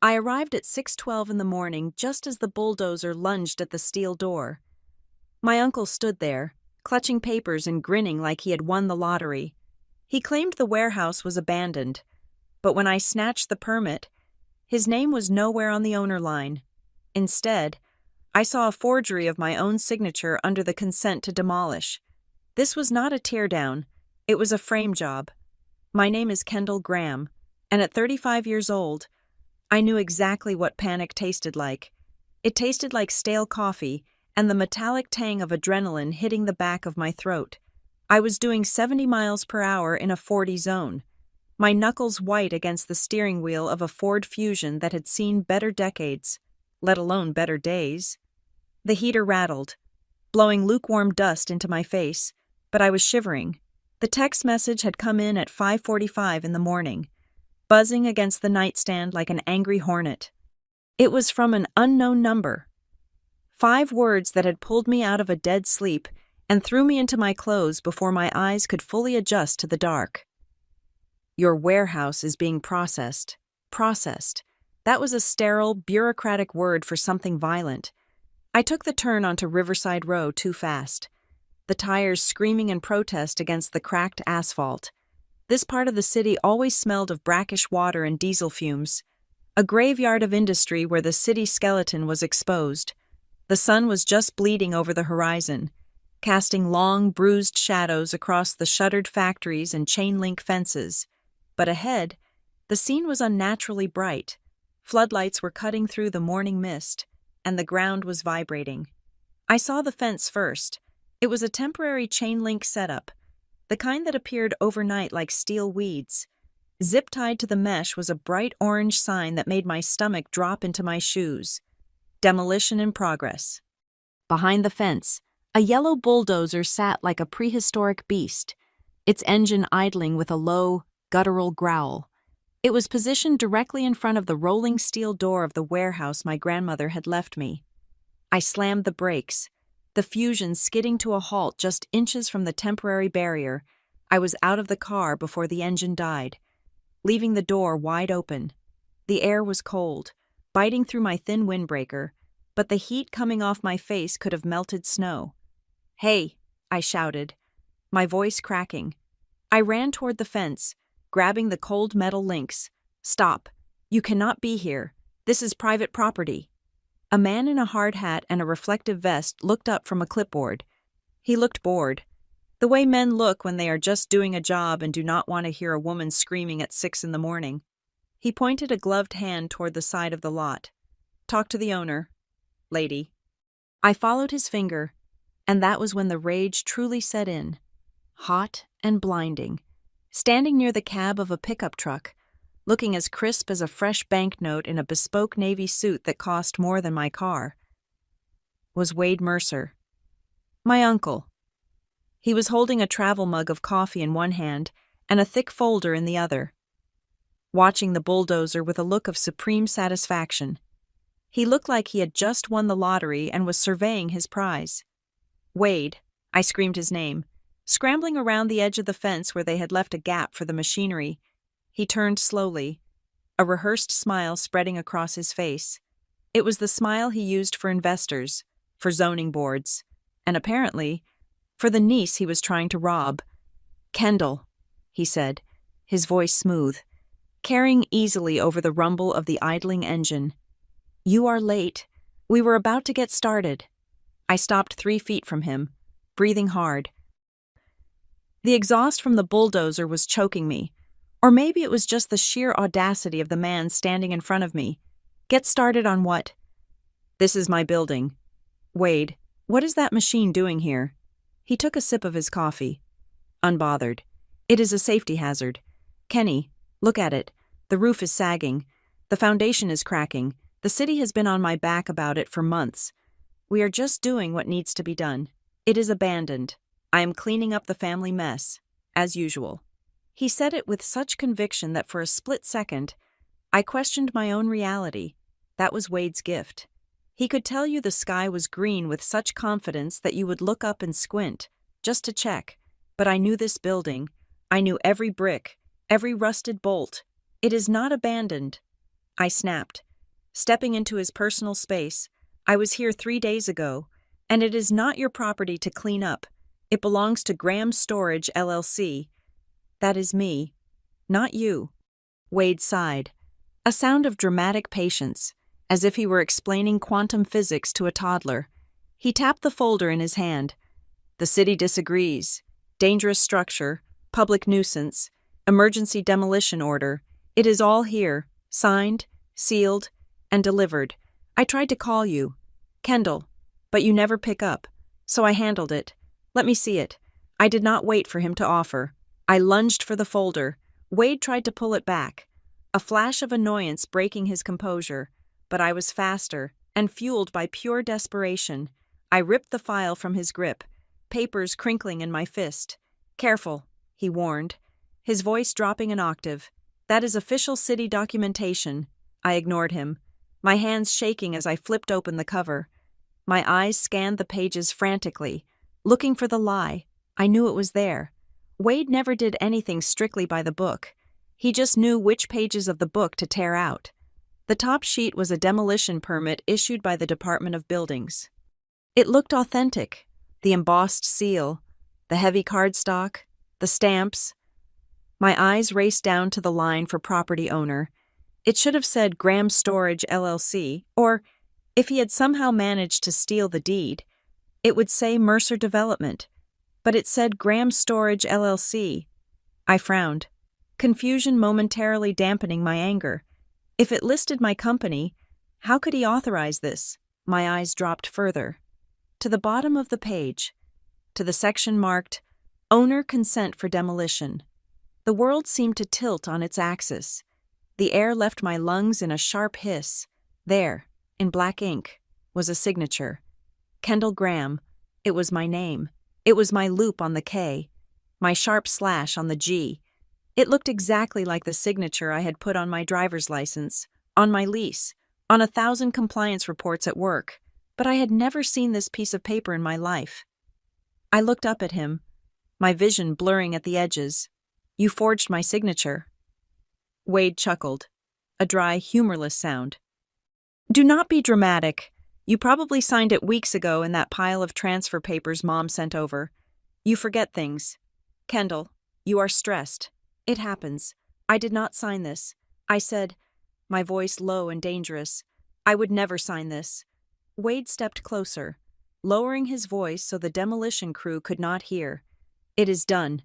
I arrived at 6:12 in the morning just as the bulldozer lunged at the steel door. My uncle stood there, clutching papers and grinning like he had won the lottery. He claimed the warehouse was abandoned, but when I snatched the permit, his name was nowhere on the owner line. Instead, I saw a forgery of my own signature under the consent to demolish. This was not a teardown, it was a frame job. My name is Kendall Graham, and at 35 years old, I knew exactly what panic tasted like. It tasted like stale coffee and the metallic tang of adrenaline hitting the back of my throat. I was doing 70 miles per hour in a 40 zone, my knuckles white against the steering wheel of a Ford Fusion that had seen better decades, let alone better days. The heater rattled, blowing lukewarm dust into my face, but I was shivering. The text message had come in at 5:45 in the morning, buzzing against the nightstand like an angry hornet. It was from an unknown number. 5 words that had pulled me out of a dead sleep and threw me into my clothes before my eyes could fully adjust to the dark. Your warehouse is being processed. Processed. That was a sterile, bureaucratic word for something violent. I took the turn onto Riverside Row too fast, the tires screaming in protest against the cracked asphalt. This part of the city always smelled of brackish water and diesel fumes, a graveyard of industry where the city skeleton was exposed. The sun was just bleeding over the horizon, casting long, bruised shadows across the shuttered factories and chain-link fences. But ahead, the scene was unnaturally bright. Floodlights were cutting through the morning mist, and the ground was vibrating. I saw the fence first. It was a temporary chain-link setup, the kind that appeared overnight like steel weeds. Zip-tied to the mesh was a bright orange sign that made my stomach drop into my shoes. Demolition in progress. Behind the fence, a yellow bulldozer sat like a prehistoric beast, its engine idling with a low, guttural growl. It was positioned directly in front of the rolling steel door of the warehouse my grandmother had left me. I slammed the brakes, the Fusion skidding to a halt just inches from the temporary barrier. I was out of the car before the engine died, leaving the door wide open. The air was cold, biting through my thin windbreaker, but the heat coming off my face could have melted snow. "Hey," I shouted, my voice cracking. I ran toward the fence, grabbing the cold metal links. "Stop. You cannot be here. This is private property." A man in a hard hat and a reflective vest looked up from a clipboard. He looked bored, the way men look when they are just doing a job and do not want to hear a woman screaming at 6 in the morning. He pointed a gloved hand toward the side of the lot. "Talk to the owner, lady." I followed his finger, and that was when the rage truly set in. Hot and blinding. Standing near the cab of a pickup truck, looking as crisp as a fresh banknote in a bespoke Navy suit that cost more than my car, was Wade Mercer. My uncle. He was holding a travel mug of coffee in one hand and a thick folder in the other, watching the bulldozer with a look of supreme satisfaction. He looked like he had just won the lottery and was surveying his prize. "Wade," I screamed his name, scrambling around the edge of the fence where they had left a gap for the machinery. He turned slowly, a rehearsed smile spreading across his face. It was the smile he used for investors, for zoning boards, and apparently, for the niece he was trying to rob. "Kendall," he said, his voice smooth, carrying easily over the rumble of the idling engine. "You are late. We were about to get started." I stopped 3 feet from him, breathing hard. The exhaust from the bulldozer was choking me, or maybe it was just the sheer audacity of the man standing in front of me. "Get started on what?" "This is my building." "Wade, what is that machine doing here?" He took a sip of his coffee. Unbothered. "It is a safety hazard. Kenny, look at it. The roof is sagging. The foundation is cracking. The city has been on my back about it for months. We are just doing what needs to be done. It is abandoned. I am cleaning up the family mess, as usual." He said it with such conviction that for a split second, I questioned my own reality. That was Wade's gift. He could tell you the sky was green with such confidence that you would look up and squint, just to check. But I knew this building. I knew every brick, every rusted bolt. "It is not abandoned." I snapped. stepping into his personal space. I was here 3 days ago, and it is not your property to clean up. It belongs to Graham Storage, LLC. That is me, not you. Wade sighed, a sound of dramatic patience, as if he were explaining quantum physics to a toddler. He tapped the folder in his hand. The city disagrees. Dangerous structure, public nuisance, emergency demolition order. It is all here, signed, sealed, and delivered. I tried to call you, Kendall, but you never pick up, so I handled it. Let me see it. I did not wait for him to offer. I lunged for the folder. Wade tried to pull it back, a flash of annoyance breaking his composure, but I was faster, and fueled by pure desperation. I ripped the file from his grip, papers crinkling in my fist. Careful, he warned, his voice dropping an octave. That is official city documentation. I ignored him, my hands shaking as I flipped open the cover. My eyes scanned the pages frantically, looking for the lie. I knew it was there. Wade never did anything strictly by the book. He just knew which pages of the book to tear out. The top sheet was a demolition permit issued by the Department of Buildings. It looked authentic. The embossed seal, the heavy cardstock, the stamps. My eyes raced down to the line for property owner. It should have said Graham Storage, LLC, or, if he had somehow managed to steal the deed, it would say Mercer Development. But it said Graham Storage, LLC. I frowned, confusion momentarily dampening my anger. If it listed my company, how could he authorize this? My eyes dropped further, to the bottom of the page, to the section marked Owner Consent for Demolition. The world seemed to tilt on its axis. The air left my lungs in a sharp hiss. There, in black ink, was a signature. Kendall Graham. It was my name. It was my loop on the K, my sharp slash on the G. It looked exactly like the signature I had put on my driver's license, on my lease, on 1,000 compliance reports at work, but I had never seen this piece of paper in my life. I looked up at him, my vision blurring at the edges. You forged my signature. Wade chuckled, a dry, humorless sound. Do not be dramatic. You probably signed it weeks ago in that pile of transfer papers Mom sent over. You forget things. Kendall, you are stressed. It happens. I did not sign this. I said, my voice low and dangerous, I would never sign this. Wade stepped closer, lowering his voice so the demolition crew could not hear. It is done.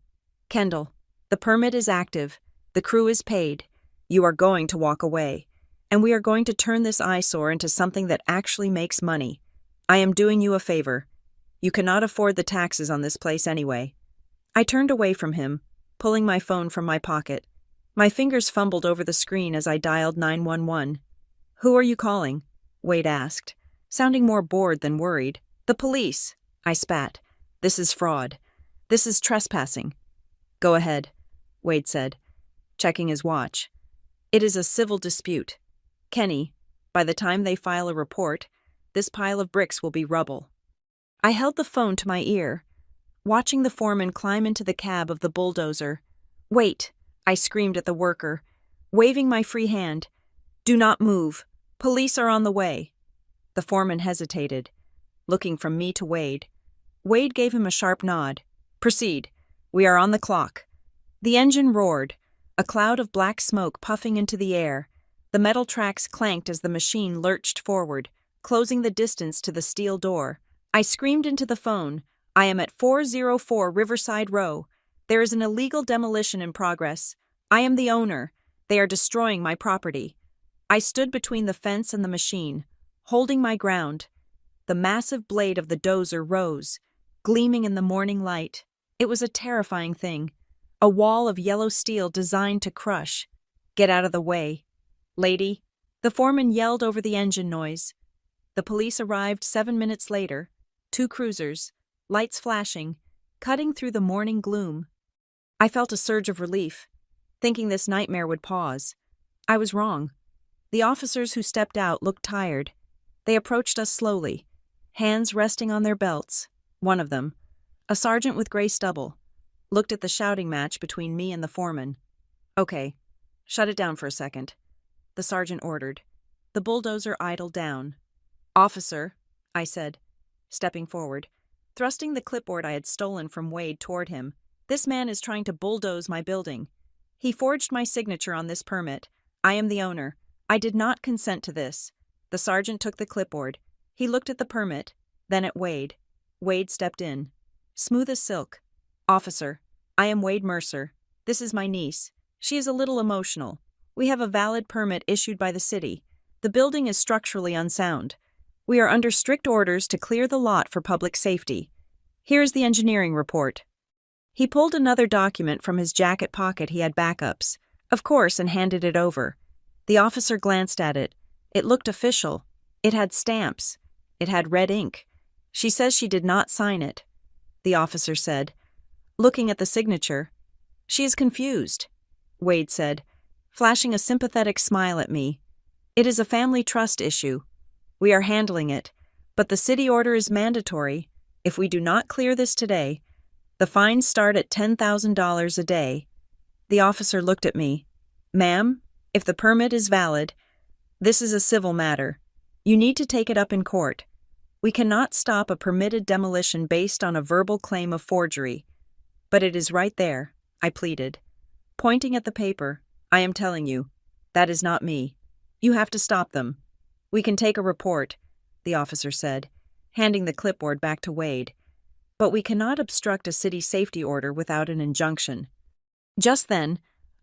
Kendall, the permit is active. The crew is paid. You are going to walk away. And we are going to turn this eyesore into something that actually makes money. I am doing you a favor. You cannot afford the taxes on this place anyway. I turned away from him, pulling my phone from my pocket. My fingers fumbled over the screen as I dialed 911. Who are you calling? Wade asked, sounding more bored than worried. The police, I spat. This is fraud. This is trespassing. Go ahead, Wade said, checking his watch. It is a civil dispute. Kenny, by the time they file a report, this pile of bricks will be rubble. I held the phone to my ear, watching the foreman climb into the cab of the bulldozer. Wait, I screamed at the worker, waving my free hand. Do not move. Police are on the way. The foreman hesitated, looking from me to Wade. Wade gave him a sharp nod. Proceed. We are on the clock. The engine roared, a cloud of black smoke puffing into the air. The metal tracks clanked as the machine lurched forward, closing the distance to the steel door. I screamed into the phone. I am at 404 Riverside Row. There is an illegal demolition in progress. I am the owner. They are destroying my property. I stood between the fence and the machine, holding my ground. The massive blade of the dozer rose, gleaming in the morning light. It was a terrifying thing, a wall of yellow steel designed to crush. Get out of the way. Lady, the foreman yelled over the engine noise. The police arrived 7 minutes later, 2 cruisers, lights flashing, cutting through the morning gloom. I felt a surge of relief, thinking this nightmare would pause. I was wrong. The officers who stepped out looked tired. They approached us slowly, hands resting on their belts. One of them, a sergeant with gray stubble, looked at the shouting match between me and the foreman. Okay, shut it down for a second, the sergeant ordered. The bulldozer idled down. "Officer," I said, stepping forward, thrusting the clipboard I had stolen from Wade toward him. "This man is trying to bulldoze my building. He forged my signature on this permit. I am the owner. I did not consent to this." The sergeant took the clipboard. He looked at the permit, then at Wade. Wade stepped in. Smooth as silk. "Officer, I am Wade Mercer. This is my niece. She is a little emotional. We have a valid permit issued by the city. The building is structurally unsound. We are under strict orders to clear the lot for public safety. Here is the engineering report." He pulled another document from his jacket pocket. He had backups, of course, and handed it over. The officer glanced at it. It looked official. It had stamps. It had red ink. "She says she did not sign it," the officer said, looking at the signature. "She is confused," Wade said, flashing a sympathetic smile at me. "It is a family trust issue. We are handling it, but the city order is mandatory. If we do not clear this today, the fines start at $10,000 a day." The officer looked at me. "Ma'am, if the permit is valid, this is a civil matter. You need to take it up in court. We cannot stop a permitted demolition based on a verbal claim of forgery." "But it is right there," I pleaded, pointing at the paper. "I am telling you, that is not me. You have to stop them." "We can take a report," the officer said, handing the clipboard back to Wade. "But we cannot obstruct a city safety order without an injunction." Just then,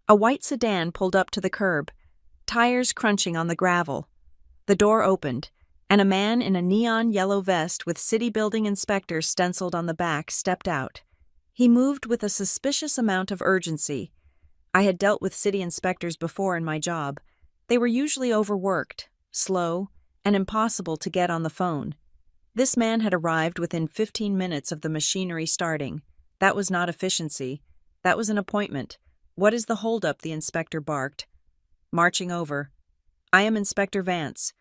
a white sedan pulled up to the curb, tires crunching on the gravel. The door opened, and a man in a neon yellow vest with city building inspector stenciled on the back stepped out. He moved with a suspicious amount of urgency. I had dealt with city inspectors before in my job. They were usually overworked, slow, and impossible to get on the phone. This man had arrived within 15 minutes of the machinery starting. That was not efficiency. That was an appointment. "What is the holdup?" the inspector barked. Marching over. "I am Inspector Vance.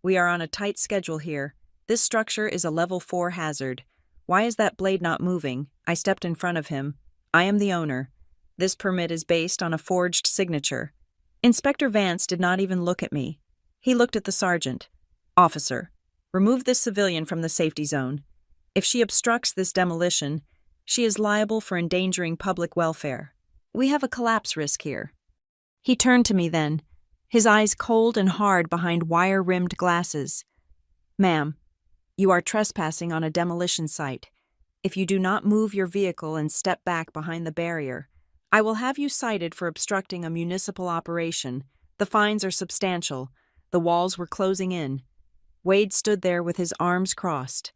We are on a tight schedule here. This structure is a level 4 hazard. Why is that blade not moving?" I stepped in front of him. "I am the owner. This permit is based on a forged signature." Inspector Vance did not even look at me. He looked at the sergeant. "Officer, remove this civilian from the safety zone. If she obstructs this demolition, she is liable for endangering public welfare. We have a collapse risk here." He turned to me then, his eyes cold and hard behind wire-rimmed glasses. "Ma'am, you are trespassing on a demolition site. If you do not move your vehicle and step back behind the barrier, I will have you cited for obstructing a municipal operation. The fines are substantial. The walls were closing in." Wade stood there with his arms crossed.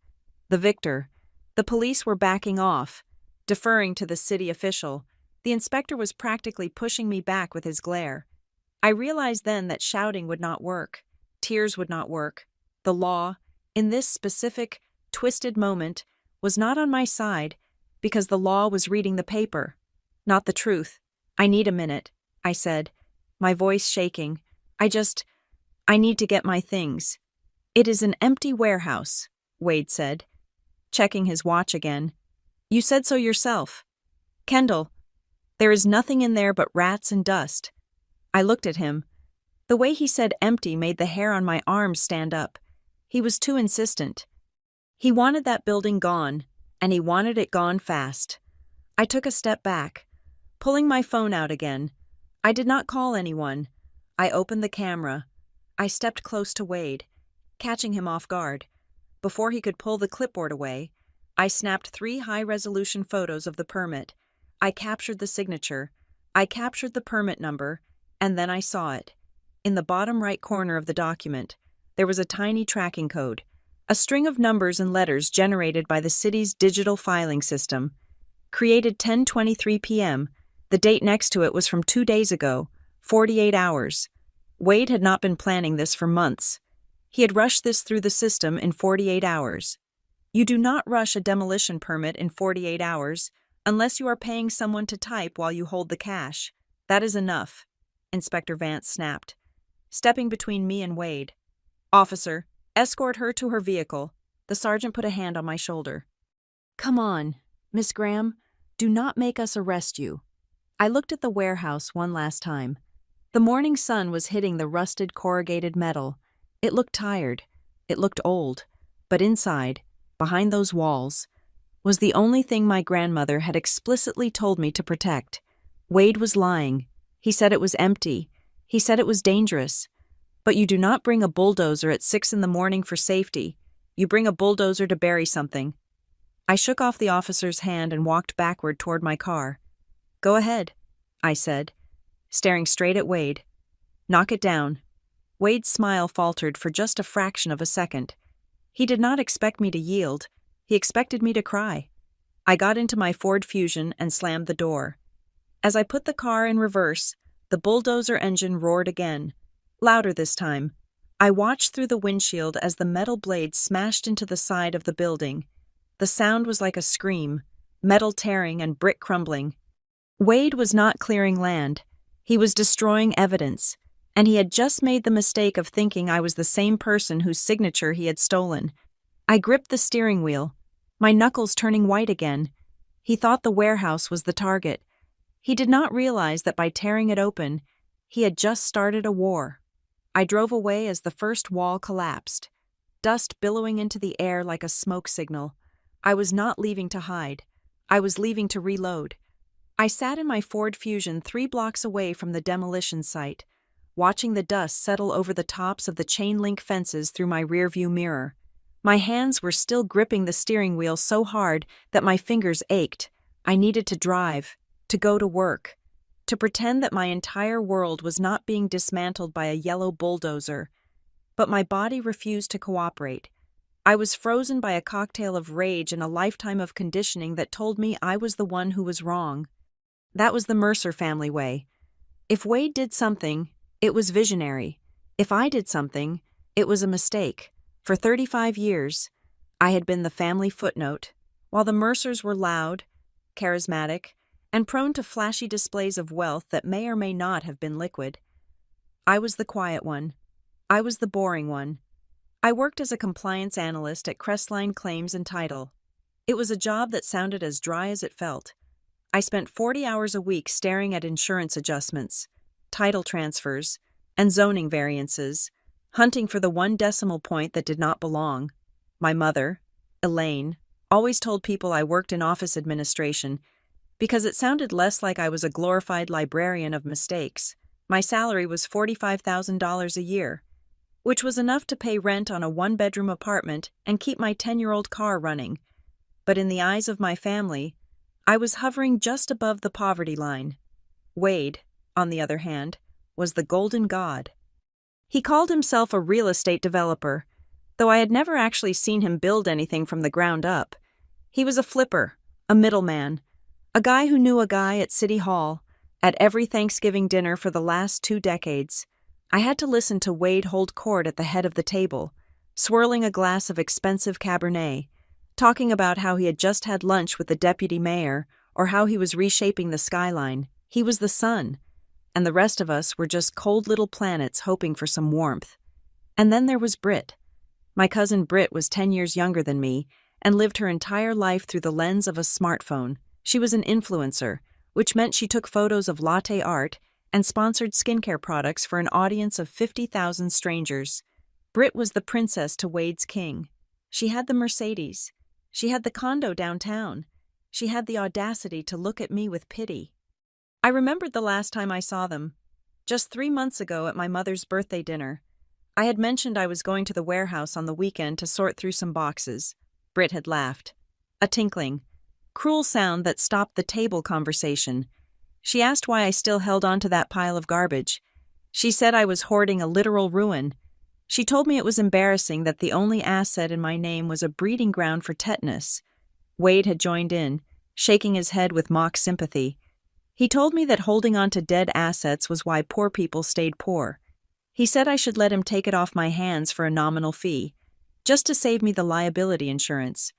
The victor. The police were backing off, deferring to the city official. The inspector was practically pushing me back with his glare. I realized then that shouting would not work. Tears would not work. The law, in this specific, twisted moment, was not on my side because the law was reading the paper, not the truth. "I need a minute," I said, my voice shaking. I need to get my things." "It is an empty warehouse," Wade said, checking his watch again. "You said so yourself. Kendall, there is nothing in there but rats and dust." I looked at him. The way he said empty made the hair on my arms stand up. He was too insistent. He wanted that building gone, and he wanted it gone fast. I took a step back, pulling my phone out again. I did not call anyone. I opened the camera. I stepped close to Wade, catching him off guard. Before he could pull the clipboard away, I snapped 3 high-resolution photos of the permit. I captured the signature. I captured the permit number, and then I saw it. In the bottom right corner of the document, there was a tiny tracking code, a string of numbers and letters generated by the city's digital filing system. Created 10:23 p.m., the date next to it was from 2 days ago, 48 hours. Wade had not been planning this for months. He had rushed this through the system in 48 hours. You do not rush a demolition permit in 48 hours unless you are paying someone to type while you hold the cash. "That is enough," Inspector Vance snapped, stepping between me and Wade. "Officer, escort her to her vehicle." The sergeant put a hand on my shoulder. "Come on, Miss Graham, do not make us arrest you." I looked at the warehouse one last time. The morning sun was hitting the rusted corrugated metal. It looked tired. It looked old. But inside, behind those walls, was the only thing my grandmother had explicitly told me to protect. Wade was lying. He said it was empty. He said it was dangerous. But you do not bring a bulldozer at 6 in the morning for safety. You bring a bulldozer to bury something. I shook off the officer's hand and walked backward toward my car. Go ahead, I said, staring straight at Wade. Knock it down. Wade's smile faltered for just a fraction of a second. He did not expect me to yield. He expected me to cry. I got into my Ford Fusion and slammed the door. As I put the car in reverse, the bulldozer engine roared again, louder this time. I watched through the windshield as the metal blades smashed into the side of the building. The sound was like a scream, metal tearing and brick crumbling. Wade was not clearing land. He was destroying evidence, and he had just made the mistake of thinking I was the same person whose signature he had stolen. I gripped the steering wheel, my knuckles turning white again. He thought the warehouse was the target. He did not realize that by tearing it open, he had just started a war. I drove away as the first wall collapsed, dust billowing into the air like a smoke signal. I was not leaving to hide. I was leaving to reload. I sat in my Ford Fusion 3 blocks away from the demolition site, watching the dust settle over the tops of the chain-link fences through my rearview mirror. My hands were still gripping the steering wheel so hard that my fingers ached. I needed to drive, to go to work, to pretend that my entire world was not being dismantled by a yellow bulldozer. But my body refused to cooperate. I was frozen by a cocktail of rage and a lifetime of conditioning that told me I was the one who was wrong. That was the Mercer family way. If Wade did something, it was visionary. If I did something, it was a mistake. For 35 years, I had been the family footnote, while the Mercers were loud, charismatic, and prone to flashy displays of wealth that may or may not have been liquid. I was the quiet one. I was the boring one. I worked as a compliance analyst at Crestline Claims and Title. It was a job that sounded as dry as it felt. I spent 40 hours a week staring at insurance adjustments, title transfers, and zoning variances, hunting for the 1 decimal point that did not belong. My mother, Elaine, always told people I worked in office administration because it sounded less like I was a glorified librarian of mistakes. My salary was $45,000 a year, which was enough to pay rent on a 1-bedroom apartment and keep my 10-year-old car running. But in the eyes of my family, I was hovering just above the poverty line. Wade, on the other hand, was the golden god. He called himself a real estate developer, though I had never actually seen him build anything from the ground up. He was a flipper, a middleman, a guy who knew a guy at City Hall, at every Thanksgiving dinner for the last 2 decades. I had to listen to Wade hold court at the head of the table, swirling a glass of expensive Cabernet, talking about how he had just had lunch with the deputy mayor or how he was reshaping the skyline. He was the sun, and the rest of us were just cold little planets hoping for some warmth. And then there was Britt. My cousin Britt was 10 years younger than me and lived her entire life through the lens of a smartphone. She was an influencer, which meant she took photos of latte art and sponsored skincare products for an audience of 50,000 strangers. Britt was the princess to Wade's king. She had the Mercedes. She had the condo downtown. She had the audacity to look at me with pity. I remembered the last time I saw them, just 3 months ago at my mother's birthday dinner. I had mentioned I was going to the warehouse on the weekend to sort through some boxes. Britt had laughed. A tinkling, cruel sound that stopped the table conversation. She asked why I still held on to that pile of garbage. She said I was hoarding a literal ruin. She told me it was embarrassing that the only asset in my name was a breeding ground for tetanus. Wade had joined in, shaking his head with mock sympathy. He told me that holding on to dead assets was why poor people stayed poor. He said I should let him take it off my hands for a nominal fee, just to save me the liability insurance.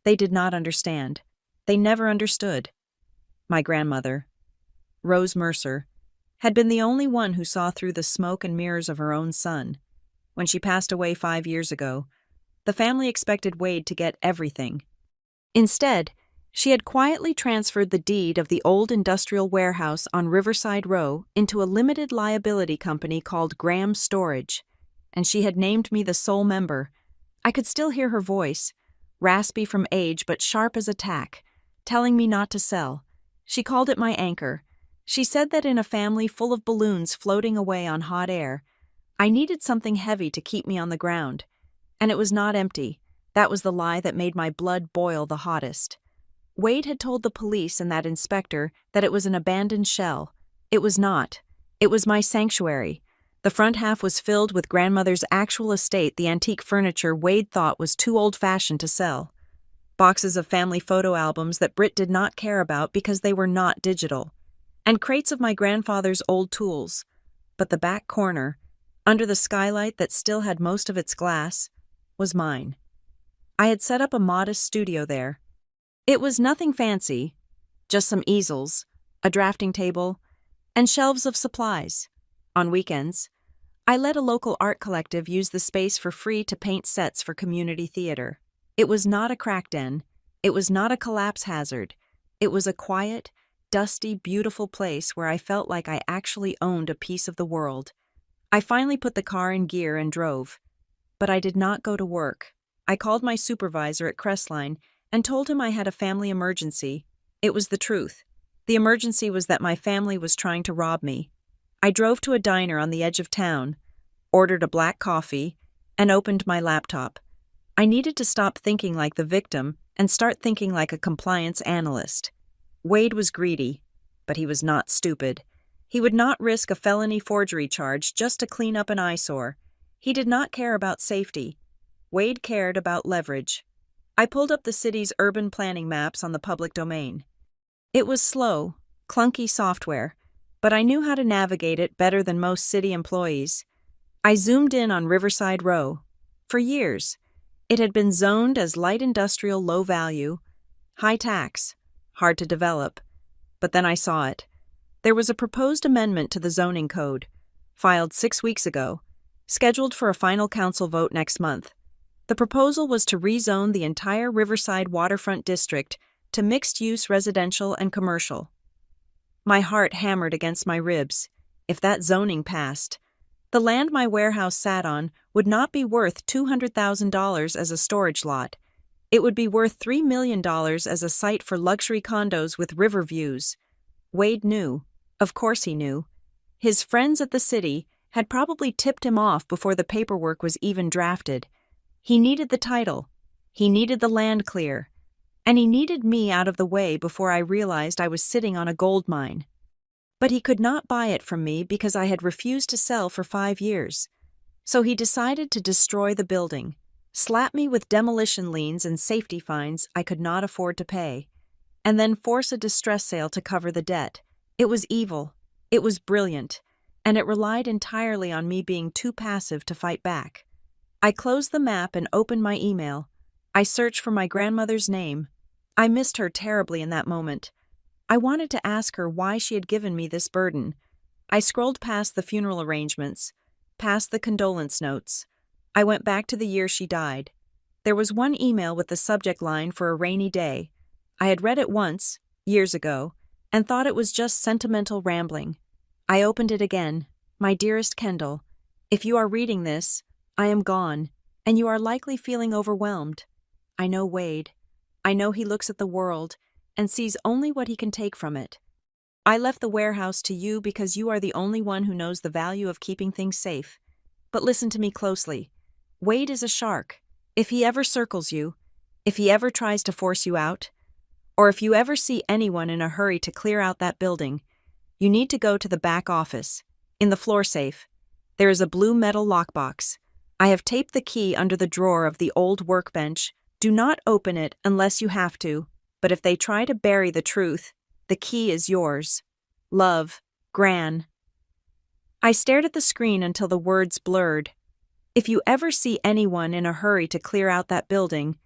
They did not understand. They never understood. My grandmother, Rose Mercer, had been the only one who saw through the smoke and mirrors of her own son. When she passed away 5 years ago, the family expected Wade to get everything. Instead, she had quietly transferred the deed of the old industrial warehouse on Riverside Row into a limited liability company called Graham Storage. and she had named me the sole member. I could still hear her voice, raspy from age but sharp as a tack, telling me not to sell. She called it my anchor. She said that in a family full of balloons floating away on hot air, I needed something heavy to keep me on the ground. And it was not empty. That was the lie that made my blood boil the hottest. Wade had told the police and that inspector that it was an abandoned shell. It was not. It was my sanctuary. The front half was filled with grandmother's actual estate, the antique furniture Wade thought was too old-fashioned to sell. Boxes of family photo albums that Britt did not care about because they were not digital. And crates of my grandfather's old tools. But the back corner, under the skylight that still had most of its glass, was mine. I had set up a modest studio there. It was nothing fancy, just some easels, a drafting table, and shelves of supplies. On weekends, I let a local art collective use the space for free to paint sets for community theater. It was not a crack den. It was not a collapse hazard. It was a quiet, dusty, beautiful place where I felt like I actually owned a piece of the world. I finally put the car in gear and drove. But I did not go to work. I called my supervisor at Crestline and told him I had a family emergency. It was the truth. The emergency was that my family was trying to rob me. I drove to a diner on the edge of town, ordered a black coffee, and opened my laptop. I needed to stop thinking like the victim and start thinking like a compliance analyst. Wade was greedy, but he was not stupid. He would not risk a felony forgery charge just to clean up an eyesore. He did not care about safety. Wade cared about leverage. I pulled up the city's urban planning maps on the public domain. It was slow, clunky software, but I knew how to navigate it better than most city employees. I zoomed in on Riverside Row. For years, it had been zoned as light industrial low value, high tax, hard to develop. But then I saw it. There was a proposed amendment to the zoning code, filed 6 weeks ago, scheduled for a final council vote next month. The proposal was to rezone the entire Riverside waterfront district to mixed-use residential and commercial. My heart hammered against my ribs. If that zoning passed, the land my warehouse sat on would not be worth $200,000 as a storage lot. It would be worth $3 million as a site for luxury condos with river views. Wade knew. Of course he knew. His friends at the city had probably tipped him off before the paperwork was even drafted. He needed the title. He needed the land clear. And he needed me out of the way before I realized I was sitting on a gold mine. But he could not buy it from me because I had refused to sell for 5 years. So he decided to destroy the building, slap me with demolition liens and safety fines I could not afford to pay, and then force a distress sale to cover the debt. It was evil. It was brilliant. And it relied entirely on me being too passive to fight back. I closed the map and opened my email. I searched for my grandmother's name. I missed her terribly in that moment. I wanted to ask her why she had given me this burden. I scrolled past the funeral arrangements, past the condolence notes. I went back to the year she died. There was one email with the subject line for a rainy day. I had read it once, years ago, and thought it was just sentimental rambling. I opened it again. My dearest Kendall, if you are reading this, I am gone, and you are likely feeling overwhelmed. I know Wade. I know he looks at the world and sees only what he can take from it. I left the warehouse to you because you are the only one who knows the value of keeping things safe. But listen to me closely. Wade is a shark. If he ever circles you, if he ever tries to force you out, or if you ever see anyone in a hurry to clear out that building, you need to go to the back office. In the floor safe, there is a blue metal lockbox. I have taped the key under the drawer of the old workbench. Do not open it unless you have to, but if they try to bury the truth, the key is yours. Love, Gran. I stared at the screen until the words blurred. If you ever see anyone in a hurry to clear out that building,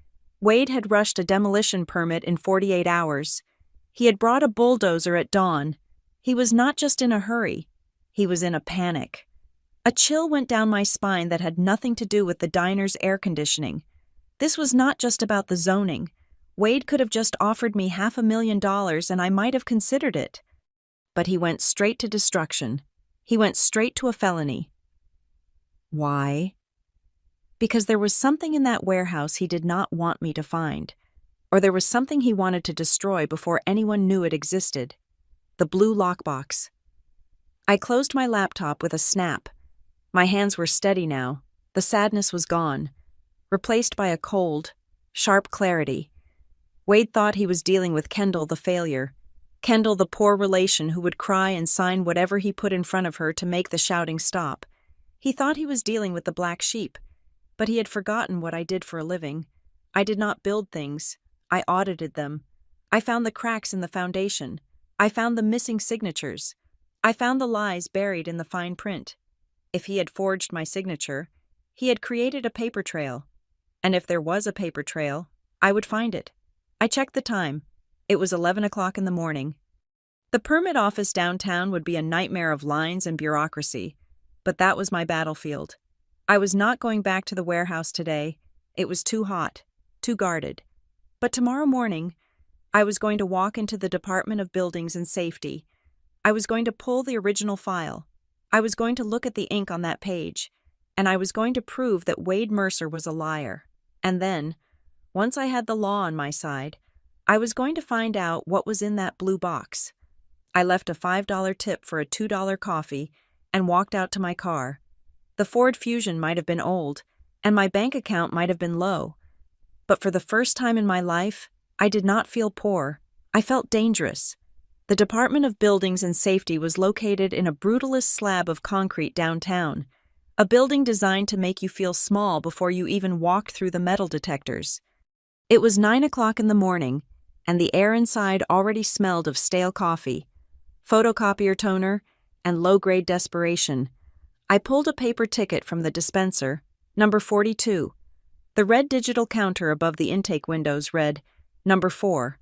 Wade had rushed a demolition permit in 48 hours. He had brought a bulldozer at dawn. He was not just in a hurry. He was in a panic. A chill went down my spine that had nothing to do with the diner's air conditioning. This was not just about the zoning. Wade could have just offered me $500,000 and I might have considered it. But he went straight to destruction. He went straight to a felony. Why? Because there was something in that warehouse he did not want me to find, or there was something he wanted to destroy before anyone knew it existed. The blue lockbox. I closed my laptop with a snap. My hands were steady now. The sadness was gone, replaced by a cold, sharp clarity. Wade thought he was dealing with Kendall the failure, Kendall the poor relation who would cry and sign whatever he put in front of her to make the shouting stop. He thought he was dealing with the black sheep, but he had forgotten what I did for a living. I did not build things. I audited them. I found the cracks in the foundation. I found the missing signatures. I found the lies buried in the fine print. If he had forged my signature, he had created a paper trail. And if there was a paper trail, I would find it. I checked the time. It was 11 o'clock in the morning. The permit office downtown would be a nightmare of lines and bureaucracy, but that was my battlefield. I was not going back to the warehouse today. It was too hot, too guarded. But tomorrow morning, I was going to walk into the Department of Buildings and Safety. I was going to pull the original file. I was going to look at the ink on that page, and I was going to prove that Wade Mercer was a liar. And then, once I had the law on my side, I was going to find out what was in that blue box. I left a $5 tip for a $2 coffee and walked out to my car. The Ford Fusion might have been old, and my bank account might have been low. But for the first time in my life, I did not feel poor. I felt dangerous. The Department of Buildings and Safety was located in a brutalist slab of concrete downtown, a building designed to make you feel small before you even walked through the metal detectors. It was 9 o'clock in the morning, and the air inside already smelled of stale coffee, photocopier toner, and low-grade desperation. I pulled a paper ticket from the dispenser, number 42. The red digital counter above the intake windows read, number 4.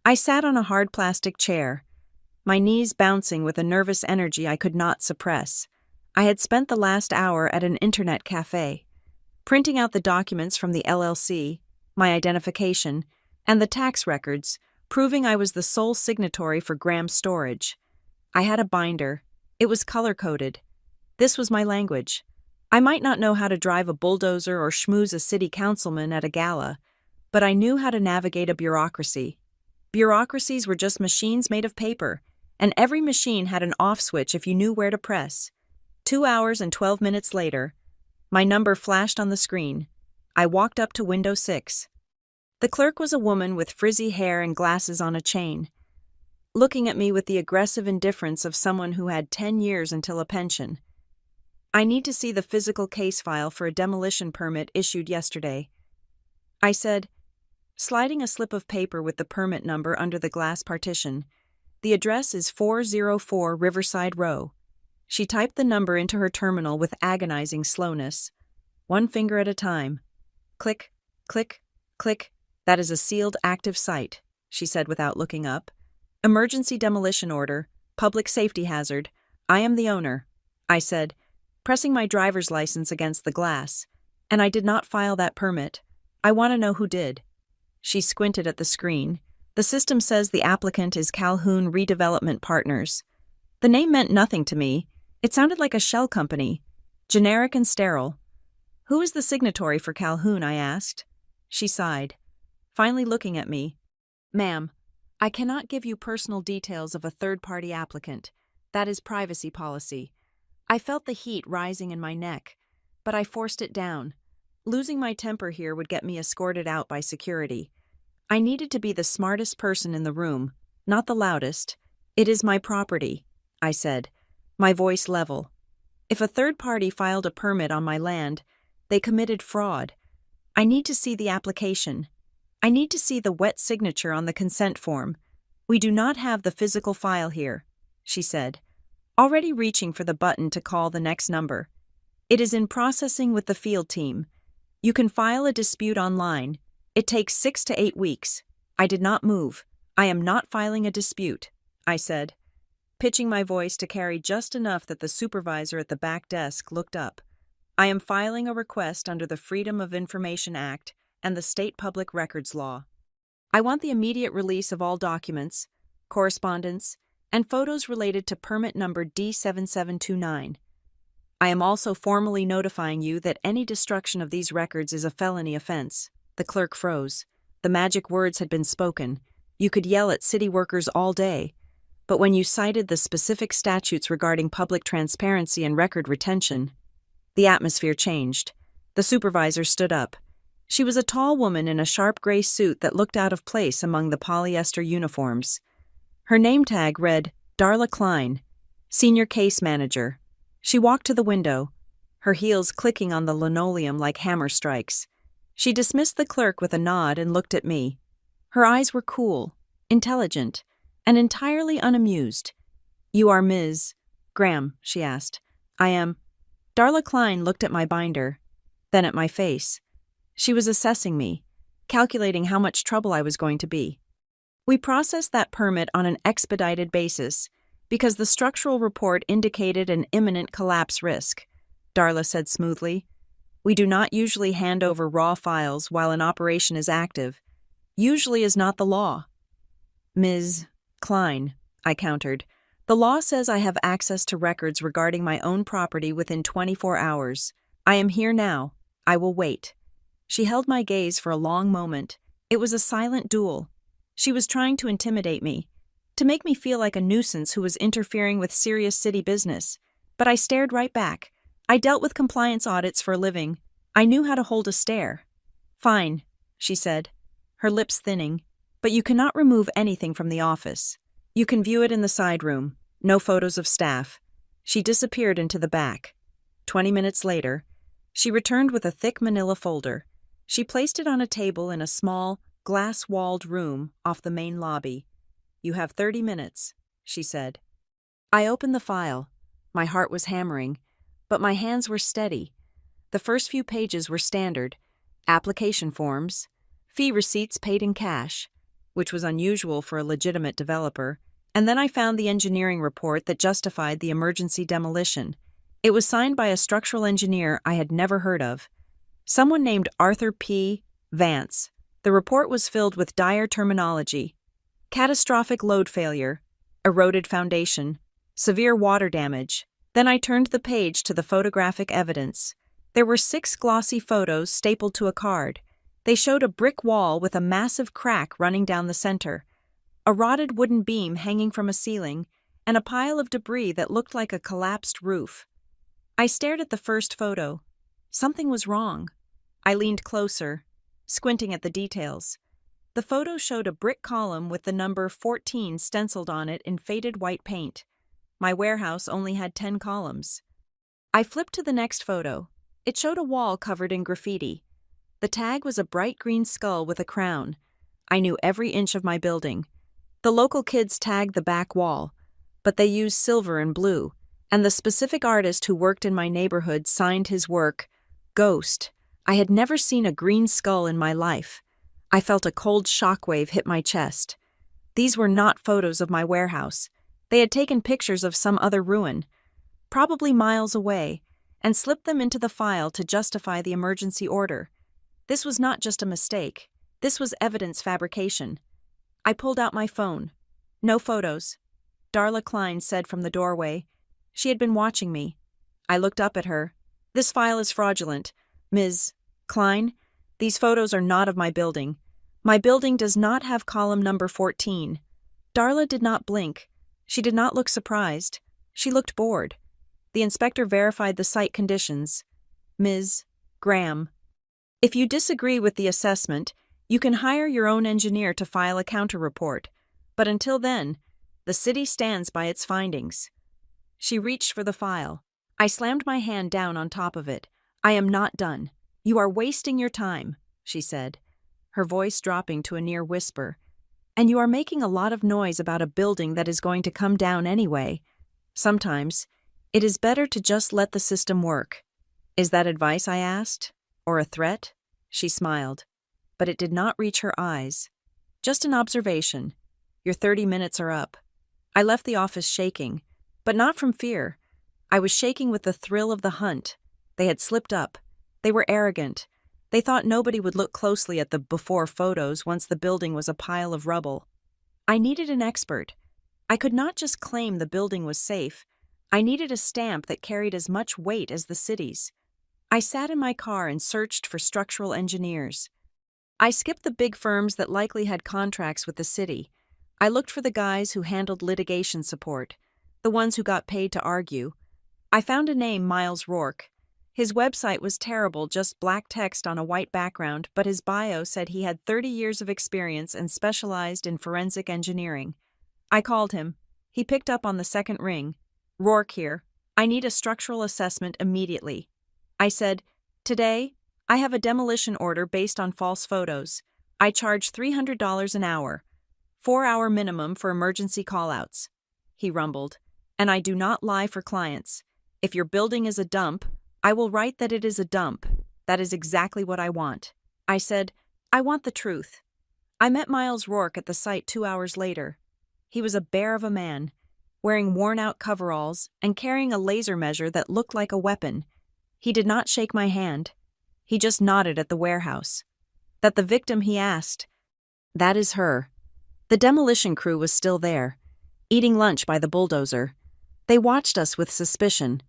I sat on a hard plastic chair, my knees bouncing with a nervous energy I could not suppress. I had spent the last hour at an internet cafe, printing out the documents from the LLC, my identification, and the tax records, proving I was the sole signatory for Graham's storage. I had a binder. It was color-coded. This was my language. I might not know how to drive a bulldozer or schmooze a city councilman at a gala, but I knew how to navigate a bureaucracy. Bureaucracies were just machines made of paper, and every machine had an off switch if you knew where to press. 2 hours and 12 minutes later, my number flashed on the screen. I walked up to window 6. The clerk was a woman with frizzy hair and glasses on a chain, looking at me with the aggressive indifference of someone who had 10 years until a pension. I need to see the physical case file for a demolition permit issued yesterday, I said, sliding a slip of paper with the permit number under the glass partition. The address is 404 Riverside Row. She typed the number into her terminal with agonizing slowness. One finger at a time. Click, click, click. That is a sealed active site, she said without looking up. Emergency demolition order, public safety hazard. I am the owner, I said, pressing my driver's license against the glass. And I did not file that permit. I want to know who did. She squinted at the screen. The system says the applicant is Calhoun Redevelopment Partners. The name meant nothing to me. It sounded like a shell company, generic and sterile. Who is the signatory for Calhoun, I asked. She sighed, finally looking at me. Ma'am, I cannot give you personal details of a third-party applicant. That is privacy policy. I felt the heat rising in my neck, but I forced it down. Losing my temper here would get me escorted out by security. I needed to be the smartest person in the room, not the loudest. It is my property, I said, my voice level. If a third party filed a permit on my land, they committed fraud. I need to see the application. I need to see the wet signature on the consent form. We do not have the physical file here, she said, already reaching for the button to call the next number. It is in processing with the field team. You can file a dispute online. It takes 6 to 8 weeks. I did not move. I am not filing a dispute, I said, pitching my voice to carry just enough that the supervisor at the back desk looked up. I am filing a request under the Freedom of Information Act and the State Public Records Law. I want the immediate release of all documents, correspondence, and photos related to permit number D7729. I am also formally notifying you that any destruction of these records is a felony offense. The clerk froze. The magic words had been spoken. You could yell at city workers all day. But when you cited the specific statutes regarding public transparency and record retention, the atmosphere changed. The supervisor stood up. She was a tall woman in a sharp gray suit that looked out of place among the polyester uniforms. Her name tag read Darla Klein, Senior Case Manager. She walked to the window, her heels clicking on the linoleum like hammer strikes. She dismissed the clerk with a nod and looked at me. Her eyes were cool, intelligent, and entirely unamused. "You are Ms. Graham?" she asked. "I am." Darla Klein looked at my binder, then at my face. She was assessing me, calculating how much trouble I was going to be. "We processed that permit on an expedited basis because the structural report indicated an imminent collapse risk," Darla said smoothly. "We do not usually hand over raw files while an operation is active. Usually is not the law." "Ms. Klein," I countered, "the law says I have access to records regarding my own property within 24 hours. I am here now. I will wait." She held my gaze for a long moment. It was a silent duel. She was trying to intimidate me, to make me feel like a nuisance who was interfering with serious city business. But I stared right back. I dealt with compliance audits for a living. I knew how to hold a stare. "Fine," she said, her lips thinning, "but you cannot remove anything from the office. You can view it in the side room. No photos of staff." She disappeared into the back. 20 minutes later, she returned with a thick manila folder. She placed it on a table in a small, glass-walled room off the main lobby. "You have 30 minutes, she said. I opened the file. My heart was hammering, but my hands were steady. The first few pages were standard: application forms, fee receipts paid in cash, which was unusual for a legitimate developer, and then I found the engineering report that justified the emergency demolition. It was signed by a structural engineer I had never heard of, someone named Arthur P. Vance. The report was filled with dire terminology: catastrophic load failure, eroded foundation, severe water damage. Then I turned the page to the photographic evidence. There were 6 glossy photos stapled to a card. They showed a brick wall with a massive crack running down the center, a rotted wooden beam hanging from a ceiling, and a pile of debris that looked like a collapsed roof. I stared at the first photo. Something was wrong. I leaned closer, squinting at the details. The photo showed a brick column with the number 14 stenciled on it in faded white paint. My warehouse only had 10 columns. I flipped to the next photo. It showed a wall covered in graffiti. The tag was a bright green skull with a crown. I knew every inch of my building. The local kids tagged the back wall, but they used silver and blue, and the specific artist who worked in my neighborhood signed his work, Ghost. I had never seen a green skull in my life. I felt a cold shockwave hit my chest. These were not photos of my warehouse. They had taken pictures of some other ruin, probably miles away, and slipped them into the file to justify the emergency order. This was not just a mistake. This was evidence fabrication. I pulled out my phone. "No photos," Darla Klein said from the doorway. She had been watching me. I looked up at her. "This file is fraudulent. Ms. Klein, these photos are not of my building. My building does not have column number 14. Darla did not blink. She did not look surprised. She looked bored. The inspector verified the site conditions. "Ms. Graham, if you disagree with the assessment, you can hire your own engineer to file a counter-report. But until then, the city stands by its findings." She reached for the file. I slammed my hand down on top of it. "I am not done. You are wasting your time," she said, her voice dropping to a near whisper. "And you are making a lot of noise about a building that is going to come down anyway. Sometimes, it is better to just let the system work." "Is that advice?" I asked. "Or a threat?" She smiled, but it did not reach her eyes. "Just an observation. Your 30 minutes are up." I left the office shaking, but not from fear. I was shaking with the thrill of the hunt. They had slipped up. They were arrogant. They thought nobody would look closely at the before photos once the building was a pile of rubble. I needed an expert. I could not just claim the building was safe. I needed a stamp that carried as much weight as the city's. I sat in my car and searched for structural engineers. I skipped the big firms that likely had contracts with the city. I looked for the guys who handled litigation support, the ones who got paid to argue. I found a name, Miles Rourke. His website was terrible, just black text on a white background, but his bio said he had 30 years of experience and specialized in forensic engineering. I called him. He picked up on the second ring. Rourke here. I need a structural assessment immediately. I said, today, I have a demolition order based on false photos. I charge $300 an hour. 4-hour minimum for emergency callouts. He rumbled. And I do not lie for clients. If your building is a dump, I will write that it is a dump. That is exactly what I want. I said, I want the truth. I met Miles Rourke at the site 2 hours later. He was a bear of a man, wearing worn-out coveralls and carrying a laser measure that looked like a weapon. He did not shake my hand. He just nodded at the warehouse. That the victim, he asked. That is her. The demolition crew was still there, eating lunch by the bulldozer. They watched us with suspicion.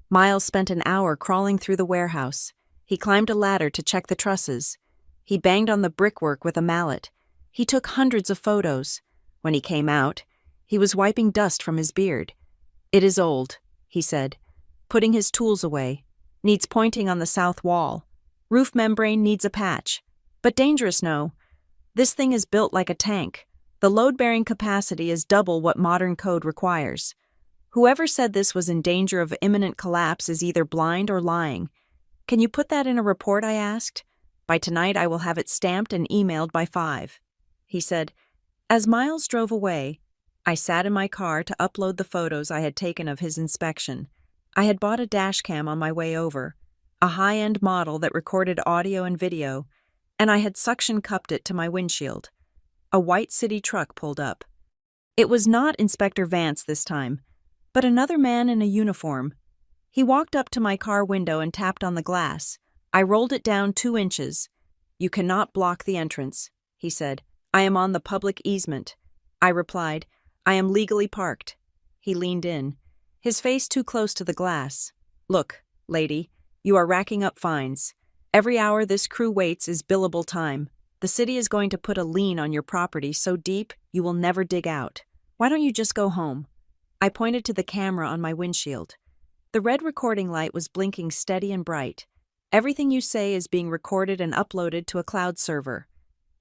Miles spent an hour crawling through the warehouse. He climbed a ladder to check the trusses. He banged on the brickwork with a mallet. He took hundreds of photos. When he came out, he was wiping dust from his beard. It is old, he said, putting his tools away. Needs pointing on the south wall. Roof membrane needs a patch. But dangerous, no. This thing is built like a tank. The load-bearing capacity is double what modern code requires. Whoever said this was in danger of imminent collapse is either blind or lying. Can you put that in a report, I asked? By tonight I will have it stamped and emailed by 5. He said. As Miles drove away, I sat in my car to upload the photos I had taken of his inspection. I had bought a dashcam on my way over, a high-end model that recorded audio and video, and I had suction cupped it to my windshield. A white city truck pulled up. It was not Inspector Vance this time, but another man in a uniform. He walked up to my car window and tapped on the glass. I rolled it down 2 inches. You cannot block the entrance, he said. I am on the public easement. I replied, I am legally parked. He leaned in, his face too close to the glass. Look, lady, you are racking up fines. Every hour this crew waits is billable time. The city is going to put a lien on your property so deep you will never dig out. Why don't you just go home? I pointed to the camera on my windshield. The red recording light was blinking steady and bright. Everything you say is being recorded and uploaded to a cloud server.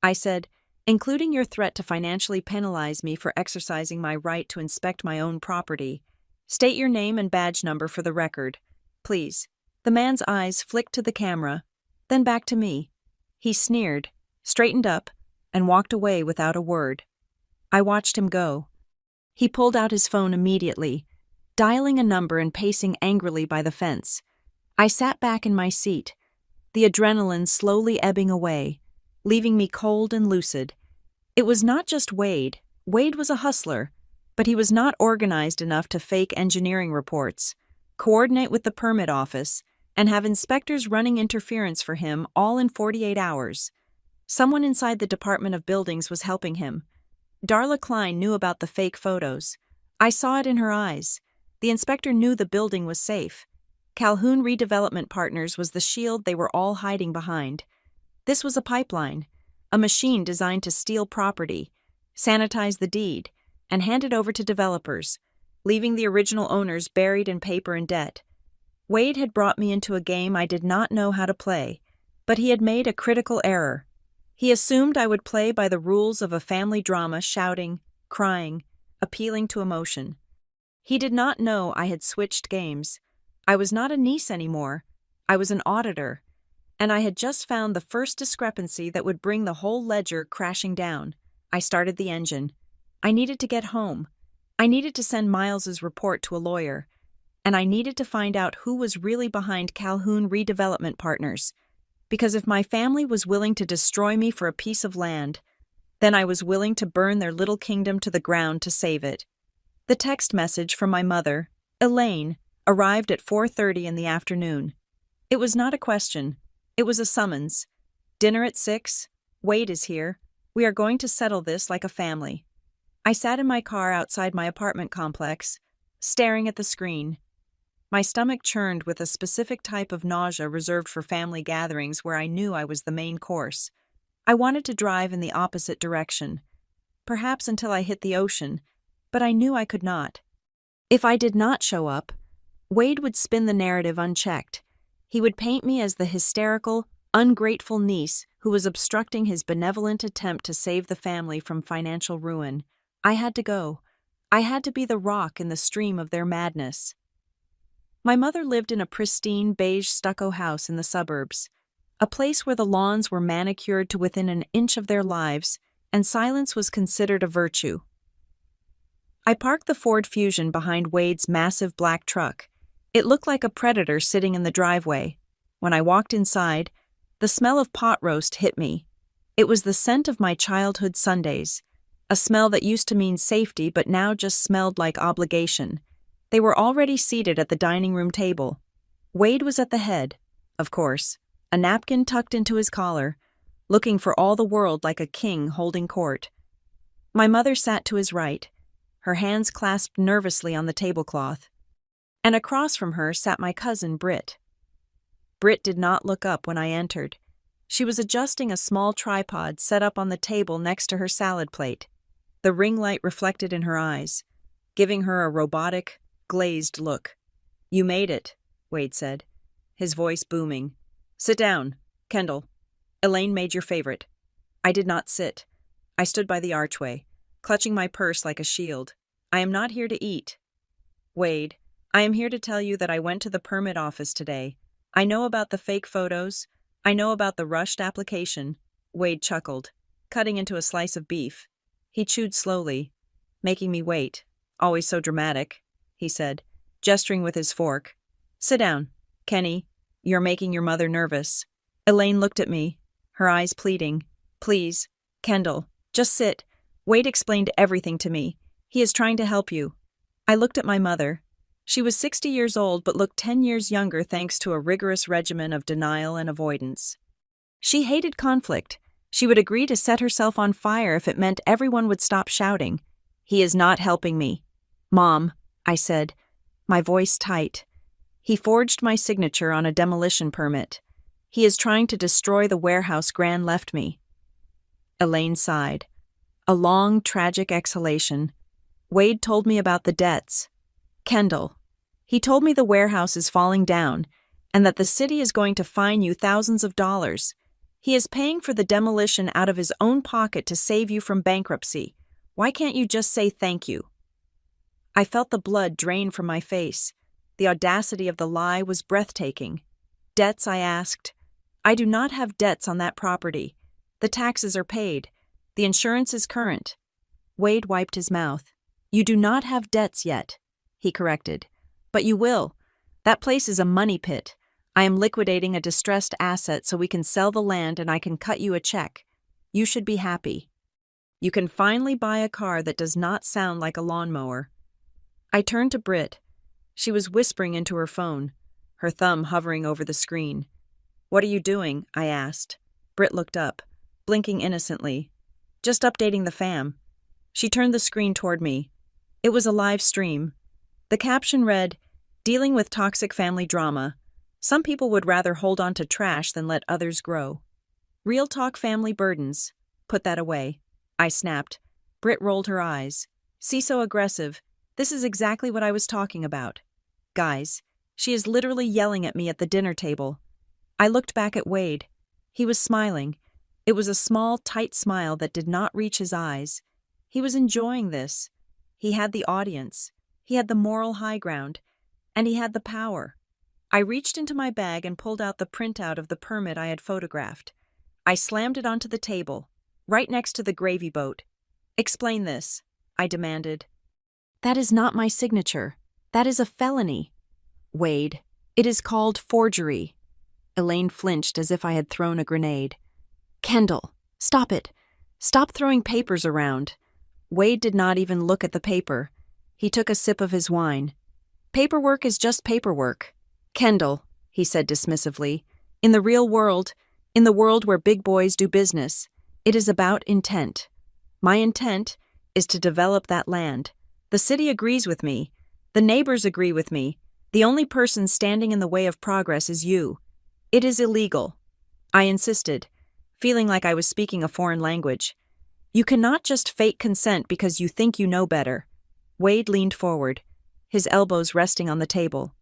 I said, including your threat to financially penalize me for exercising my right to inspect my own property. State your name and badge number for the record. Please. The man's eyes flicked to the camera, then back to me. He sneered, straightened up, and walked away without a word. I watched him go. He pulled out his phone immediately, dialing a number and pacing angrily by the fence. I sat back in my seat, the adrenaline slowly ebbing away, leaving me cold and lucid. It was not just Wade. Wade was a hustler, but he was not organized enough to fake engineering reports, coordinate with the permit office, and have inspectors running interference for him all in 48 hours. Someone inside the Department of Buildings was helping him. Darla Klein knew about the fake photos. I saw it in her eyes. The inspector knew the building was safe. Calhoun Redevelopment Partners was the shield they were all hiding behind. This was a pipeline, a machine designed to steal property, sanitize the deed, and hand it over to developers, leaving the original owners buried in paper and debt. Wade had brought me into a game I did not know how to play, but he had made a critical error. He assumed I would play by the rules of a family drama, shouting, crying, appealing to emotion. He did not know I had switched games. I was not a niece anymore. I was an auditor, and I had just found the first discrepancy that would bring the whole ledger crashing down. I started the engine. I needed to get home. I needed to send Miles's report to a lawyer, and I needed to find out who was really behind Calhoun Redevelopment Partners. Because if my family was willing to destroy me for a piece of land, then I was willing to burn their little kingdom to the ground to save it. The text message from my mother, Elaine, arrived at 4:30 in the afternoon. It was not a question. It was a summons. Dinner at 6. Wade is here. We are going to settle this like a family. I sat in my car outside my apartment complex, staring at the screen. My stomach churned with a specific type of nausea reserved for family gatherings where I knew I was the main course. I wanted to drive in the opposite direction, perhaps until I hit the ocean, but I knew I could not. If I did not show up, Wade would spin the narrative unchecked. He would paint me as the hysterical, ungrateful niece who was obstructing his benevolent attempt to save the family from financial ruin. I had to go. I had to be the rock in the stream of their madness. My mother lived in a pristine beige stucco house in the suburbs, a place where the lawns were manicured to within an inch of their lives, and silence was considered a virtue. I parked the Ford Fusion behind Wade's massive black truck. It looked like a predator sitting in the driveway. When I walked inside, the smell of pot roast hit me. It was the scent of my childhood Sundays, a smell that used to mean safety but now just smelled like obligation. They were already seated at the dining room table. Wade was at the head, of course, a napkin tucked into his collar, looking for all the world like a king holding court. My mother sat to his right, her hands clasped nervously on the tablecloth, and across from her sat my cousin Britt. Britt did not look up when I entered. She was adjusting a small tripod set up on the table next to her salad plate, the ring light reflected in her eyes, giving her a robotic, glazed look. "You made it," Wade said, his voice booming. "Sit down, Kendall. Elaine made your favorite." I did not sit. I stood by the archway, clutching my purse like a shield. "I am not here to eat." "Wade, I am here to tell you that I went to the permit office today. I know about the fake photos. I know about the rushed application." Wade chuckled, cutting into a slice of beef. He chewed slowly, making me wait. "Always so dramatic," he said, gesturing with his fork. "Sit down, Kenny. You're making your mother nervous." Elaine looked at me, her eyes pleading. "Please, Kendall, just sit. Wade explained everything to me. He is trying to help you." I looked at my mother. She was 60 years old but looked 10 years younger thanks to a rigorous regimen of denial and avoidance. She hated conflict. She would agree to set herself on fire if it meant everyone would stop shouting. "He is not helping me." "Mom," I said, my voice tight. "He forged my signature on a demolition permit. He is trying to destroy the warehouse Gran left me." Elaine sighed. A long, tragic exhalation. "Wade told me about the debts. Kendall, he told me the warehouse is falling down and that the city is going to fine you thousands of dollars. He is paying for the demolition out of his own pocket to save you from bankruptcy. Why can't you just say thank you?" I felt the blood drain from my face. The audacity of the lie was breathtaking. "Debts?" I asked. "I do not have debts on that property. The taxes are paid. The insurance is current." Wade wiped his mouth. "You do not have debts yet," he corrected. "But you will. That place is a money pit. I am liquidating a distressed asset so we can sell the land and I can cut you a check. You should be happy. You can finally buy a car that does not sound like a lawnmower." I turned to Britt. She was whispering into her phone, her thumb hovering over the screen. "What are you doing?" I asked. Britt looked up, blinking innocently. "Just updating the fam." She turned the screen toward me. It was a live stream. The caption read, "Dealing with toxic family drama. Some people would rather hold on to trash than let others grow. Real talk family burdens. Put that away." I snapped. Britt rolled her eyes. "See, so aggressive. This is exactly what I was talking about. Guys, she is literally yelling at me at the dinner table." I looked back at Wade. He was smiling. It was a small, tight smile that did not reach his eyes. He was enjoying this. He had the audience. He had the moral high ground. And he had the power. I reached into my bag and pulled out the printout of the permit I had photographed. I slammed it onto the table, right next to the gravy boat. "Explain this," I demanded. "That is not my signature. That is a felony." "Wade, it is called forgery." Elaine flinched as if I had thrown a grenade. "Kendall, stop it. Stop throwing papers around." Wade did not even look at the paper. He took a sip of his wine. "Paperwork is just paperwork. Kendall," he said dismissively, "in the real world, in the world where big boys do business, it is about intent. My intent is to develop that land. The city agrees with me. The neighbors agree with me. The only person standing in the way of progress is you. It is illegal. I insisted, feeling like I was speaking a foreign language. You cannot just fake consent because you think you know better. Wade leaned forward, his elbows resting on the table.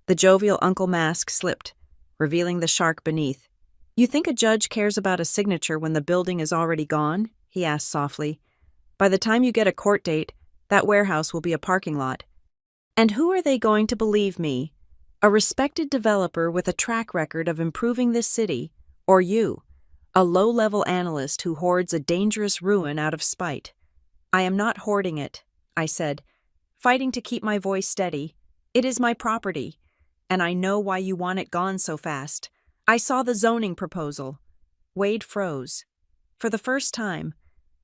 The jovial uncle mask slipped, revealing the shark beneath. You think a judge cares about a signature when the building is already gone? He asked softly. By the time you get a court date, that warehouse will be a parking lot. And who are they going to believe me? A respected developer with a track record of improving this city, or you, a low-level analyst who hoards a dangerous ruin out of spite? I am not hoarding it, I said, fighting to keep my voice steady. It is my property, and I know why you want it gone so fast. I saw the zoning proposal. Wade froze. For the first time,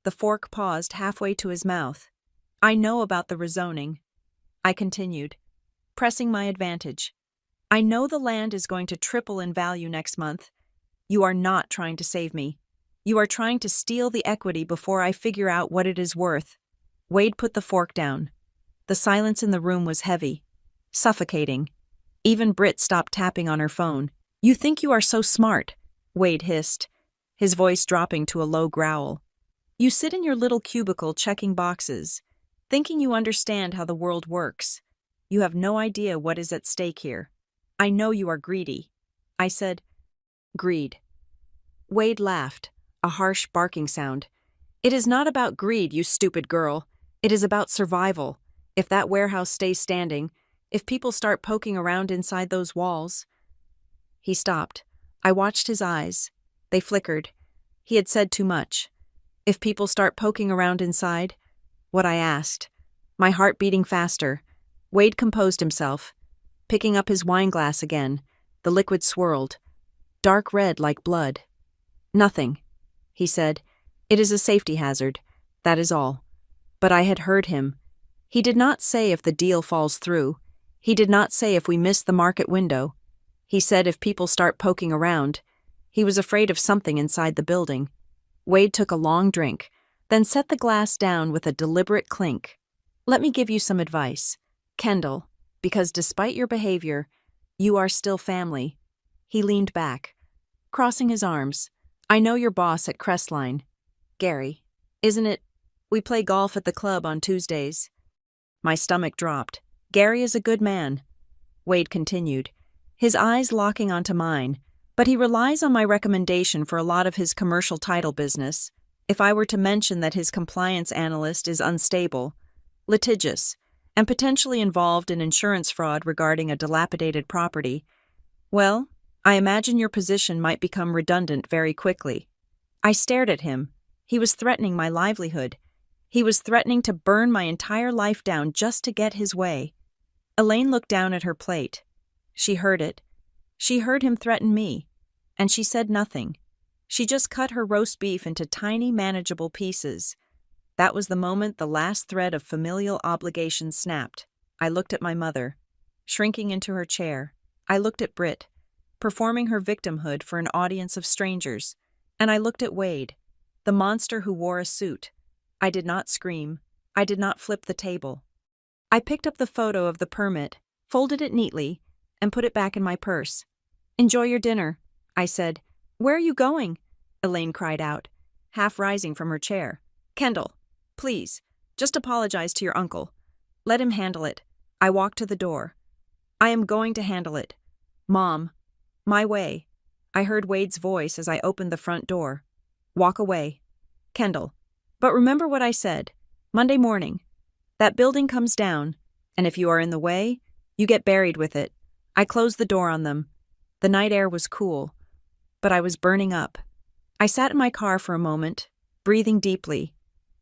the fork paused halfway to his mouth. I know about the rezoning. I continued, pressing my advantage. I know the land is going to triple in value next month. You are not trying to save me. You are trying to steal the equity before I figure out what it is worth. Wade put the fork down. The silence in the room was heavy, suffocating. Even Britt stopped tapping on her phone. You think you are so smart, Wade hissed, his voice dropping to a low growl. You sit in your little cubicle checking boxes, thinking you understand how the world works. You have no idea what is at stake here. I know you are greedy. I said, greed. Wade laughed, a harsh barking sound. It is not about greed, you stupid girl. It is about survival. If that warehouse stays standing, if people start poking around inside those walls. He stopped. I watched his eyes. They flickered. He had said too much. If people start poking around inside? What I asked. My heart beating faster. Wade composed himself. Picking up his wine glass again, the liquid swirled. Dark red like blood. Nothing, he said. It is a safety hazard. That is all. But I had heard him. He did not say if the deal falls through. He did not say if we miss the market window. He said if people start poking around. He was afraid of something inside the building. Wade took a long drink, then set the glass down with a deliberate clink. Let me give you some advice, Kendall, because despite your behavior, you are still family. He leaned back, crossing his arms. I know your boss at Crestline. Gary, isn't it? We play golf at the club on Tuesdays. My stomach dropped. Gary is a good man. Wade continued, his eyes locking onto mine, but he relies on my recommendation for a lot of his commercial title business. If I were to mention that his compliance analyst is unstable, litigious, and potentially involved in insurance fraud regarding a dilapidated property, well, I imagine your position might become redundant very quickly. I stared at him. He was threatening my livelihood. He was threatening to burn my entire life down just to get his way. Elaine looked down at her plate. She heard it. She heard him threaten me, and she said nothing. She just cut her roast beef into tiny, manageable pieces. That was the moment the last thread of familial obligation snapped. I looked at my mother, shrinking into her chair. I looked at Britt, performing her victimhood for an audience of strangers. And I looked at Wade, the monster who wore a suit. I did not scream. I did not flip the table. I picked up the photo of the permit, folded it neatly, and put it back in my purse. Enjoy your dinner, I said. Where are you going? Elaine cried out, half rising from her chair. Kendall, please, just apologize to your uncle. Let him handle it. I walked to the door. I am going to handle it. Mom, my way. I heard Wade's voice as I opened the front door. Walk away. Kendall, but remember what I said. Monday morning. That building comes down, and if you are in the way, you get buried with it. I closed the door on them. The night air was cool, but I was burning up. I sat in my car for a moment, breathing deeply,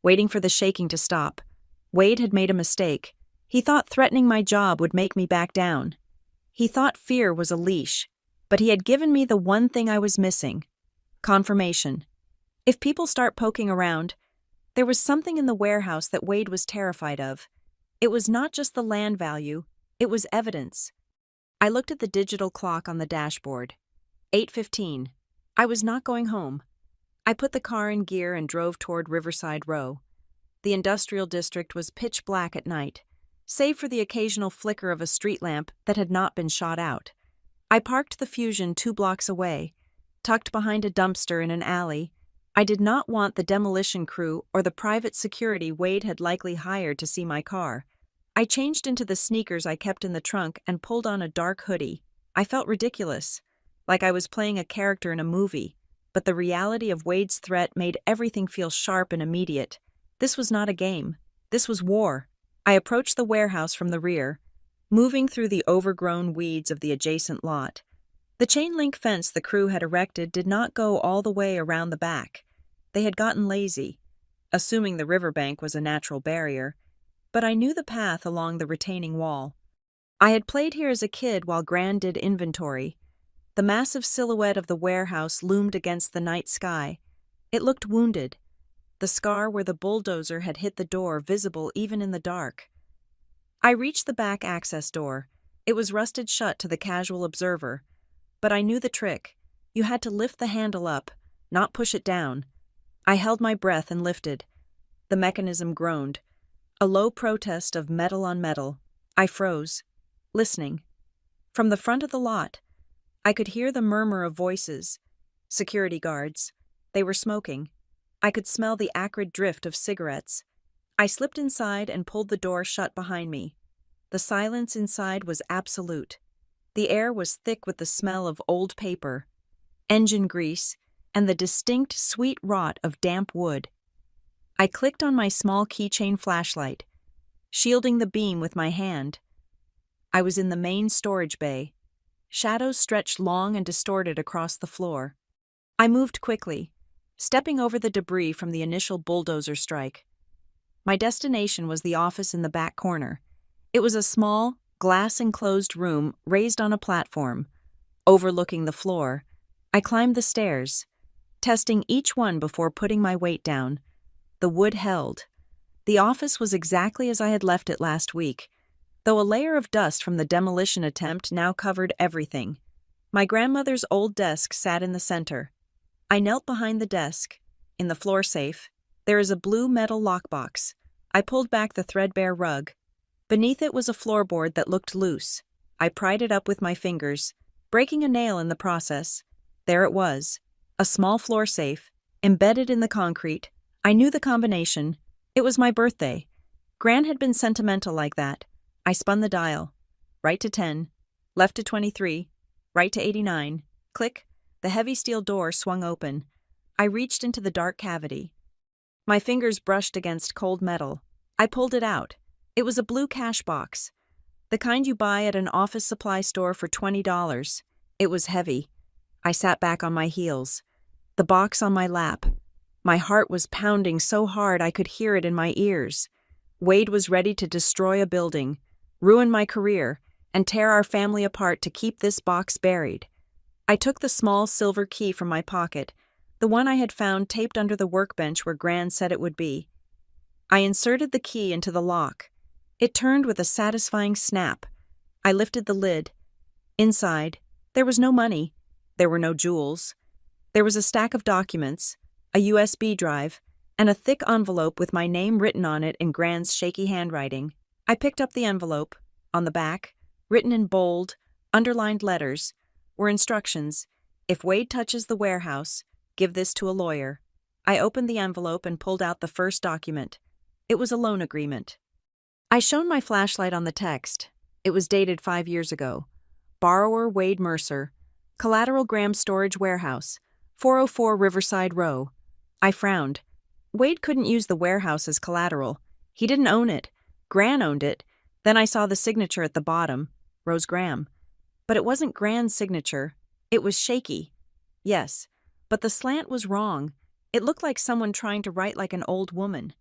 waiting for the shaking to stop. Wade had made a mistake. He thought threatening my job would make me back down. He thought fear was a leash, but he had given me the one thing I was missing: confirmation. If people start poking around, there was something in the warehouse that Wade was terrified of. It was not just the land value, it was evidence. I looked at the digital clock on the dashboard. 8:15. I was not going home. I put the car in gear and drove toward Riverside Row. The industrial district was pitch black at night. save for the occasional flicker of a street lamp that had not been shot out. I parked the Fusion 2 blocks away, tucked behind a dumpster in an alley. I did not want the demolition crew or the private security Wade had likely hired to see my car. I changed into the sneakers I kept in the trunk and pulled on a dark hoodie. I felt ridiculous, like I was playing a character in a movie, but the reality of Wade's threat made everything feel sharp and immediate. This was not a game. This was war. I approached the warehouse from the rear, moving through the overgrown weeds of the adjacent lot. The chain-link fence the crew had erected did not go all the way around the back. They had gotten lazy, assuming the riverbank was a natural barrier, but I knew the path along the retaining wall. I had played here as a kid while Gran did inventory. The massive silhouette of the warehouse loomed against the night sky. It looked wounded, the scar where the bulldozer had hit the door visible even in the dark. I reached the back access door. It was rusted shut to the casual observer, but I knew the trick. You had to lift the handle up, not push it down. I held my breath and lifted. The mechanism groaned, a low protest of metal on metal. I froze, listening. From the front of the lot, I could hear the murmur of voices. Security guards. They were smoking. I could smell the acrid drift of cigarettes. I slipped inside and pulled the door shut behind me. The silence inside was absolute. The air was thick with the smell of old paper, engine grease, and the distinct sweet rot of damp wood. I clicked on my small keychain flashlight, shielding the beam with my hand. I was in the main storage bay. Shadows stretched long and distorted across the floor. I moved quickly, stepping over the debris from the initial bulldozer strike. My destination was the office in the back corner. It was a small, glass-enclosed room raised on a platform, overlooking the floor. I climbed the stairs, testing each one before putting my weight down. The wood held. The office was exactly as I had left it last week, though a layer of dust from the demolition attempt now covered everything. My grandmother's old desk sat in the center. I knelt behind the desk. In the floor safe, there is a blue metal lockbox. I pulled back the threadbare rug. Beneath it was a floorboard that looked loose. I pried it up with my fingers, breaking a nail in the process. There it was, a small floor safe, embedded in the concrete. I knew the combination. It was my birthday. Gran had been sentimental like that. I spun the dial. Right to 10, left to 23, right to 89. Click. The heavy steel door swung open. I reached into the dark cavity. My fingers brushed against cold metal. I pulled it out. It was a blue cash box, the kind you buy at an office supply store for $20. It was heavy. I sat back on my heels, the box on my lap. My heart was pounding so hard I could hear it in my ears. Wade was ready to destroy a building, ruin my career, and tear our family apart to keep this box buried. I took the small silver key from my pocket, the one I had found taped under the workbench where Gran said it would be. I inserted the key into the lock. It turned with a satisfying snap. I lifted the lid. Inside, there was no money. There were no jewels. There was a stack of documents, a USB drive, and a thick envelope with my name written on it in Gran's shaky handwriting. I picked up the envelope. On the back, written in bold, underlined letters, were instructions. If Wade touches the warehouse, give this to a lawyer. I opened the envelope and pulled out the first document. It was a loan agreement. I shone my flashlight on the text. It was dated 5 years ago. Borrower Wade Mercer. Collateral Graham Storage Warehouse, 404 Riverside Row. I frowned. Wade couldn't use the warehouse as collateral. He didn't own it. Gran owned it. Then I saw the signature at the bottom, Rose Graham. But it wasn't Gran's signature. It was shaky. Yes, but the slant was wrong. It looked like someone trying to write like an old woman.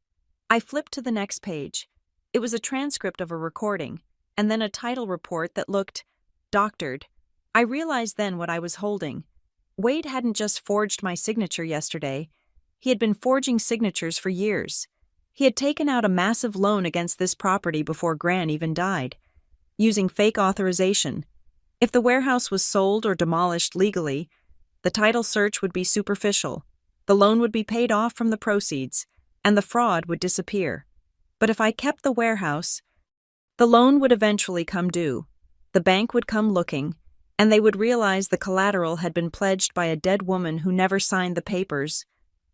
I flipped to the next page. It was a transcript of a recording, and then a title report that looked doctored. I realized then what I was holding. Wade hadn't just forged my signature yesterday. He had been forging signatures for years. He had taken out a massive loan against this property before Gran even died, using fake authorization. If the warehouse was sold or demolished legally, the title search would be superficial. The loan would be paid off from the proceeds, and the fraud would disappear. But if I kept the warehouse, The loan would eventually come due. The bank would come looking, and they would realize the collateral had been pledged by a dead woman who never signed the papers.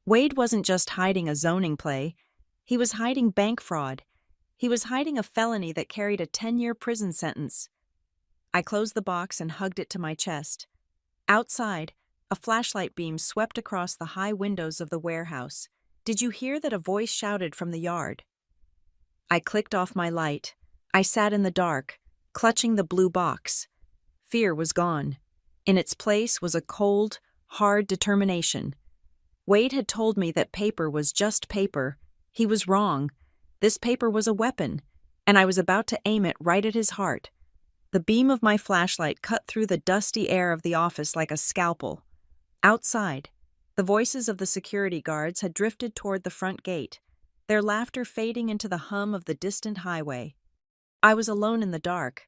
Wade wasn't just hiding a zoning play. He was hiding bank fraud. He was hiding a felony that carried a 10-year prison sentence. I closed the box and hugged it to my chest. Outside, a flashlight beam swept across the high windows of the warehouse. Did you hear that? A voice shouted from the yard. I clicked off my light. I sat in the dark, clutching the blue box. Fear was gone. In its place was a cold, hard determination. Wade had told me that paper was just paper. He was wrong. This paper was a weapon, and I was about to aim it right at his heart. The beam of my flashlight cut through the dusty air of the office like a scalpel. Outside, the voices of the security guards had drifted toward the front gate, their laughter fading into the hum of the distant highway. I was alone in the dark,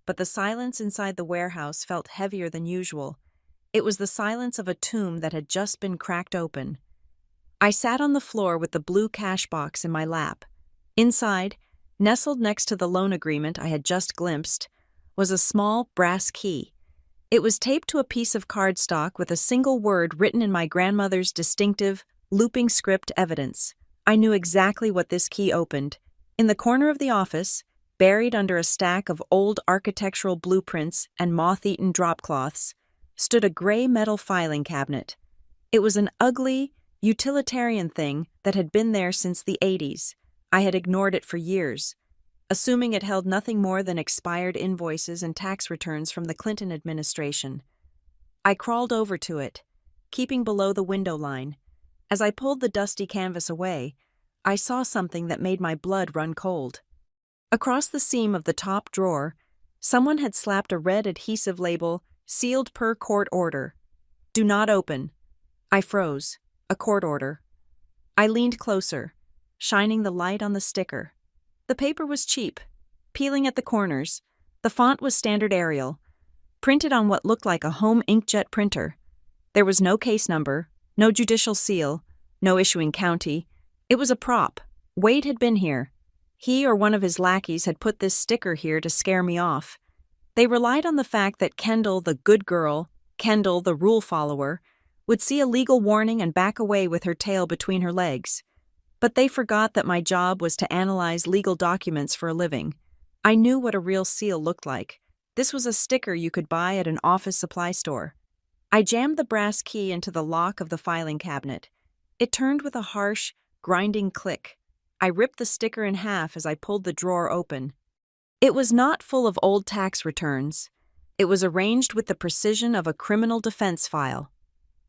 but the silence inside the warehouse felt heavier than usual. It was the silence of a tomb that had just been cracked open. I sat on the floor with the blue cash box in my lap. Inside, nestled next to the loan agreement I had just glimpsed, was a small brass key. It was taped to a piece of cardstock with a single word written in my grandmother's distinctive, looping script evidence. I knew exactly what this key opened. In the corner of the office, buried under a stack of old architectural blueprints and moth-eaten dropcloths, stood a gray metal filing cabinet. It was an ugly, utilitarian thing that had been there since the 80s. I had ignored it for years, assuming it held nothing more than expired invoices and tax returns from the Clinton administration. I crawled over to it, keeping below the window line. As I pulled the dusty canvas away, I saw something that made my blood run cold. Across the seam of the top drawer, someone had slapped a red adhesive label, "Sealed per court order. Do not open." I froze. A court order. I leaned closer, shining the light on the sticker. The paper was cheap, peeling at the corners. The font was standard Arial, printed on what looked like a home inkjet printer. There was no case number, no judicial seal, no issuing county. It was a prop. Wade had been here. He or one of his lackeys had put this sticker here to scare me off. They relied on the fact that Kendall, the good girl, Kendall, the rule follower, would see a legal warning and back away with her tail between her legs. But they forgot that my job was to analyze legal documents for a living. I knew what a real seal looked like. This was a sticker you could buy at an office supply store. I jammed the brass key into the lock of the filing cabinet. It turned with a harsh, grinding click. I ripped the sticker in half as I pulled the drawer open. It was not full of old tax returns. It was arranged with the precision of a criminal defense file.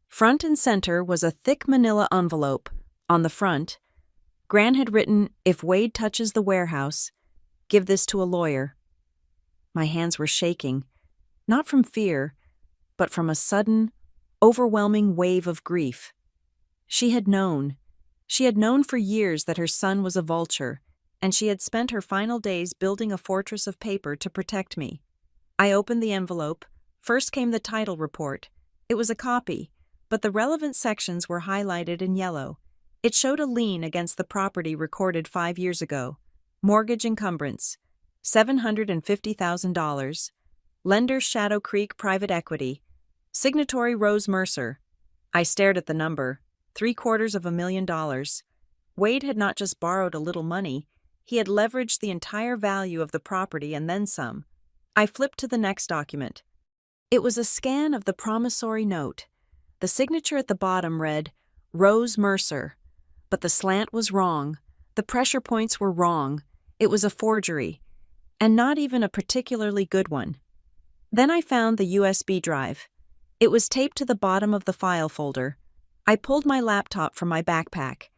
Front and center was a thick manila envelope. On the front, Gran had written, "If Wade touches the warehouse, give this to a lawyer." My hands were shaking, not from fear, but from a sudden, overwhelming wave of grief. She had known. She had known for years that her son was a vulture, and she had spent her final days building a fortress of paper to protect me. I opened the envelope. First came the title report. It was a copy, but the relevant sections were highlighted in yellow. It showed a lien against the property recorded 5 years ago. Mortgage encumbrance, $750,000. Lender Shadow Creek Private Equity. Signatory Rose Mercer. I stared at the number. $750,000. Wade had not just borrowed a little money, he had leveraged the entire value of the property and then some. I flipped to the next document. It was a scan of the promissory note. The signature at the bottom read, Rose Mercer. But the slant was wrong. The pressure points were wrong. It was a forgery, and not even a particularly good one. Then I found the USB drive. It was taped to the bottom of the file folder. I pulled my laptop from my backpack.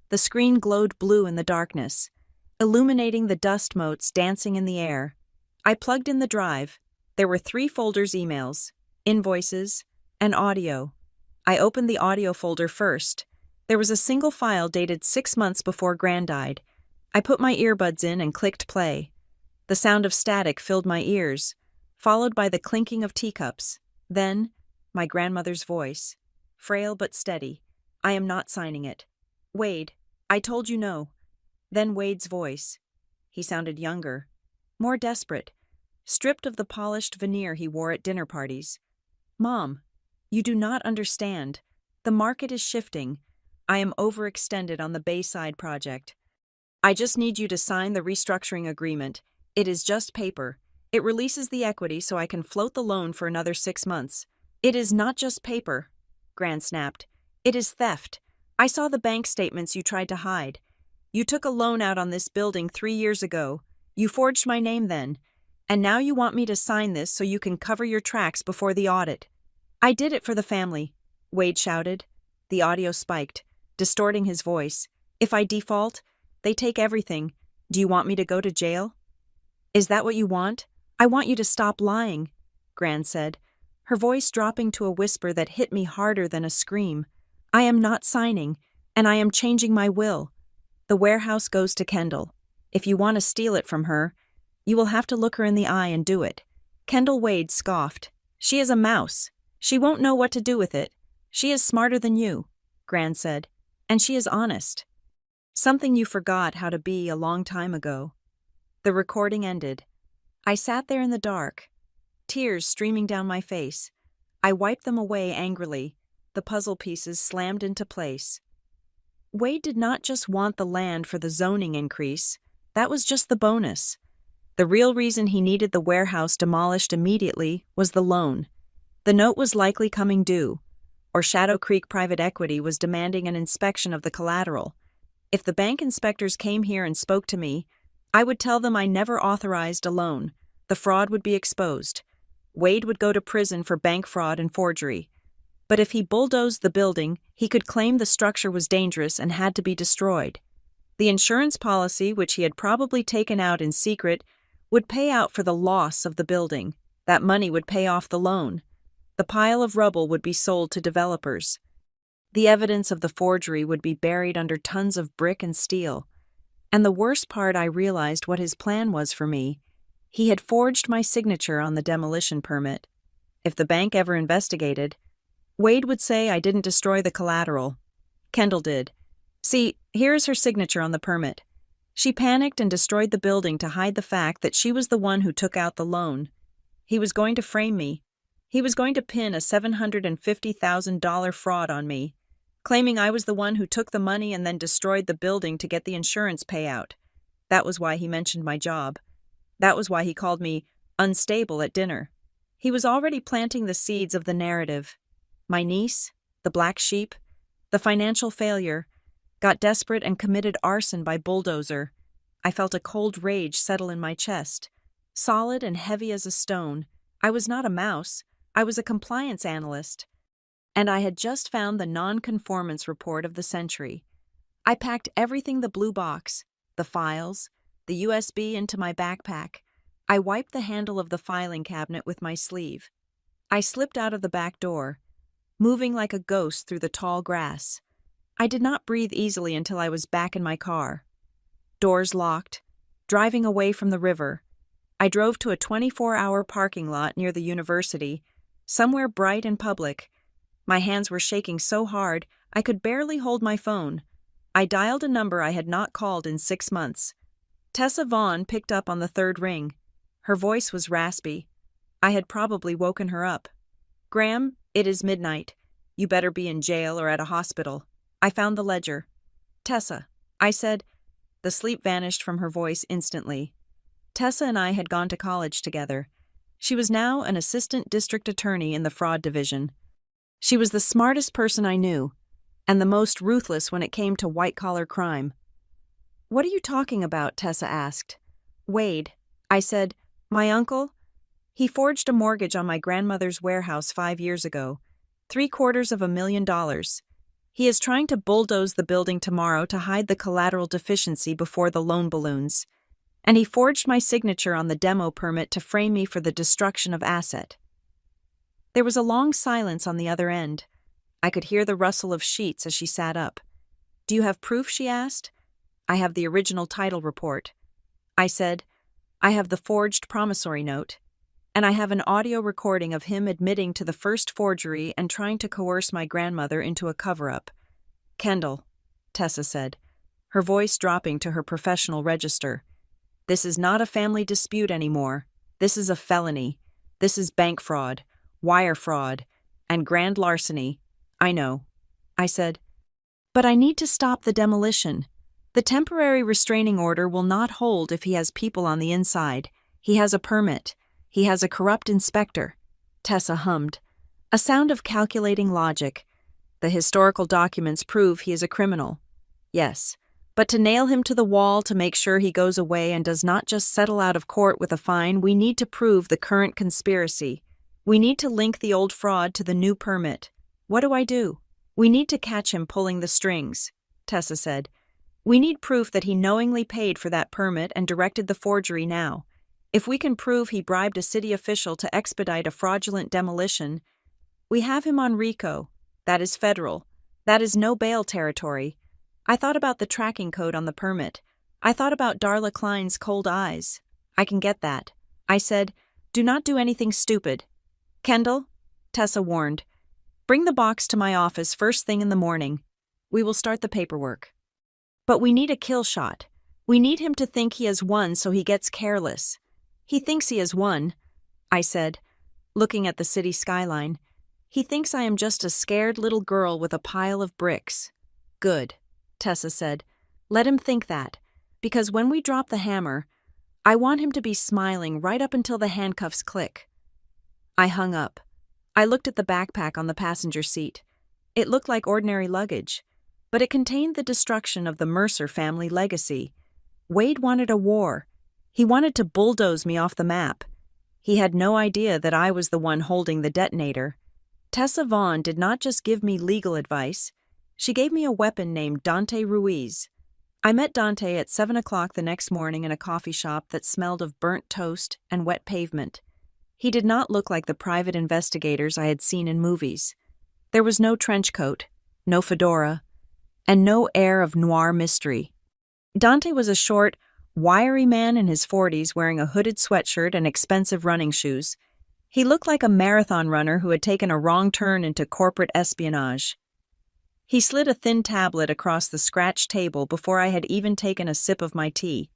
The screen glowed blue in the darkness, illuminating the dust motes dancing in the air. I plugged in the drive. There were 3 folders: emails, invoices, and audio. I opened the audio folder first. There was a single file dated 6 months before Gran died. I put my earbuds in and clicked play. The sound of static filled my ears, followed by the clinking of teacups. Then, my grandmother's voice, frail but steady. "I am not signing it. Wade, I told you no." Then Wade's voice. He sounded younger, more desperate, stripped of the polished veneer he wore at dinner parties. "Mom, you do not understand. The market is shifting. I am overextended on the Bayside project. I just need you to sign the restructuring agreement. It is just paper. It releases the equity so I can float the loan for another 6 months." "It is not just paper," Gran snapped. "It is theft. I saw the bank statements you tried to hide. You took a loan out on this building 3 years ago. You forged my name then. And now you want me to sign this so you can cover your tracks before the audit." "I did it for the family," Wade shouted. The audio spiked, distorting his voice. "If I default, they take everything. Do you want me to go to jail?" "Is that what you want?" "I want you to stop lying," Gran said, her voice dropping to a whisper that hit me harder than a scream. "I am not signing, and I am changing my will. The warehouse goes to Kendall. If you want to steal it from her, you will have to look her in the eye and do it." Kendall Wade scoffed. "She is a mouse. She won't know what to do with it. She is smarter than you," Gran said, "and she is honest. Something you forgot how to be a long time ago." The recording ended. I sat there in the dark, tears streaming down my face. I wiped them away angrily. The puzzle pieces slammed into place. Wade did not just want the land for the zoning increase. That was just the bonus. The real reason he needed the warehouse demolished immediately was the loan. The note was likely coming due, or Shadow Creek Private Equity was demanding an inspection of the collateral. If the bank inspectors came here and spoke to me, I would tell them I never authorized a loan. The fraud would be exposed. Wade would go to prison for bank fraud and forgery. But if he bulldozed the building, he could claim the structure was dangerous and had to be destroyed. The insurance policy, which he had probably taken out in secret, would pay out for the loss of the building. That money would pay off the loan. The pile of rubble would be sold to developers. The evidence of the forgery would be buried under tons of brick and steel. And the worst part, I realized what his plan was for me. He had forged my signature on the demolition permit. If the bank ever investigated, Wade would say I didn't destroy the collateral. Kendall did. "See, here is her signature on the permit. She panicked and destroyed the building to hide the fact that she was the one who took out the loan. He was going to frame me. He was going to pin a $750,000 fraud on me, claiming I was the one who took the money and then destroyed the building to get the insurance payout. That was why he mentioned my job. That was why he called me unstable at dinner. He was already planting the seeds of the narrative. My niece, the black sheep, the financial failure, got desperate and committed arson by bulldozer. I felt a cold rage settle in my chest. Solid and heavy as a stone. I was not a mouse. I was a compliance analyst. And I had just found the non-conformance report of the century. I packed everything the blue box, the files, the USB into my backpack. I wiped the handle of the filing cabinet with my sleeve. I slipped out of the back door, moving like a ghost through the tall grass. I did not breathe easily until I was back in my car. Doors locked, driving away from the river. I drove to a 24-hour parking lot near the university, somewhere bright and public. My hands were shaking so hard I could barely hold my phone. I dialed a number I had not called in 6 months. Tessa Vaughn picked up on the third ring. Her voice was raspy. I had probably woken her up. "Graham, it is midnight. You better be in jail or at a hospital." I found the ledger. "Tessa," I said. The sleep vanished from her voice instantly. Tessa and I had gone to college together. She was now an assistant district attorney in the fraud division. She was the smartest person I knew, and the most ruthless when it came to white-collar crime. "What are you talking about?" Tessa asked. "Wade," I said. "My uncle? He forged a mortgage on my grandmother's warehouse 5 years ago. $750,000. He is trying to bulldoze the building tomorrow to hide the collateral deficiency before the loan balloons. And he forged my signature on the demo permit to frame me for the destruction of asset." There was a long silence on the other end. I could hear the rustle of sheets as she sat up. "Do you have proof?" she asked. "I have the original title report." I said, "I have the forged promissory note. And I have an audio recording of him admitting to the first forgery and trying to coerce my grandmother into a cover-up." "Kendall," Tessa said, her voice dropping to her professional register. This is not a family dispute anymore. This is a felony. This is bank fraud, wire fraud, and grand larceny. I know, I said. But I need to stop the demolition. The temporary restraining order will not hold if he has people on the inside. He has a permit. He has a corrupt inspector. Tessa hummed. A sound of calculating logic. The historical documents prove he is a criminal. Yes, but to nail him to the wall to make sure he goes away and does not just settle out of court with a fine, we need to prove the current conspiracy. We need to link the old fraud to the new permit. What do I do? We need to catch him pulling the strings, Tessa said. We need proof that he knowingly paid for that permit and directed the forgery now. If we can prove he bribed a city official to expedite a fraudulent demolition, we have him on RICO. That is federal. That is no bail territory. I thought about the tracking code on the permit. I thought about Darla Klein's cold eyes. I can get that. I said, do not do anything stupid. Kendall, Tessa warned, bring the box to my office first thing in the morning. We will start the paperwork. But we need a kill shot. We need him to think he has won so he gets careless. He thinks he has won, I said, looking at the city skyline. He thinks I am just a scared little girl with a pile of bricks. Good, Tessa said. Let him think that, because when we drop the hammer, I want him to be smiling right up until the handcuffs click. I hung up. I looked at the backpack on the passenger seat. It looked like ordinary luggage, but it contained the destruction of the Mercer family legacy. Wade wanted a war. He wanted to bulldoze me off the map. He had no idea that I was the one holding the detonator. Tessa Vaughn did not just give me legal advice. She gave me a weapon named Dante Ruiz. I met Dante at 7 o'clock the next morning in a coffee shop that smelled of burnt toast and wet pavement. He did not look like the private investigators I had seen in movies. There was no trench coat, no fedora, and no air of noir mystery. Dante was a short, wiry man in his 40s wearing a hooded sweatshirt and expensive running shoes. He looked like a marathon runner who had taken a wrong turn into corporate espionage. He slid a thin tablet across the scratched table before I had even taken a sip of my tea.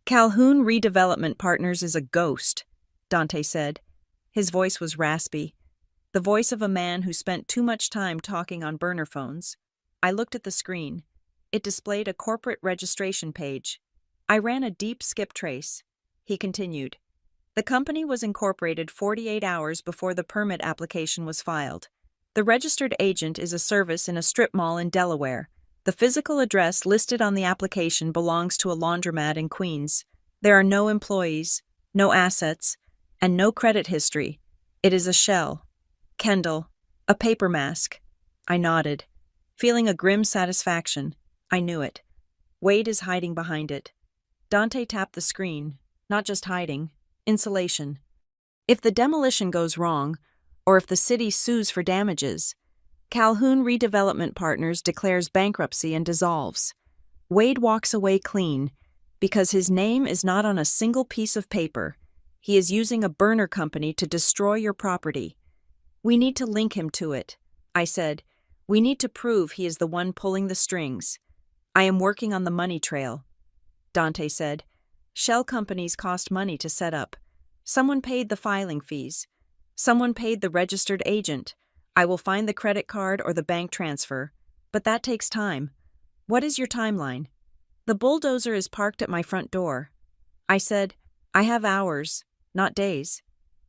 Calhoun Redevelopment Partners is a ghost, Dante said. His voice was raspy, the voice of a man who spent too much time talking on burner phones. I looked at the screen. It displayed a corporate registration page. I ran a deep skip trace. He continued. The company was incorporated 48 hours before the permit application was filed. The registered agent is a service in a strip mall in Delaware. The physical address listed on the application belongs to a laundromat in Queens. There are no employees, no assets, and no credit history. It is a shell. Kendall, a paper mask. I nodded, feeling a grim satisfaction. I knew it. Wade is hiding behind it. Dante tapped the screen, not just hiding, insulation. If the demolition goes wrong, or if the city sues for damages, Calhoun Redevelopment Partners declares bankruptcy and dissolves. Wade walks away clean because his name is not on a single piece of paper. He is using a burner company to destroy your property. We need to link him to it, I said. We need to prove he is the one pulling the strings. I am working on the money trail. Dante said. Shell companies cost money to set up. Someone paid the filing fees. Someone paid the registered agent. I will find the credit card or the bank transfer. But that takes time. What is your timeline? The bulldozer is parked at my front door. I said, I have hours, not days.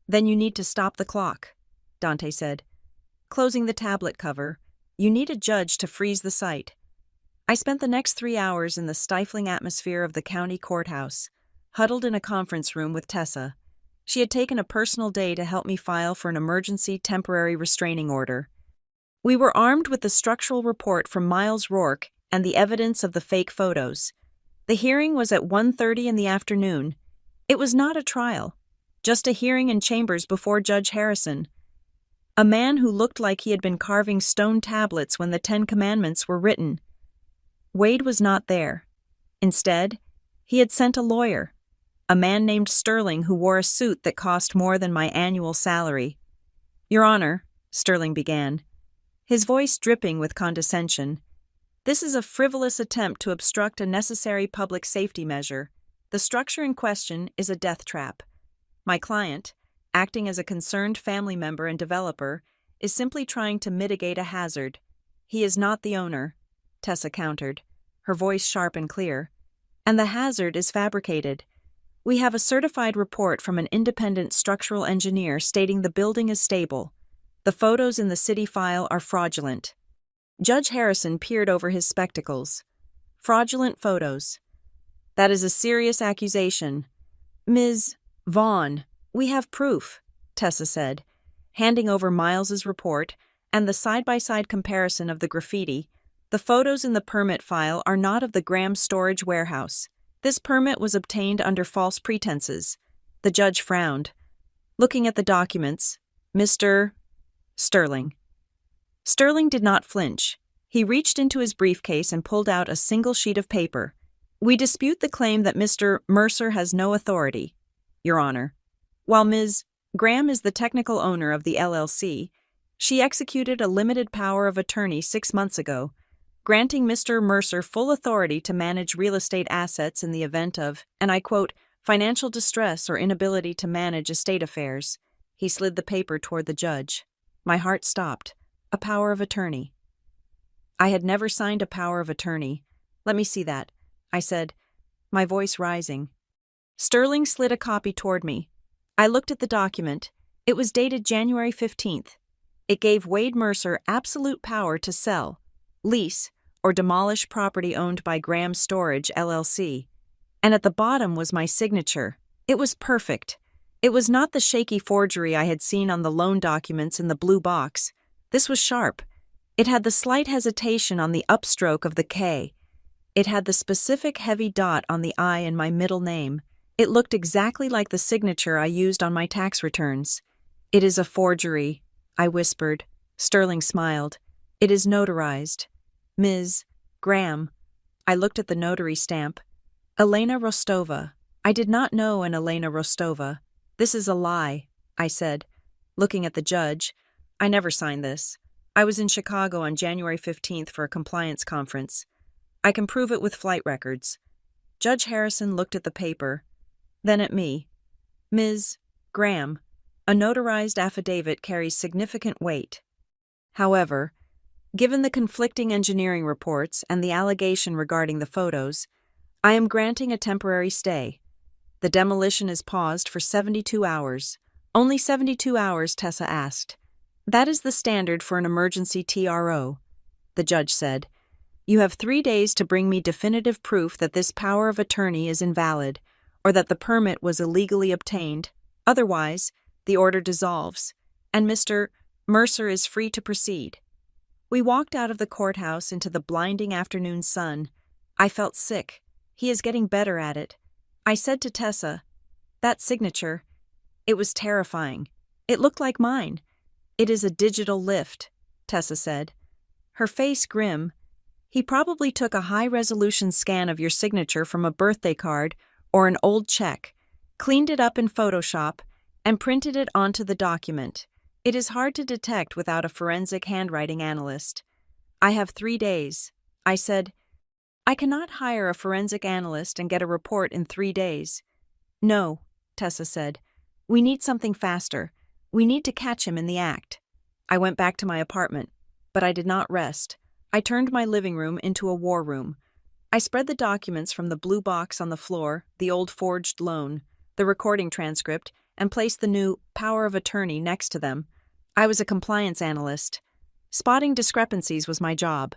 Then you need to stop the clock, Dante said. Closing the tablet cover, you need a judge to freeze the site. I spent the next 3 hours in the stifling atmosphere of the county courthouse, huddled in a conference room with Tessa. She had taken a personal day to help me file for an emergency temporary restraining order. We were armed with the structural report from Miles Rourke and the evidence of the fake photos. The hearing was at 1:30 in the afternoon. It was not a trial, just a hearing in chambers before Judge Harrison, a man who looked like he had been carving stone tablets when the 10 Commandments were written. Wade was not there. Instead, he had sent a lawyer, a man named Sterling who wore a suit that cost more than my annual salary. Your Honor, Sterling began, his voice dripping with condescension, this is a frivolous attempt to obstruct a necessary public safety measure. The structure in question is a death trap. My client, acting as a concerned family member and developer, is simply trying to mitigate a hazard. He is not the owner, Tessa countered, her voice sharp and clear. And the hazard is fabricated. We have a certified report from an independent structural engineer stating the building is stable. The photos in the city file are fraudulent. Judge Harrison peered over his spectacles. Fraudulent photos. That is a serious accusation. Ms. Vaughn, we have proof, Tessa said, handing over Miles's report and the side-by-side comparison of the graffiti. The photos in the permit file are not of the Graham storage warehouse. This permit was obtained under false pretenses. The judge frowned. Looking at the documents, Mr. Sterling. Sterling did not flinch. He reached into his briefcase and pulled out a single sheet of paper. We dispute the claim that Mr. Mercer has no authority, Your Honor. While Ms. Graham is the technical owner of the LLC, she executed a limited power of attorney 6 months ago, granting Mr. Mercer full authority to manage real estate assets in the event of, and I quote, financial distress or inability to manage estate affairs. He slid the paper toward the judge. My heart stopped. A power of attorney. I had never signed a power of attorney. Let me see that, I said, my voice rising. Sterling slid a copy toward me. I looked at the document. It was dated January 15th. It gave Wade Mercer absolute power to sell, lease, or demolish property owned by Graham Storage, LLC. And at the bottom was my signature. It was perfect. It was not the shaky forgery I had seen on the loan documents in the blue box. This was sharp. It had the slight hesitation on the upstroke of the K. It had the specific heavy dot on the I in my middle name. It looked exactly like the signature I used on my tax returns. It is a forgery, I whispered. Sterling smiled. It is notarized. Ms. Graham. I looked at the notary stamp. Elena Rostova. I did not know an Elena Rostova. This is a lie, I said, looking at the judge. I never signed this. I was in Chicago on January 15th for a compliance conference. I can prove it with flight records. Judge Harrison looked at the paper, then at me. Ms. Graham, a notarized affidavit carries significant weight. However, given the conflicting engineering reports and the allegation regarding the photos, I am granting a temporary stay. The demolition is paused for 72 hours. Only 72 hours, Tessa asked. That is the standard for an emergency TRO, the judge said. You have 3 days to bring me definitive proof that this power of attorney is invalid, or that the permit was illegally obtained. Otherwise, the order dissolves, and Mr. Mercer is free to proceed. We walked out of the courthouse into the blinding afternoon sun. I felt sick. He is getting better at it. I said to Tessa, that signature, it was terrifying. It looked like mine. It is a digital lift, Tessa said. Her face grim. He probably took a high-resolution scan of your signature from a birthday card or an old check, cleaned it up in Photoshop, and printed it onto the document. It is hard to detect without a forensic handwriting analyst. I have 3 days. I said, I cannot hire a forensic analyst and get a report in 3 days. No, Tessa said. We need something faster. We need to catch him in the act. I went back to my apartment, but I did not rest. I turned my living room into a war room. I spread the documents from the blue box on the floor, the old forged loan, the recording transcript, and placed the new power of attorney next to them. I was a compliance analyst. Spotting discrepancies was my job.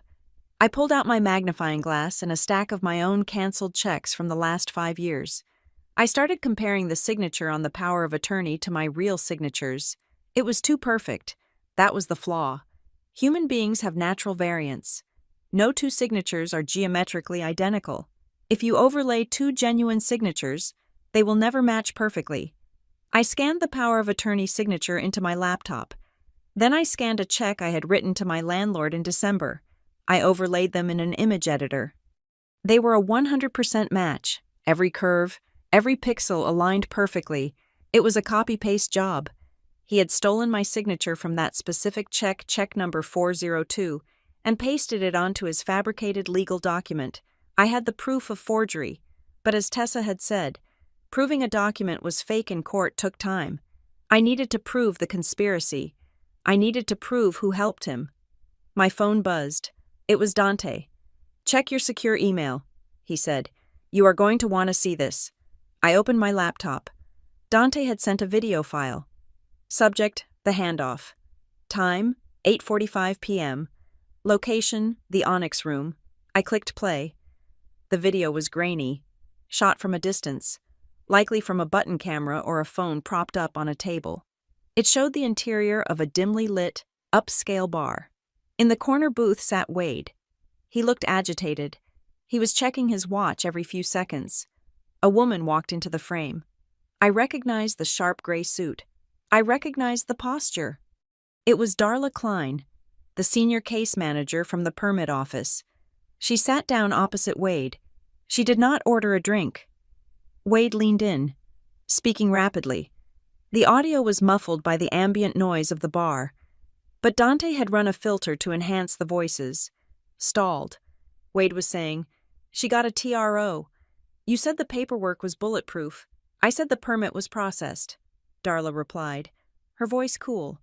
I pulled out my magnifying glass and a stack of my own canceled checks from the last 5 years. I started comparing the signature on the power of attorney to my real signatures. It was too perfect. That was the flaw. Human beings have natural variance. No two signatures are geometrically identical. If you overlay 2 genuine signatures, they will never match perfectly. I scanned the power of attorney signature into my laptop. Then I scanned a check I had written to my landlord in December. I overlaid them in an image editor. They were a 100% match. Every curve, every pixel aligned perfectly. It was a copy-paste job. He had stolen my signature from that specific check number 402, and pasted it onto his fabricated legal document. I had the proof of forgery. But as Tessa had said, proving a document was fake in court took time. I needed to prove the conspiracy. I needed to prove who helped him. My phone buzzed. It was Dante. "Check your secure email," he said. "You are going to want to see this." I opened my laptop. Dante had sent a video file. Subject, the handoff. Time, 8:45 p.m. Location, the Onyx Room. I clicked play. The video was grainy, shot from a distance, likely from a button camera or a phone propped up on a table. It showed the interior of a dimly lit, upscale bar. In the corner booth sat Wade. He looked agitated. He was checking his watch every few seconds. A woman walked into the frame. I recognized the sharp gray suit. I recognized the posture. It was Darla Klein, the senior case manager from the permit office. She sat down opposite Wade. She did not order a drink. Wade leaned in, speaking rapidly. The audio was muffled by the ambient noise of the bar, but Dante had run a filter to enhance the voices. Stalled. Wade was saying, "She got a TRO. You said the paperwork was bulletproof. I said the permit was processed," Darla replied, her voice cool.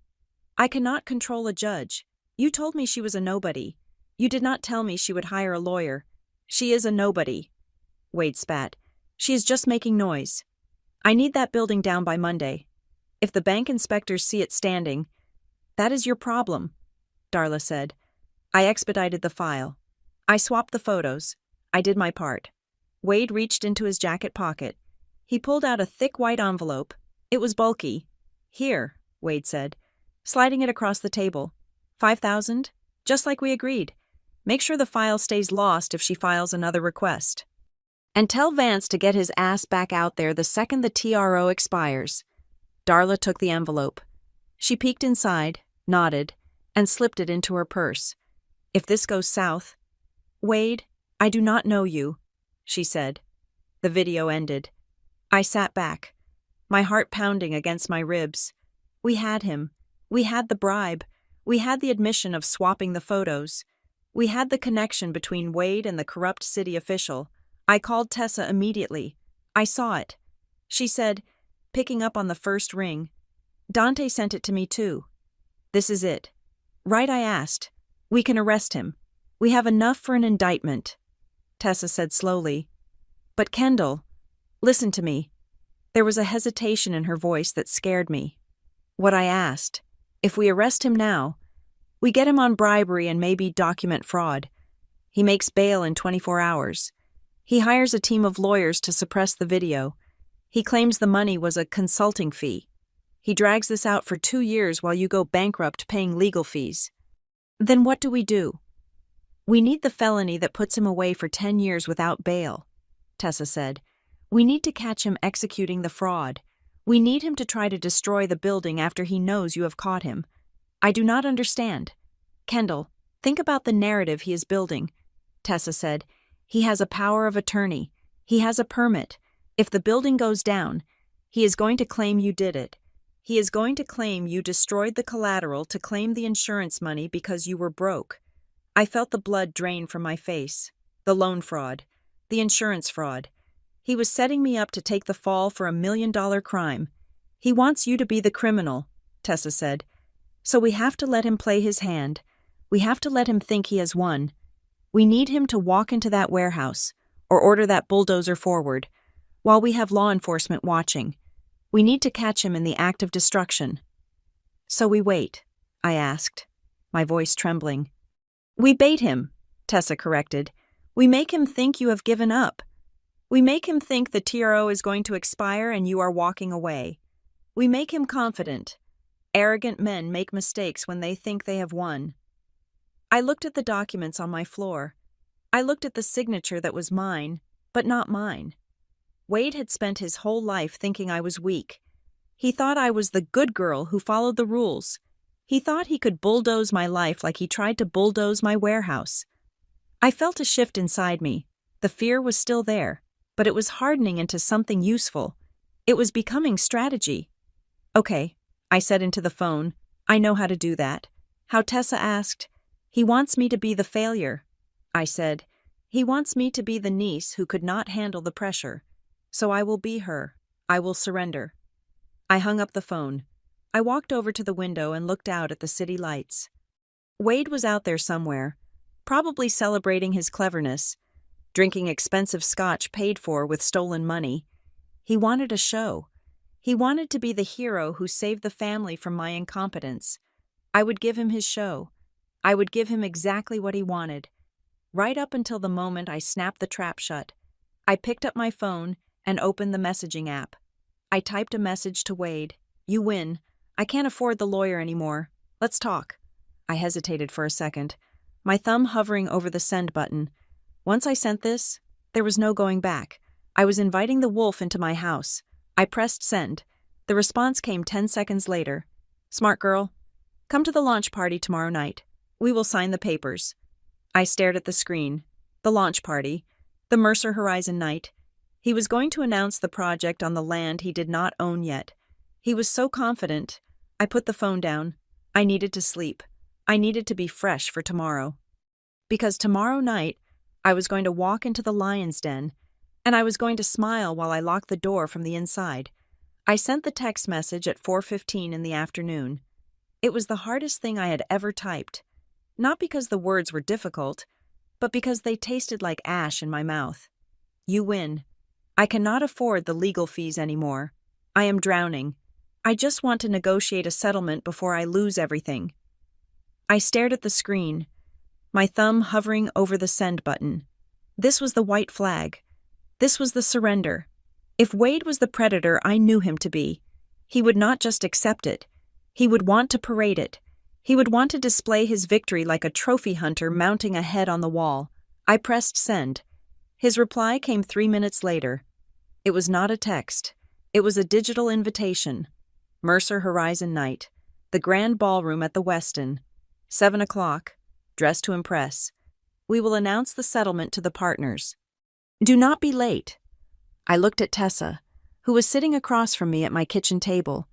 "I cannot control a judge. You told me she was a nobody. You did not tell me she would hire a lawyer. She is a nobody." Wade spat. "She is just making noise. I need that building down by Monday. If the bank inspectors see it standing—" "That is your problem," Darla said. I expedited the file. I swapped the photos. I did my part. Wade reached into his jacket pocket. He pulled out a thick white envelope. It was bulky. "Here," Wade said, sliding it across the table. 5,000? Just like we agreed. Make sure the file stays lost if she files another request. And tell Vance to get his ass back out there the second the TRO expires." Darla took the envelope. She peeked inside, nodded, and slipped it into her purse. "If this goes south—" "Wade, I do not know you," she said. The video ended. I sat back, my heart pounding against my ribs. We had him. We had the bribe. We had the admission of swapping the photos. We had the connection between Wade and the corrupt city official. I called Tessa immediately. I saw it. She said, picking up on the first ring, "Dante sent it to me too. This is it." "Right," I asked. "We can arrest him. We have enough for an indictment," Tessa said slowly. "But Kendall, listen to me." There was a hesitation in her voice that scared me. "What I asked, if we arrest him now, we get him on bribery and maybe document fraud. He makes bail in 24 hours. He hires a team of lawyers to suppress the video. He claims the money was a consulting fee. He drags this out for 2 years while you go bankrupt paying legal fees. Then what do we do?" "We need the felony that puts him away for 10 years without bail," Tessa said. "We need to catch him executing the fraud. We need him to try to destroy the building after he knows you have caught him. I do not understand." "Kendall, think about the narrative he is building," Tessa said. "He has a power of attorney. He has a permit. If the building goes down, he is going to claim you did it. He is going to claim you destroyed the collateral to claim the insurance money because you were broke." I felt the blood drain from my face. The loan fraud. The insurance fraud. He was setting me up to take the fall for $1 million crime. "He wants you to be the criminal," Tessa said. "So we have to let him play his hand. We have to let him think he has won. We need him to walk into that warehouse, or order that bulldozer forward, while we have law enforcement watching. We need to catch him in the act of destruction." "So we wait?" I asked, my voice trembling. "We bait him," Tessa corrected. "We make him think you have given up. We make him think the TRO is going to expire and you are walking away. We make him confident. Arrogant men make mistakes when they think they have won." I looked at the documents on my floor. I looked at the signature that was mine, but not mine. Wade had spent his whole life thinking I was weak. He thought I was the good girl who followed the rules. He thought he could bulldoze my life like he tried to bulldoze my warehouse. I felt a shift inside me. The fear was still there, but it was hardening into something useful. It was becoming strategy. "Okay," I said into the phone. "I know how to do that." "How?" Tessa asked. "He wants me to be the failure," I said. He wants me to be the niece who could not handle the pressure. So I will be her. I will surrender. I hung up the phone. I walked over to the window and looked out at the city lights. Wade was out there somewhere, probably celebrating his cleverness, drinking expensive scotch paid for with stolen money. He wanted a show. He wanted to be the hero who saved the family from my incompetence. I would give him his show. I would give him exactly what he wanted. Right up until the moment I snapped the trap shut, I picked up my phone and opened the messaging app. I typed a message to Wade. "You win. I can't afford the lawyer anymore. Let's talk." I hesitated for a second, my thumb hovering over the send button. Once I sent this, there was no going back. I was inviting the wolf into my house. I pressed send. The response came 10 seconds later. "Smart girl. Come to the launch party tomorrow night. We will sign the papers." I stared at the screen. The launch party. The Mercer Horizon night. He was going to announce the project on the land he did not own yet. He was so confident. I put the phone down. I needed to sleep. I needed to be fresh for tomorrow. Because tomorrow night, I was going to walk into the lion's den, and I was going to smile while I locked the door from the inside. I sent the text message at 4:15 in the afternoon. It was the hardest thing I had ever typed. Not because the words were difficult, but because they tasted like ash in my mouth. "You win. I cannot afford the legal fees anymore. I am drowning. I just want to negotiate a settlement before I lose everything." I stared at the screen, my thumb hovering over the send button. This was the white flag. This was the surrender. If Wade was the predator I knew him to be, he would not just accept it. He would want to parade it. He would want to display his victory like a trophy hunter mounting a head on the wall. I pressed send. His reply came 3 minutes later. It was not a text. It was a digital invitation. Mercer Horizon night. The grand ballroom at the Westin. 7 o'clock. Dress to impress. We will announce the settlement to the partners. Do not be late. I looked at Tessa, who was sitting across from me at my kitchen table,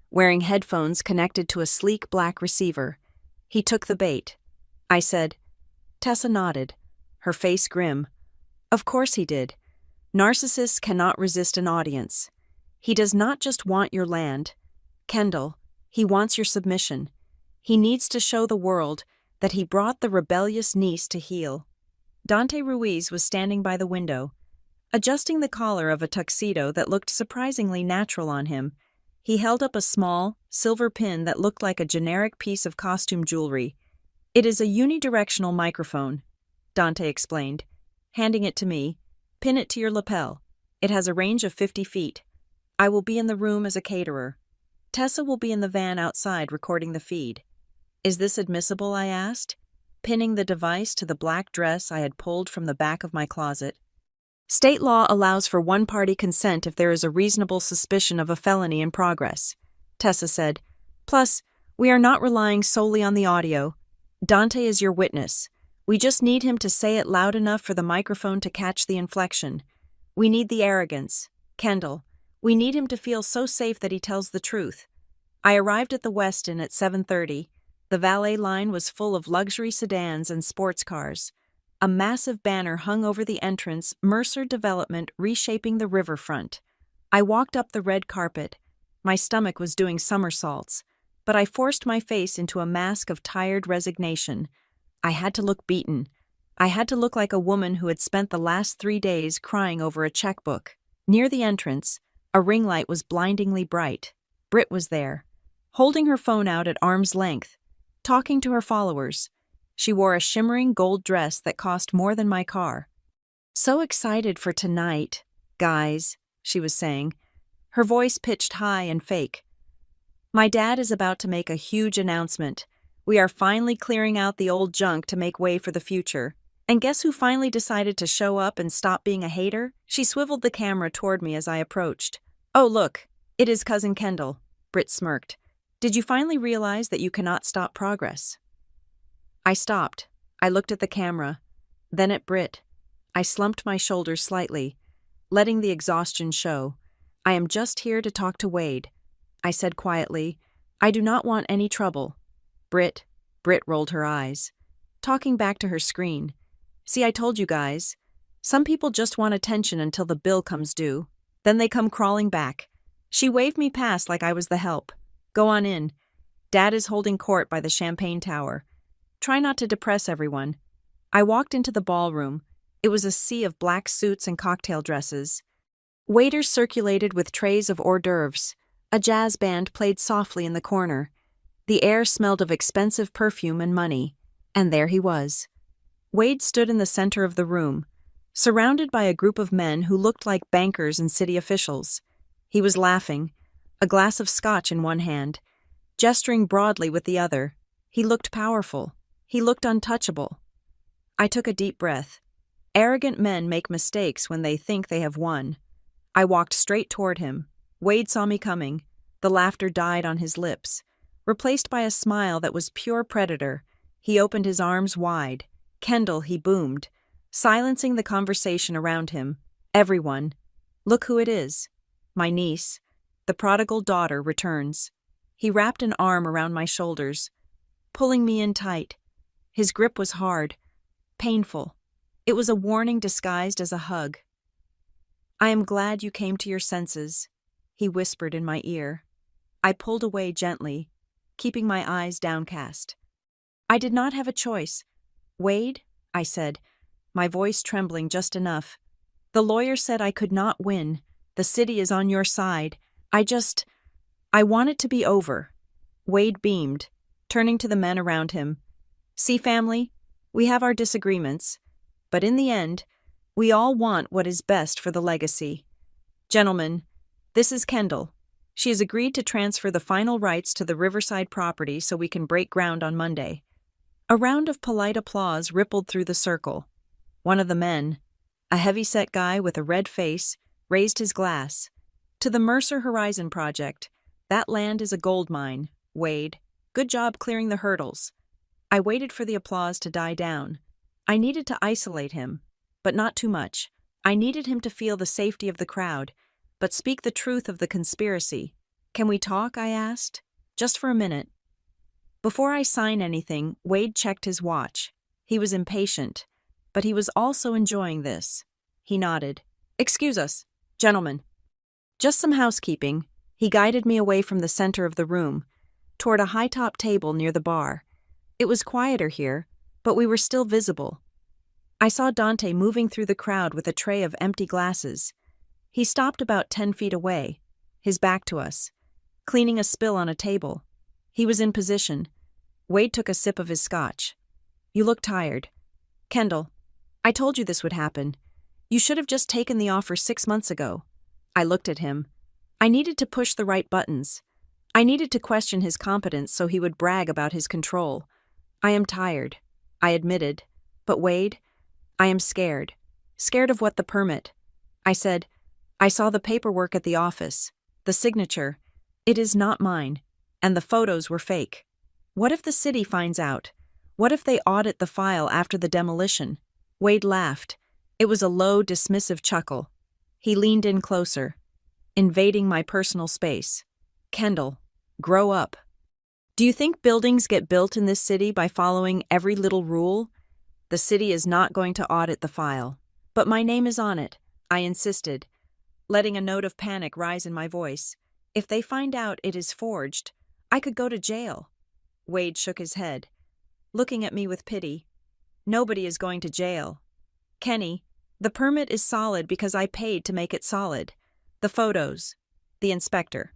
wearing headphones connected to a sleek black receiver. He took the bait. I said. Tessa nodded, her face grim. Of course he did. Narcissists cannot resist an audience. He does not just want your land. Kendall, he wants your submission. He needs to show the world that he brought the rebellious niece to heel. Dante Ruiz was standing by the window, adjusting the collar of a tuxedo that looked surprisingly natural on him. He held up a small, silver pin that looked like a generic piece of costume jewelry. "It is a unidirectional microphone," Dante explained, handing it to me. "Pin it to your lapel. It has a range of 50 feet. I will be in the room as a caterer. Tessa will be in the van outside recording the feed." "Is this admissible?" I asked, pinning the device to the black dress I had pulled from the back of my closet. "State law allows for one-party consent if there is a reasonable suspicion of a felony in progress," Tessa said. "Plus, we are not relying solely on the audio. Dante is your witness. We just need him to say it loud enough for the microphone to catch the inflection. We need the arrogance. Kendall, we need him to feel so safe that he tells the truth." I arrived at the Westin at 7:30. The valet line was full of luxury sedans and sports cars. A massive banner hung over the entrance, Mercer Development Reshaping the Riverfront. I walked up the red carpet. My stomach was doing somersaults, but I forced my face into a mask of tired resignation. I had to look beaten. I had to look like a woman who had spent the last 3 days crying over a checkbook. Near the entrance, a ring light was blindingly bright. Britt was there, holding her phone out at arm's length, talking to her followers. She wore a shimmering gold dress that cost more than my car. "So excited for tonight, guys," she was saying, her voice pitched high and fake. "My dad is about to make a huge announcement. We are finally clearing out the old junk to make way for the future. And guess who finally decided to show up and stop being a hater?" She swiveled the camera toward me as I approached. "Oh, look, it is Cousin Kendall," Britt smirked. "Did you finally realize that you cannot stop progress?" I stopped. I looked at the camera, then at Britt. I slumped my shoulders slightly, letting the exhaustion show. "I am just here to talk to Wade," I said quietly. "I do not want any trouble." Britt rolled her eyes, talking back to her screen. See, I told you guys. Some people just want attention until the bill comes due. Then they come crawling back. She waved me past like I was the help. Go on in. Dad is holding court by the champagne tower. Try not to depress everyone. I walked into the ballroom. It was a sea of black suits and cocktail dresses. Waiters circulated with trays of hors d'oeuvres. A jazz band played softly in the corner. The air smelled of expensive perfume and money. And there he was. Wade stood in the center of the room, surrounded by a group of men who looked like bankers and city officials. He was laughing, a glass of scotch in one hand, gesturing broadly with the other. He looked powerful. He looked untouchable. I took a deep breath. Arrogant men make mistakes when they think they have won. I walked straight toward him. Wade saw me coming. The laughter died on his lips, replaced by a smile that was pure predator. He opened his arms wide. Kendall, he boomed, silencing the conversation around him. Everyone. Look who it is. My niece. The prodigal daughter returns. He wrapped an arm around my shoulders, pulling me in tight. His grip was hard, painful. It was a warning disguised as a hug. I am glad you came to your senses, he whispered in my ear. I pulled away gently, keeping my eyes downcast. I did not have a choice. Wade, I said, my voice trembling just enough. The lawyer said I could not win. The city is on your side. I want it to be over. Wade beamed, turning to the men around him. See, family, we have our disagreements, but in the end, we all want what is best for the legacy. Gentlemen, this is Kendall. She has agreed to transfer the final rights to the Riverside property so we can break ground on Monday. A round of polite applause rippled through the circle. One of the men, a heavy-set guy with a red face, raised his glass. To the Mercer Horizon project. That land is a gold mine, Wade. Good job clearing the hurdles. I waited for the applause to die down. I needed to isolate him, but not too much. I needed him to feel the safety of the crowd, but speak the truth of the conspiracy. Can we talk? I asked. Just for a minute. Before I sign anything, Wade checked his watch. He was impatient, but he was also enjoying this. He nodded. Excuse us, gentlemen. Just some housekeeping. He guided me away from the center of the room, toward a high-top table near the bar. It was quieter here, but we were still visible. I saw Dante moving through the crowd with a tray of empty glasses. He stopped about 10 feet away, his back to us, cleaning a spill on a table. He was in position. Wade took a sip of his scotch. You look tired. Kendall, I told you this would happen. You should have just taken the offer 6 months ago. I looked at him. I needed to push the right buttons. I needed to question his competence so he would brag about his control. I am tired, I admitted. But Wade, I am scared. Scared of what? The permit. I said, I saw the paperwork at the office. The signature. It is not mine. And the photos were fake. What if the city finds out? What if they audit the file after the demolition? Wade laughed. It was a low, dismissive chuckle. He leaned in closer, invading my personal space. Kendall, grow up. Do you think buildings get built in this city by following every little rule? The city is not going to audit the file. But my name is on it, I insisted, letting a note of panic rise in my voice. If they find out it is forged, I could go to jail. Wade shook his head, looking at me with pity. Nobody is going to jail. Kenny, the permit is solid because I paid to make it solid. The photos. The inspector.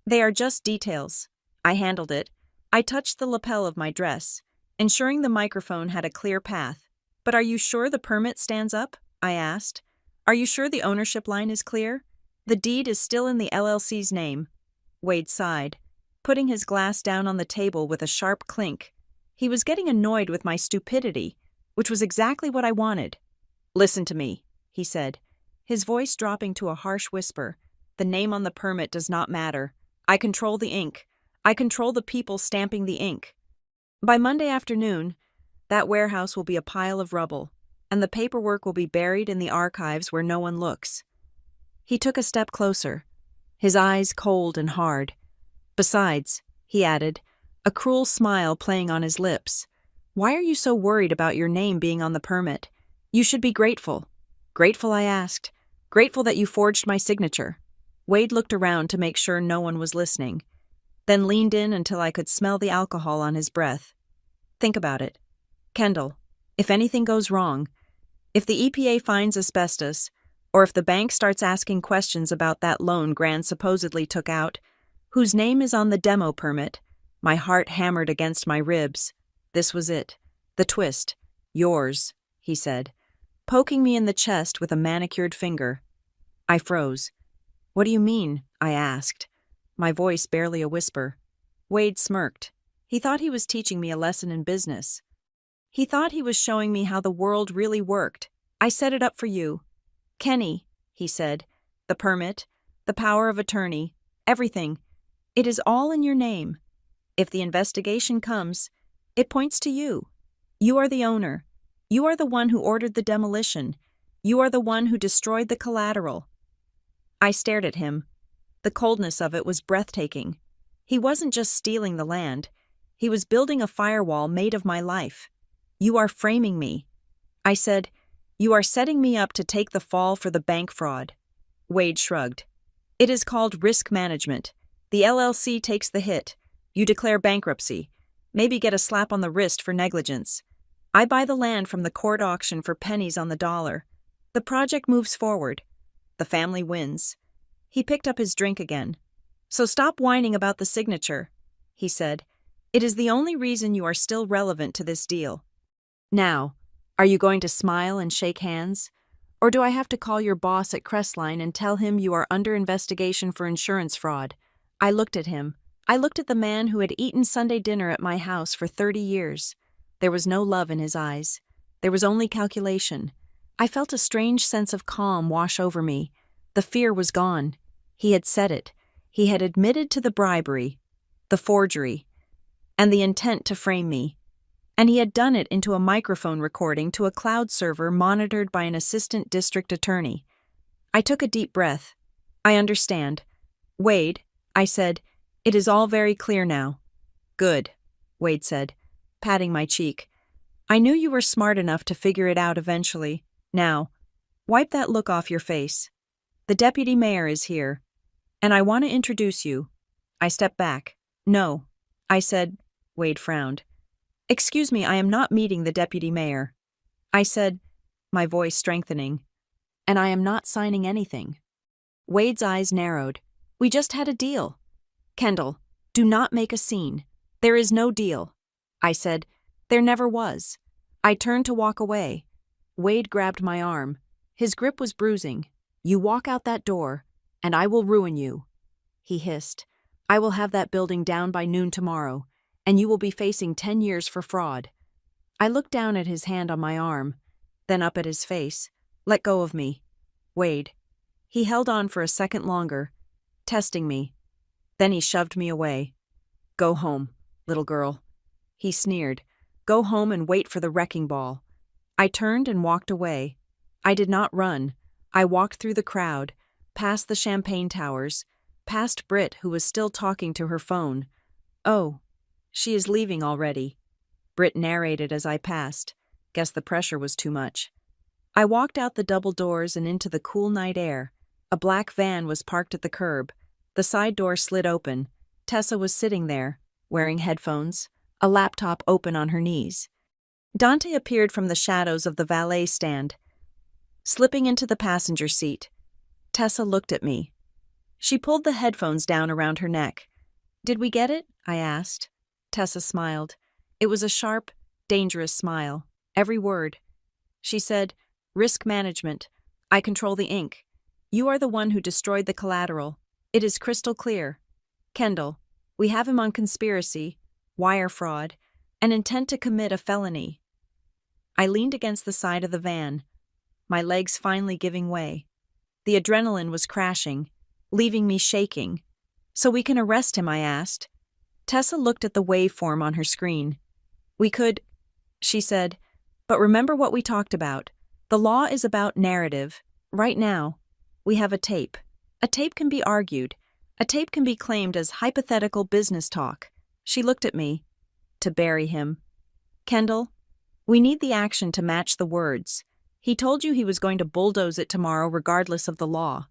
They are just details. I handled it. I touched the lapel of my dress, ensuring the microphone had a clear path. But are you sure the permit stands up? I asked. Are you sure the ownership line is clear? The deed is still in the LLC's name. Wade sighed, putting his glass down on the table with a sharp clink. He was getting annoyed with my stupidity, which was exactly what I wanted. Listen to me, he said, his voice dropping to a harsh whisper. The name on the permit does not matter. I control the ink. I control the people stamping the ink. By Monday afternoon, that warehouse will be a pile of rubble, and the paperwork will be buried in the archives where no one looks. He took a step closer, his eyes cold and hard. Besides, he added, a cruel smile playing on his lips, why are you so worried about your name being on the permit? You should be grateful. Grateful, I asked. Grateful that you forged my signature. Wade looked around to make sure no one was listening, then leaned in until I could smell the alcohol on his breath. Think about it. Kendall, if anything goes wrong, if the EPA finds asbestos, or if the bank starts asking questions about that loan Gran supposedly took out, whose name is on the demo permit, my heart hammered against my ribs. This was it. The twist. Yours, he said, poking me in the chest with a manicured finger. I froze. What do you mean? I asked, my voice barely a whisper. Wade smirked. He thought he was teaching me a lesson in business. He thought he was showing me how the world really worked. I set it up for you. Kenny, he said, the permit, the power of attorney, everything. It is all in your name. If the investigation comes, it points to you. You are the owner. You are the one who ordered the demolition. You are the one who destroyed the collateral. I stared at him. The coldness of it was breathtaking. He wasn't just stealing the land. He was building a firewall made of my life. You are framing me. I said, you are setting me up to take the fall for the bank fraud. Wade shrugged. It is called risk management. The LLC takes the hit. You declare bankruptcy. Maybe get a slap on the wrist for negligence. I buy the land from the court auction for pennies on the dollar. The project moves forward. The family wins. He picked up his drink again. So stop whining about the signature, he said. It is the only reason you are still relevant to this deal. Now, are you going to smile and shake hands? Or do I have to call your boss at Crestline and tell him you are under investigation for insurance fraud? I looked at him. I looked at the man who had eaten Sunday dinner at my house for 30 years. There was no love in his eyes. There was only calculation. I felt a strange sense of calm wash over me. The fear was gone. He had said it. He had admitted to the bribery, the forgery, and the intent to frame me. And he had done it into a microphone recording to a cloud server monitored by an assistant district attorney. I took a deep breath. I understand. Wade, I said, it is all very clear now. Good, Wade said, patting my cheek. I knew you were smart enough to figure it out eventually. Now, wipe that look off your face. The deputy mayor is here, and I want to introduce you. I stepped back. No, I said. Wade frowned. Excuse me, I am not meeting the deputy mayor. I said, my voice strengthening. And I am not signing anything. Wade's eyes narrowed. We just had a deal. Kendall, do not make a scene. There is no deal. I said, there never was. I turned to walk away. Wade grabbed my arm. His grip was bruising. You walk out that door, and I will ruin you. He hissed. I will have that building down by noon tomorrow, and you will be facing 10 years for fraud. I looked down at his hand on my arm, then up at his face. Let go of me. Wade. He held on for a second longer, testing me. Then he shoved me away. Go home, little girl. He sneered. Go home and wait for the wrecking ball. I turned and walked away. I did not run. I walked through the crowd, past the champagne towers, past Britt, who was still talking to her phone. Oh, she is leaving already. Britt narrated as I passed. Guess the pressure was too much. I walked out the double doors and into the cool night air. A black van was parked at the curb. The side door slid open. Tessa was sitting there, wearing headphones, a laptop open on her knees. Dante appeared from the shadows of the valet stand, slipping into the passenger seat. Tessa looked at me. She pulled the headphones down around her neck. Did we get it? I asked. Tessa smiled. It was a sharp, dangerous smile. Every word. She said, risk management. I control the ink. You are the one who destroyed the collateral. It is crystal clear. Kendall, we have him on conspiracy, wire fraud, and intent to commit a felony. I leaned against the side of the van, my legs finally giving way. The adrenaline was crashing, leaving me shaking. So we can arrest him, I asked. Tessa looked at the waveform on her screen. We could, she said, but remember what we talked about. The law is about narrative. Right now, we have a tape. A tape can be argued. A tape can be claimed as hypothetical business talk. She looked at me. To bury him. Kendall, we need the action to match the words. He told you he was going to bulldoze it tomorrow regardless of the law.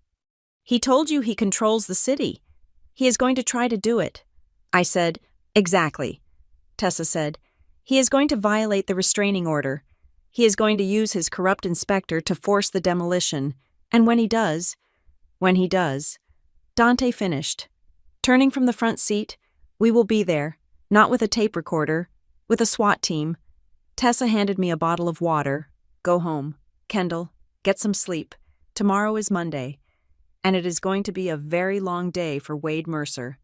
He told you he controls the city. He is going to try to do it. I said, exactly. Tessa said, he is going to violate the restraining order. He is going to use his corrupt inspector to force the demolition. And when he does, Dante finished. Turning from the front seat, we will be there, not with a tape recorder, with a SWAT team. Tessa handed me a bottle of water. Go home. Kendall, get some sleep. Tomorrow is Monday, and it is going to be a very long day for Wade Mercer.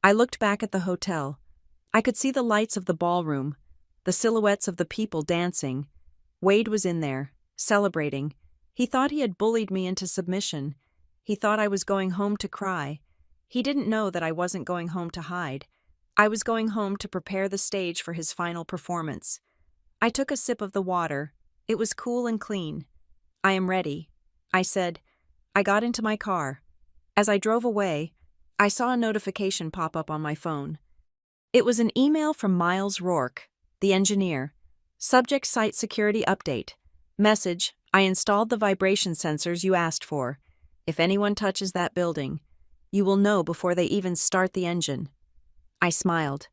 I looked back at the hotel. I could see the lights of the ballroom, the silhouettes of the people dancing. Wade was in there, celebrating. He thought he had bullied me into submission. He thought I was going home to cry. He didn't know that I wasn't going home to hide. I was going home to prepare the stage for his final performance. I took a sip of the water. It was cool and clean. I am ready, I said. I got into my car. As I drove away, I saw a notification pop up on my phone. It was an email from Miles Rourke, the engineer. Subject site security update. Message, I installed the vibration sensors you asked for. If anyone touches that building, you will know before they even start the engine. I smiled.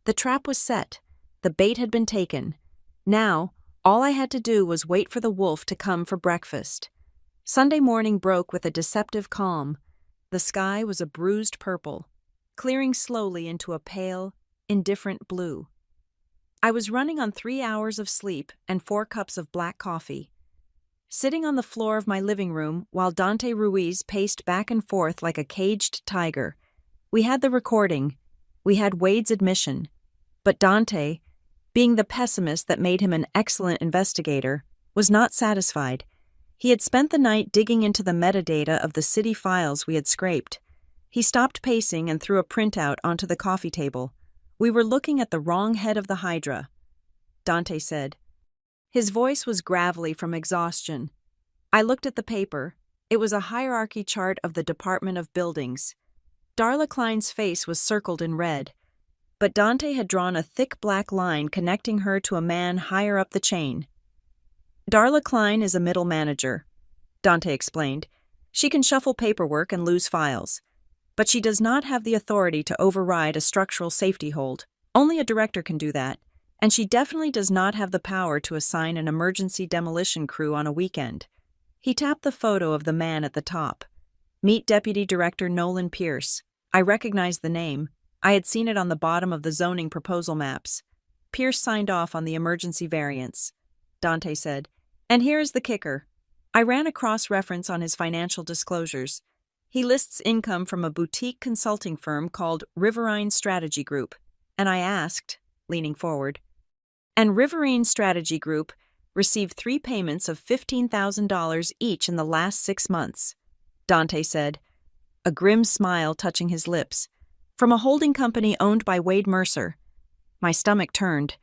The trap was set. The bait had been taken. Now, all I had to do was wait for the wolf to come for breakfast. Sunday morning broke with a deceptive calm. The sky was a bruised purple, clearing slowly into a pale, indifferent blue. I was running on 3 hours of sleep and 4 cups of black coffee. Sitting on the floor of my living room while Dante Ruiz paced back and forth like a caged tiger. We had the recording. We had Wade's admission. But Dante, being the pessimist that made him an excellent investigator, was not satisfied. He had spent the night digging into the metadata of the city files we had scraped. He stopped pacing and threw a printout onto the coffee table. We were looking at the wrong head of the Hydra, Dante said. His voice was gravelly from exhaustion. I looked at the paper. It was a hierarchy chart of the Department of Buildings. Darla Klein's face was circled in red, but Dante had drawn a thick black line connecting her to a man higher up the chain. Darla Klein is a middle manager, Dante explained. She can shuffle paperwork and lose files, but she does not have the authority to override a structural safety hold. Only a director can do that, and she definitely does not have the power to assign an emergency demolition crew on a weekend. He tapped the photo of the man at the top. Meet Deputy Director Nolan Pierce. I recognized the name. I had seen it on the bottom of the zoning proposal maps. Pierce signed off on the emergency variance. Dante said, and here is the kicker. I ran a cross-reference on his financial disclosures. He lists income from a boutique consulting firm called Riverine Strategy Group. And I asked, leaning forward, and Riverine Strategy Group received 3 payments of $15,000 each in the last 6 months. Dante said, a grim smile touching his lips, from a holding company owned by Wade Mercer. My stomach turned.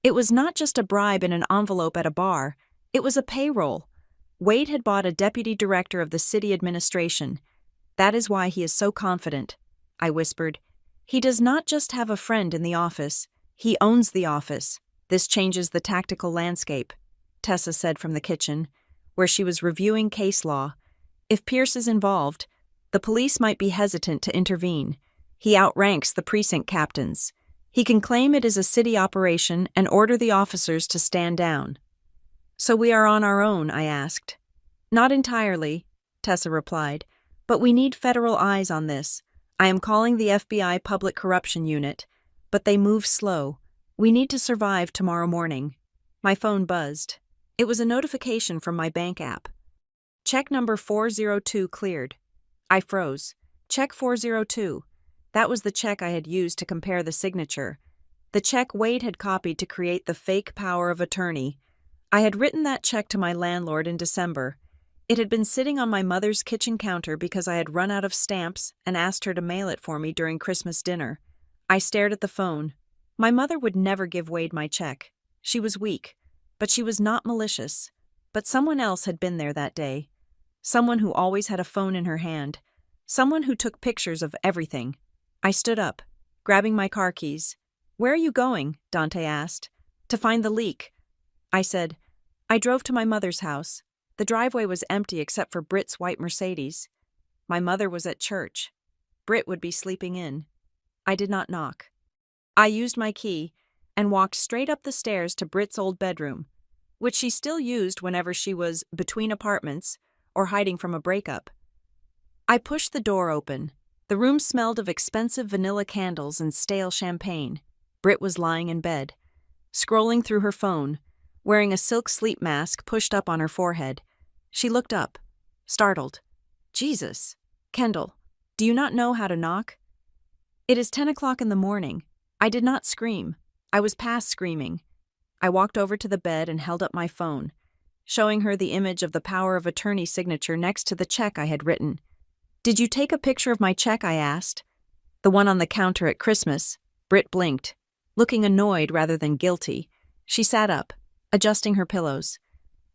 It was not just a bribe in an envelope at a bar. It was a payroll. Wade had bought a deputy director of the city administration. That is why he is so confident, I whispered. He does not just have a friend in the office. He owns the office. This changes the tactical landscape, Tessa said from the kitchen, where she was reviewing case law. If Pierce is involved, the police might be hesitant to intervene. He outranks the precinct captains. He can claim it is a city operation and order the officers to stand down. So we are on our own, I asked. Not entirely, Tessa replied, but we need federal eyes on this. I am calling the FBI Public Corruption Unit, but they move slow. We need to survive tomorrow morning. My phone buzzed. It was a notification from my bank app. Check number 402 cleared. I froze. Check 402. That was the check I had used to compare the signature. The check Wade had copied to create the fake power of attorney. I had written that check to my landlord in December. It had been sitting on my mother's kitchen counter because I had run out of stamps and asked her to mail it for me during Christmas dinner. I stared at the phone. My mother would never give Wade my check. She was weak, but she was not malicious. But someone else had been there that day. Someone who always had a phone in her hand. Someone who took pictures of everything. I stood up, grabbing my car keys. Where are you going? Dante asked. To find the leak. I said, I drove to my mother's house. The driveway was empty except for Britt's white Mercedes. My mother was at church. Britt would be sleeping in. I did not knock. I used my key and walked straight up the stairs to Britt's old bedroom, which she still used whenever she was between apartments or hiding from a breakup. I pushed the door open. The room smelled of expensive vanilla candles and stale champagne. Britt was lying in bed, scrolling through her phone, wearing a silk sleep mask pushed up on her forehead. She looked up, startled. Jesus, Kendall, do you not know how to knock? It is 10 o'clock in the morning. I did not scream. I was past screaming. I walked over to the bed and held up my phone, showing her the image of the power of attorney signature next to the check I had written. Did you take a picture of my check? I asked. The one on the counter at Christmas. Britt blinked, looking annoyed rather than guilty. She sat up, adjusting her pillows.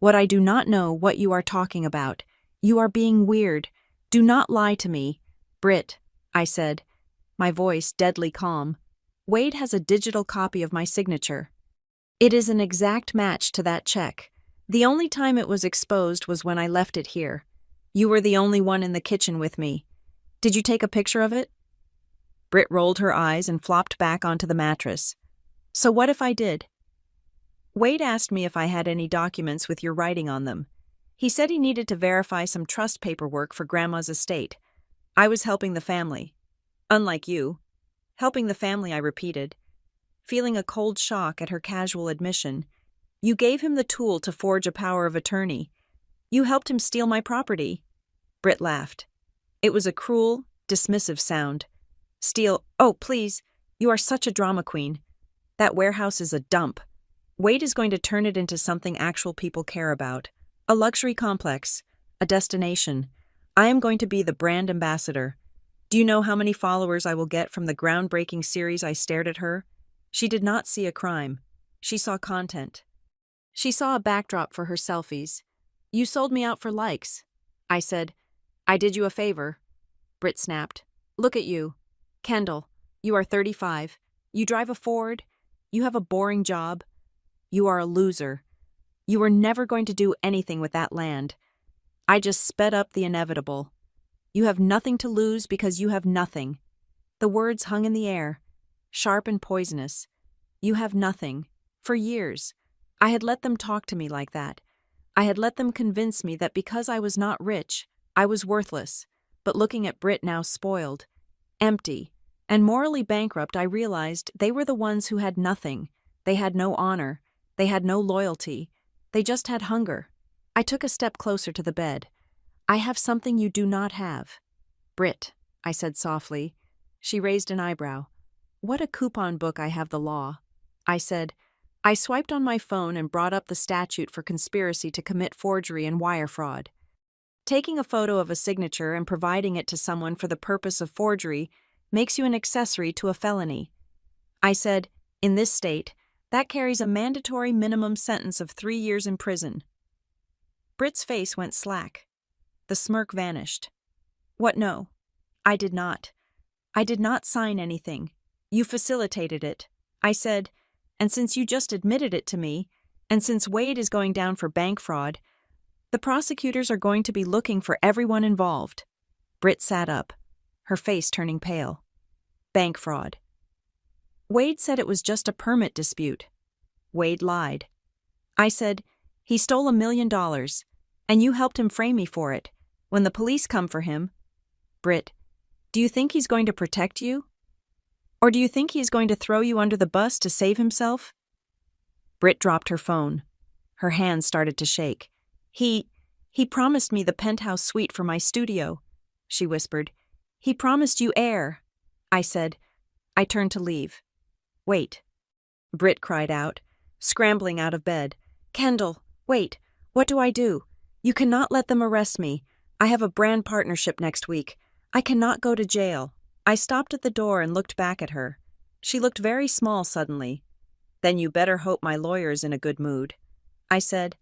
What I do not know what you are talking about. You are being weird. Do not lie to me. Britt, I said, my voice deadly calm. Wade has a digital copy of my signature. It is an exact match to that check. The only time it was exposed was when I left it here. You were the only one in the kitchen with me. Did you take a picture of it? Britt rolled her eyes and flopped back onto the mattress. So what if I did? Wade asked me if I had any documents with your writing on them. He said he needed to verify some trust paperwork for Grandma's estate. I was helping the family. Unlike you. Helping the family, I repeated, feeling a cold shock at her casual admission. You gave him the tool to forge a power of attorney. You helped him steal my property. Britt laughed. It was a cruel, dismissive sound. Steal, oh, please, you are such a drama queen. That warehouse is a dump. Wade is going to turn it into something actual people care about. A luxury complex. A destination. I am going to be the brand ambassador. Do you know how many followers I will get from the groundbreaking series I stared at her? She did not see a crime. She saw content. She saw a backdrop for her selfies. You sold me out for likes. I said, I did you a favor. Britt snapped. Look at you. Kendall, you are 35. You drive a Ford. You have a boring job. You are a loser. You were never going to do anything with that land. I just sped up the inevitable. You have nothing to lose because you have nothing. The words hung in the air, sharp and poisonous. You have nothing. For years, I had let them talk to me like that. I had let them convince me that because I was not rich, I was worthless. But looking at Britt now spoiled, empty, and morally bankrupt, I realized they were the ones who had nothing. They had no honor. They had no loyalty. They just had hunger. I took a step closer to the bed. I have something you do not have. Britt, I said softly. She raised an eyebrow. What a coupon book I have the law. I said, I swiped on my phone and brought up the statute for conspiracy to commit forgery and wire fraud. Taking a photo of a signature and providing it to someone for the purpose of forgery makes you an accessory to a felony. I said, in this state, that carries a mandatory minimum sentence of 3 years in prison. Britt's face went slack. The smirk vanished. What, no? I did not. I did not sign anything. You facilitated it. I said, and since you just admitted it to me, and since Wade is going down for bank fraud, the prosecutors are going to be looking for everyone involved. Britt sat up, her face turning pale. Bank fraud. Wade said it was just a permit dispute. Wade lied. I said, he stole $1 million, and you helped him frame me for it. When the police come for him, Britt, do you think he's going to protect you? Or do you think he is going to throw you under the bus to save himself? Britt dropped her phone. Her hands started to shake. He promised me the penthouse suite for my studio, she whispered. He promised you air. I said. I turned to leave. Wait. Britt cried out, scrambling out of bed. Kendall, wait. What do I do? You cannot let them arrest me. I have a brand partnership next week. I cannot go to jail. I stopped at the door and looked back at her. She looked very small suddenly. Then you better hope my lawyer's in a good mood. I said,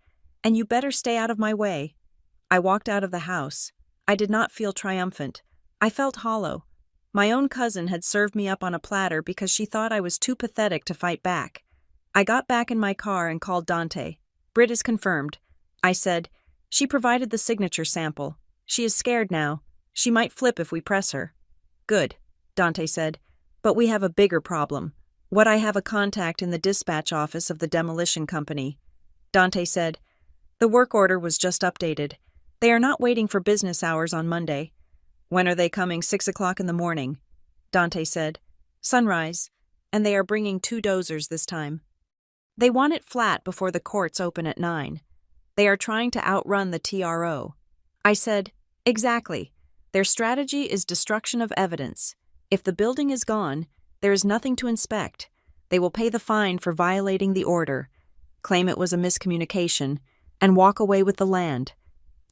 and you better stay out of my way. I walked out of the house. I did not feel triumphant. I felt hollow. My own cousin had served me up on a platter because she thought I was too pathetic to fight back. I got back in my car and called Dante. Brit is confirmed. I said. She provided the signature sample. She is scared now. She might flip if we press her. Good, Dante said. But we have a bigger problem. What I have a contact in the dispatch office of the demolition company. Dante said. The work order was just updated. They are not waiting for business hours on Monday. When are they coming? 6 o'clock in the morning. Dante said. Sunrise. And they are bringing 2 dozers this time. They want it flat before the courts open at 9. They are trying to outrun the TRO. I said, exactly. Their strategy is destruction of evidence. If the building is gone, there is nothing to inspect. They will pay the fine for violating the order, claim it was a miscommunication, and walk away with the land.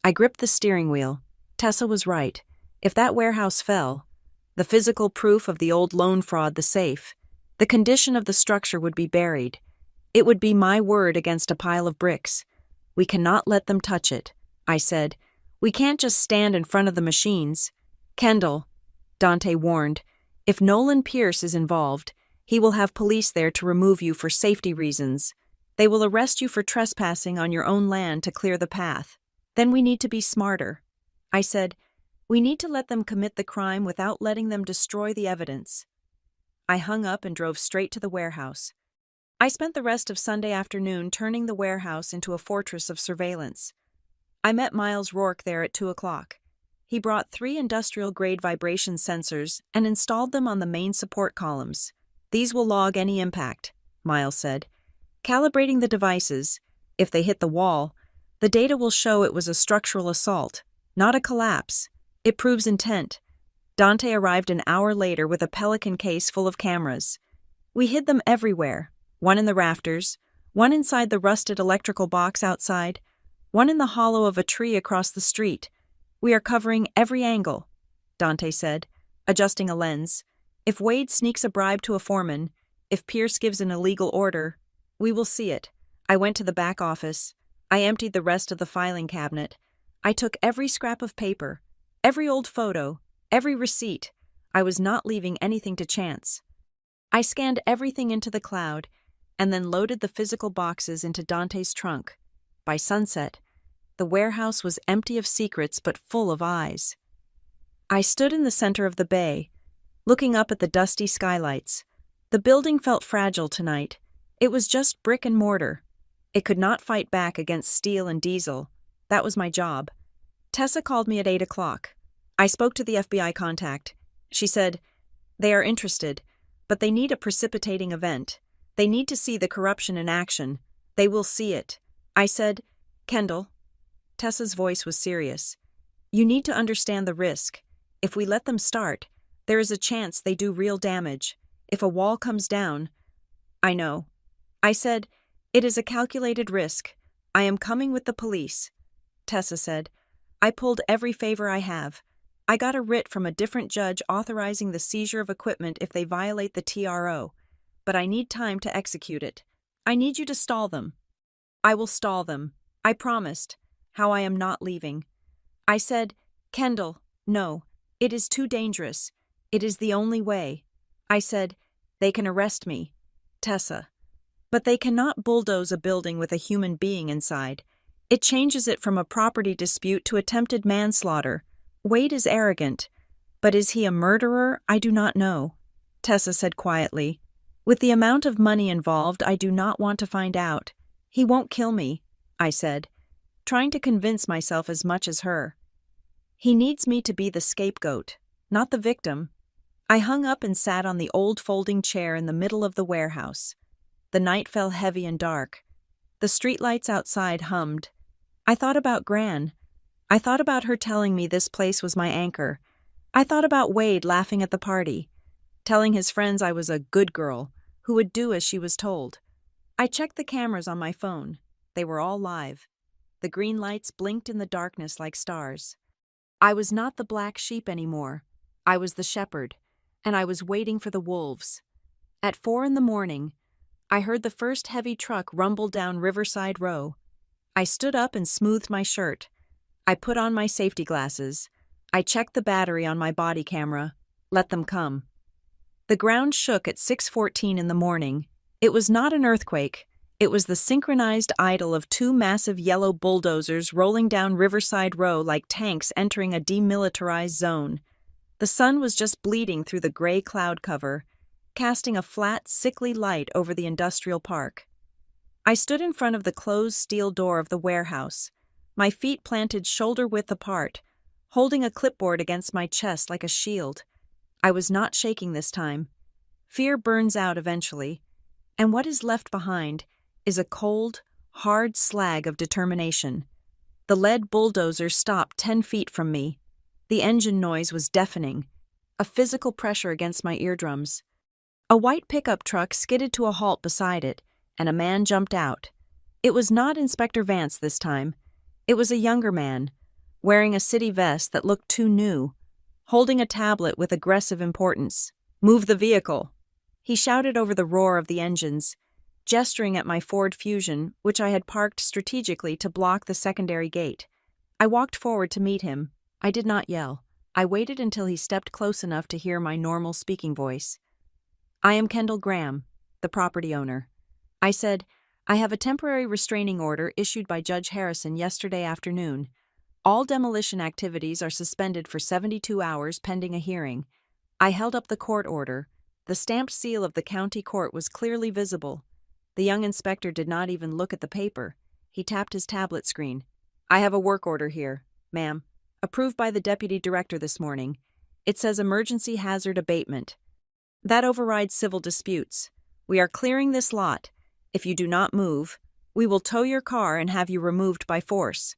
I gripped the steering wheel. Tessa was right. If that warehouse fell, the physical proof of the old loan fraud, the safe, the condition of the structure would be buried. It would be my word against a pile of bricks. We cannot let them touch it, I said. We can't just stand in front of the machines. Kendall, Dante warned, if Nolan Pierce is involved, he will have police there to remove you for safety reasons. They will arrest you for trespassing on your own land to clear the path. Then we need to be smarter. I said, we need to let them commit the crime without letting them destroy the evidence. I hung up and drove straight to the warehouse. I spent the rest of Sunday afternoon turning the warehouse into a fortress of surveillance. I met Miles Rourke there at 2 o'clock. He brought 3 industrial-grade vibration sensors and installed them on the main support columns. These will log any impact, Miles said. Calibrating the devices, if they hit the wall, the data will show it was a structural assault, not a collapse. It proves intent. Dante arrived an hour later with a Pelican case full of cameras. We hid them everywhere. One in the rafters, one inside the rusted electrical box outside, one in the hollow of a tree across the street. We are covering every angle, Dante said, adjusting a lens. If Wade sneaks a bribe to a foreman, if Pierce gives an illegal order, we will see it. I went to the back office. I emptied the rest of the filing cabinet. I took every scrap of paper, every old photo, every receipt. I was not leaving anything to chance. I scanned everything into the cloud, and then loaded the physical boxes into Dante's trunk. By sunset, the warehouse was empty of secrets but full of eyes. I stood in the center of the bay, looking up at the dusty skylights. The building felt fragile tonight. It was just brick and mortar. It could not fight back against steel and diesel. That was my job. Tessa called me at 8 o'clock. I spoke to the FBI contact. She said, they are interested, but they need a precipitating event. They need to see the corruption in action. They will see it. I said, Kendall. Tessa's voice was serious. You need to understand the risk. If we let them start, there is a chance they do real damage. If a wall comes down... I know. I said, it is a calculated risk. I am coming with the police. Tessa said, I pulled every favor I have. I got a writ from a different judge authorizing the seizure of equipment if they violate the TRO. But I need time to execute it. I need you to stall them. I will stall them. I promised. How I am not leaving. I said, Kendall, no. It is too dangerous. It is the only way. I said, they can arrest me. Tessa. But they cannot bulldoze a building with a human being inside. It changes it from a property dispute to attempted manslaughter. Wade is arrogant. But is he a murderer? I do not know. Tessa said quietly. With the amount of money involved, I do not want to find out. He won't kill me, I said, trying to convince myself as much as her. He needs me to be the scapegoat, not the victim. I hung up and sat on the old folding chair in the middle of the warehouse. The night fell heavy and dark. The streetlights outside hummed. I thought about Gran. I thought about her telling me this place was my anchor. I thought about Wade laughing at the party, telling his friends I was a good girl who would do as she was told. I checked the cameras on my phone. They were all live. The green lights blinked in the darkness like stars. I was not the black sheep anymore. I was the shepherd, and I was waiting for the wolves. At 4 a.m, I heard the first heavy truck rumble down Riverside Row. I stood up and smoothed my shirt. I put on my safety glasses. I checked the battery on my body camera. Let them come. The ground shook at 6:14 in the morning. It was not an earthquake. It was the synchronized idle of two massive yellow bulldozers rolling down Riverside Row like tanks entering a demilitarized zone. The sun was just bleeding through the gray cloud cover, casting a flat, sickly light over the industrial park. I stood in front of the closed steel door of the warehouse, my feet planted shoulder-width apart, holding a clipboard against my chest like a shield. I was not shaking this time. Fear burns out eventually, and what is left behind is a cold, hard slag of determination. The lead bulldozer stopped 10 feet from me. The engine noise was deafening, a physical pressure against my eardrums. A white pickup truck skidded to a halt beside it, and a man jumped out. It was not Inspector Vance this time. It was a younger man, wearing a city vest that looked too new, holding a tablet with aggressive importance. "Move the vehicle!" He shouted over the roar of the engines, gesturing at my Ford Fusion, which I had parked strategically to block the secondary gate. I walked forward to meet him. I did not yell. I waited until he stepped close enough to hear my normal speaking voice. "I am Kendall Graham, the property owner." I said, "I have a temporary restraining order issued by Judge Harrison yesterday afternoon. All demolition activities are suspended for 72 hours pending a hearing." I held up the court order. The stamped seal of the county court was clearly visible. The young inspector did not even look at the paper. He tapped his tablet screen. "I have a work order here, ma'am, approved by the deputy director this morning. It says emergency hazard abatement. That overrides civil disputes. We are clearing this lot. If you do not move, we will tow your car and have you removed by force."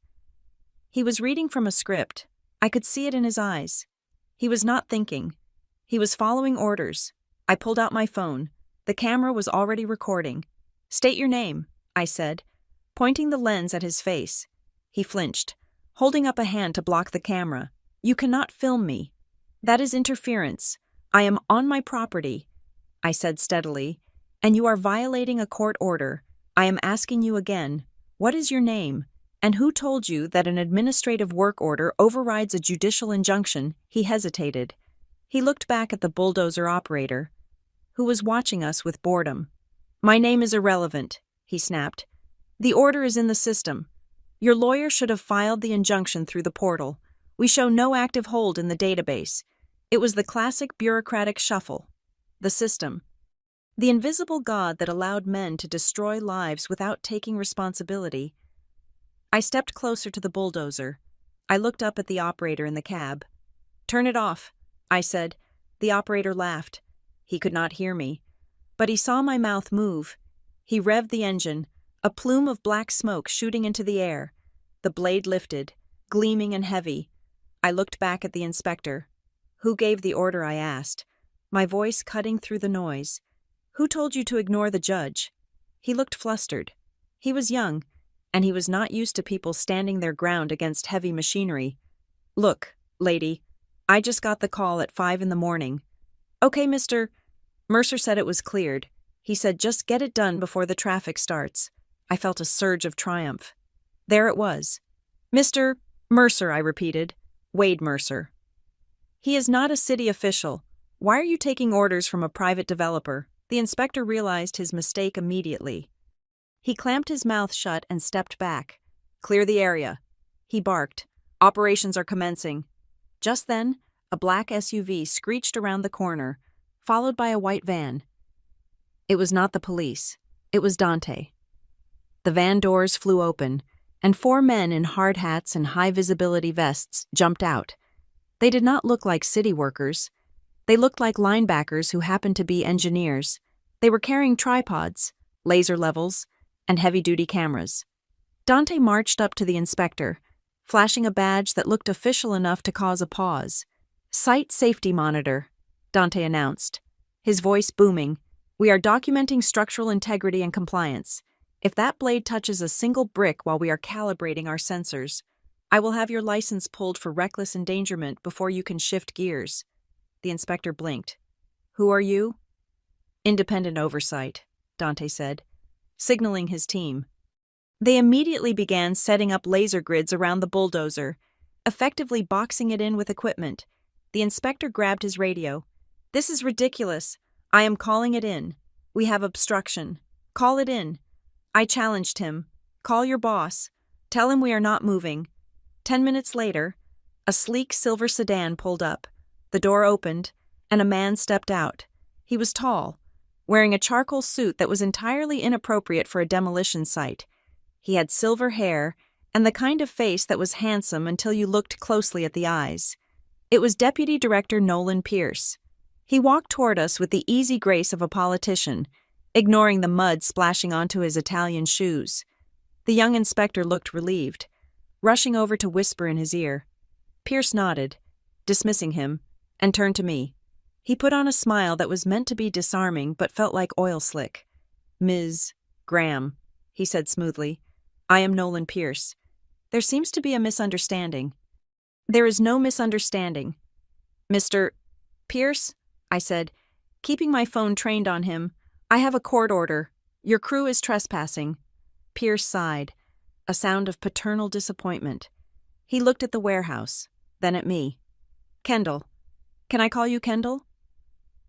He was reading from a script. I could see it in his eyes. He was not thinking. He was following orders. I pulled out my phone. The camera was already recording. "State your name," I said, pointing the lens at his face. He flinched, holding up a hand to block the camera. "You cannot film me. That is interference. I am on my property," I said steadily, "and you are violating a court order. I am asking you again, what is your name? And who told you that an administrative work order overrides a judicial injunction?" He hesitated. He looked back at the bulldozer operator, who was watching us with boredom. "My name is irrelevant," he snapped. "The order is in the system. Your lawyer should have filed the injunction through the portal. We show no active hold in the database. It was the classic bureaucratic shuffle. The system. The invisible god that allowed men to destroy lives without taking responsibility." I stepped closer to the bulldozer. I looked up at the operator in the cab. "Turn it off," I said. The operator laughed. He could not hear me, but he saw my mouth move. He revved the engine, a plume of black smoke shooting into the air. The blade lifted, gleaming and heavy. I looked back at the inspector. "Who gave the order?" I asked, my voice cutting through the noise. "Who told you to ignore the judge?" He looked flustered. He was young, and he was not used to people standing their ground against heavy machinery. "Look, lady, I just got the call at 5 in the morning. Okay, Mr. Mercer said it was cleared. He said just get it done before the traffic starts." I felt a surge of triumph. There it was. "Mr. Mercer," I repeated. "Wade Mercer." "He is not a city official. Why are you taking orders from a private developer?" The inspector realized his mistake immediately. He clamped his mouth shut and stepped back. "Clear the area," he barked. "Operations are commencing." Just then, a black SUV screeched around the corner, followed by a white van. It was not the police. It was Dante. The van doors flew open, and 4 men in hard hats and high-visibility vests jumped out. They did not look like city workers. They looked like linebackers who happened to be engineers. They were carrying tripods, laser levels, and heavy-duty cameras. Dante marched up to the inspector, flashing a badge that looked official enough to cause a pause. "Site Safety Monitor," Dante announced, his voice booming. "We are documenting structural integrity and compliance. If that blade touches a single brick while we are calibrating our sensors, I will have your license pulled for reckless endangerment before you can shift gears." The inspector blinked. "Who are you?" "Independent oversight," Dante said, signaling his team. They immediately began setting up laser grids around the bulldozer, effectively boxing it in with equipment. The inspector grabbed his radio. "This is ridiculous. I am calling it in. We have obstruction. Call it in." I challenged him. Call your boss. Tell him we are not moving. 10 minutes later, a sleek silver sedan pulled up. The door opened, and a man stepped out. He was tall, wearing a charcoal suit that was entirely inappropriate for a demolition site. He had silver hair and the kind of face that was handsome until you looked closely at the eyes. It was Deputy Director Nolan Pierce. He walked toward us with the easy grace of a politician, ignoring the mud splashing onto his Italian shoes. The young inspector looked relieved, rushing over to whisper in his ear. Pierce nodded, dismissing him, and turned to me. He put on a smile that was meant to be disarming but felt like oil slick. Ms. Graham, he said smoothly, I am Nolan Pierce. There seems to be a misunderstanding. There is no misunderstanding. Mr. Pierce, I said, keeping my phone trained on him, I have a court order. Your crew is trespassing. Pierce sighed, a sound of paternal disappointment. He looked at the warehouse, then at me. Kendall. Can I call you Kendall?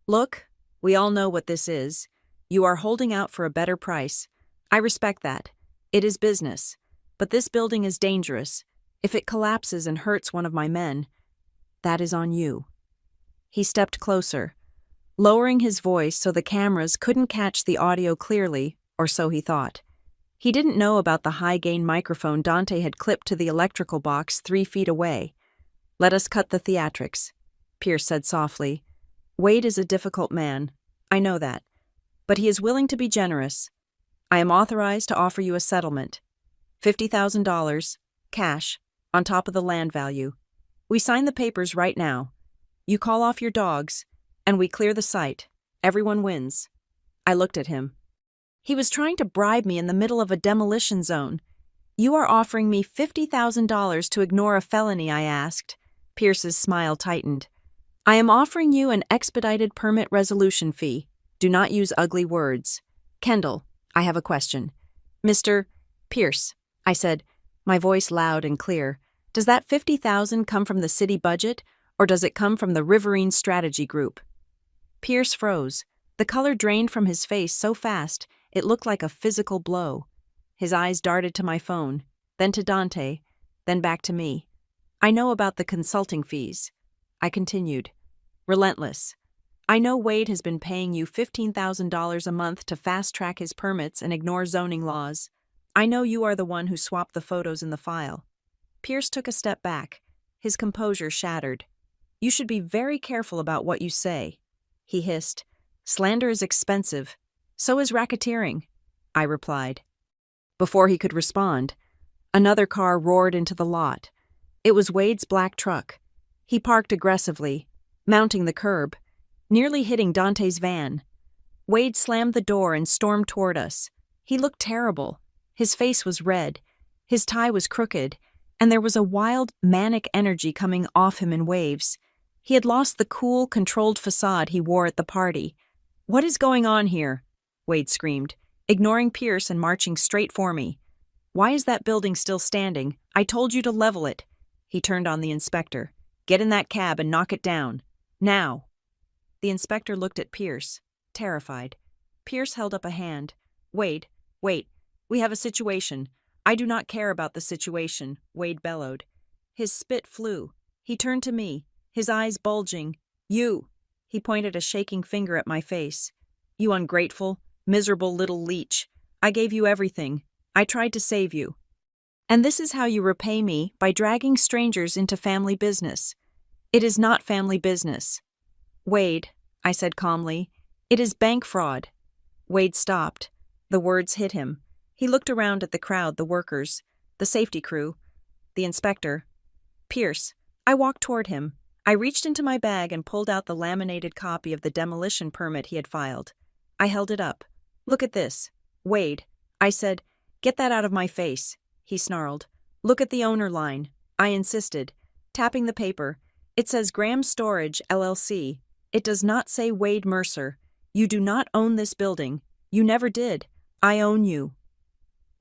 Look, we all know what this is. You are holding out for a better price. I respect that. It is business. But this building is dangerous. If it collapses and hurts one of my men, that is on you. He stepped closer, lowering his voice so the cameras couldn't catch the audio clearly, or so he thought. He didn't know about the high-gain microphone Dante had clipped to the electrical box 3 feet away. Let us cut the theatrics, Pierce said softly. Wade is a difficult man. I know that. But he is willing to be generous. I am authorized to offer you a settlement. $50,000, cash, on top of the land value. We sign the papers right now. You call off your dogs, and we clear the site. Everyone wins. I looked at him. He was trying to bribe me in the middle of a demolition zone. You are offering me $50,000 to ignore a felony, I asked. Pierce's smile tightened. I am offering you an expedited permit resolution fee. Do not use ugly words. Kendall, I have a question. Mr. Pierce, I said, my voice loud and clear. Does that $50,000 come from the city budget, or does it come from the Riverine Strategy Group? Pierce froze. The color drained from his face so fast, it looked like a physical blow. His eyes darted to my phone, then to Dante, then back to me. I know about the consulting fees. I continued. Relentless. I know Wade has been paying you $15,000 a month to fast-track his permits and ignore zoning laws. I know you are the one who swapped the photos in the file. Pierce took a step back, his composure shattered. You should be very careful about what you say, he hissed. Slander is expensive. So is racketeering, I replied. Before he could respond, another car roared into the lot. It was Wade's black truck. He parked aggressively, mounting the curb, nearly hitting Dante's van. Wade slammed the door and stormed toward us. He looked terrible. His face was red, his tie was crooked, and there was a wild, manic energy coming off him in waves. He had lost the cool, controlled facade he wore at the party. What is going on here? Wade screamed, ignoring Pierce and marching straight for me. Why is that building still standing? I told you to level it. He turned on the inspector. Get in that cab and knock it down. Now. The inspector looked at Pierce, terrified. Pierce held up a hand. Wade, wait. We have a situation. I do not care about the situation, Wade bellowed. His spit flew. He turned to me, his eyes bulging. You. He pointed a shaking finger at my face. You ungrateful, miserable little leech. I gave you everything. I tried to save you. And this is how you repay me, by dragging strangers into family business. It is not family business. Wade, I said calmly, it is bank fraud. Wade stopped. The words hit him. He looked around at the crowd, the workers, the safety crew, the inspector. Pierce. I walked toward him. I reached into my bag and pulled out the laminated copy of the demolition permit he had filed. I held it up. Look at this. Wade. I said, get that out of my face. He snarled. Look at the owner line. I insisted, tapping the paper. It says Graham Storage, LLC. It does not say Wade Mercer. You do not own this building. You never did. I own you.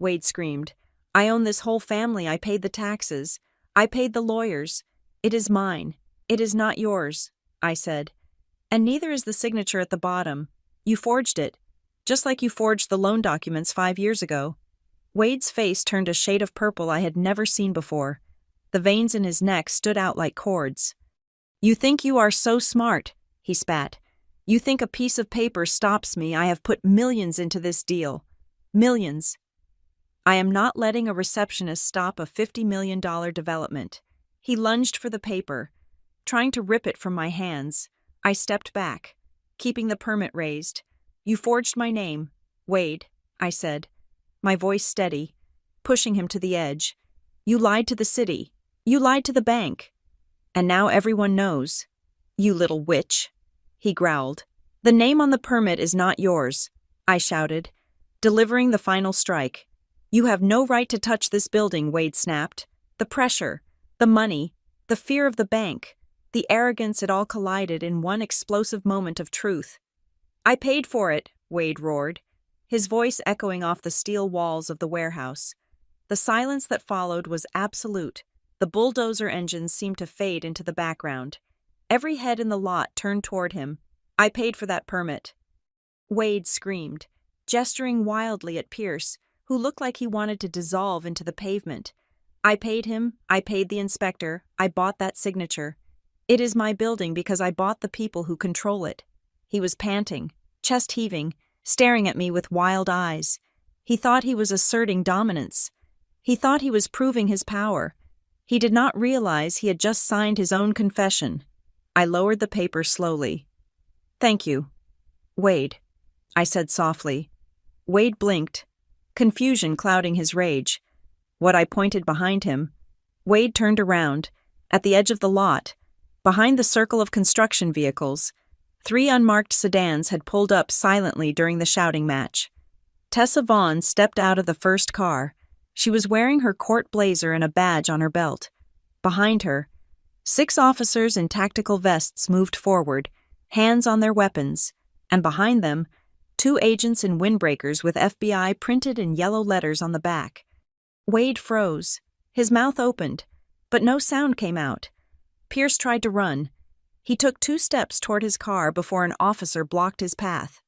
Wade screamed. I own this whole family. I paid the taxes. I paid the lawyers. It is mine. It is not yours, I said. And neither is the signature at the bottom. You forged it. Just like you forged the loan documents 5 years ago. Wade's face turned a shade of purple I had never seen before. The veins in his neck stood out like cords. You think you are so smart, he spat. You think a piece of paper stops me? I have put millions into this deal. Millions. I am not letting a receptionist stop a $50 million development. He lunged for the paper, trying to rip it from my hands. I stepped back, keeping the permit raised. You forged my name, Wade, I said, my voice steady, pushing him to the edge. You lied to the city. You lied to the bank. And now everyone knows. You little witch, he growled. The name on the permit is not yours, I shouted, delivering the final strike. You have no right to touch this building, Wade snapped. The pressure, the money, the fear of the bank, the arrogance, it all collided in one explosive moment of truth. I paid for it, Wade roared, his voice echoing off the steel walls of the warehouse. The silence that followed was absolute. The bulldozer engines seemed to fade into the background. Every head in the lot turned toward him. I paid for that permit. Wade screamed, gesturing wildly at Pierce, who looked like he wanted to dissolve into the pavement. I paid him, I paid the inspector, I bought that signature. It is my building because I bought the people who control it. He was panting, chest heaving, staring at me with wild eyes. He thought he was asserting dominance. He thought he was proving his power. He did not realize he had just signed his own confession. I lowered the paper slowly. Thank you, Wade, I said softly. Wade blinked, confusion clouding his rage. What I pointed behind him. Wade turned around, at the edge of the lot, behind the circle of construction vehicles. 3 unmarked sedans had pulled up silently during the shouting match. Tessa Vaughn stepped out of the first car. She was wearing her court blazer and a badge on her belt. Behind her, 6 officers in tactical vests moved forward, hands on their weapons, and behind them, 2 agents in windbreakers with FBI printed in yellow letters on the back. Wade froze. His mouth opened, but no sound came out. Pierce tried to run. He took 2 steps toward his car before an officer blocked his path.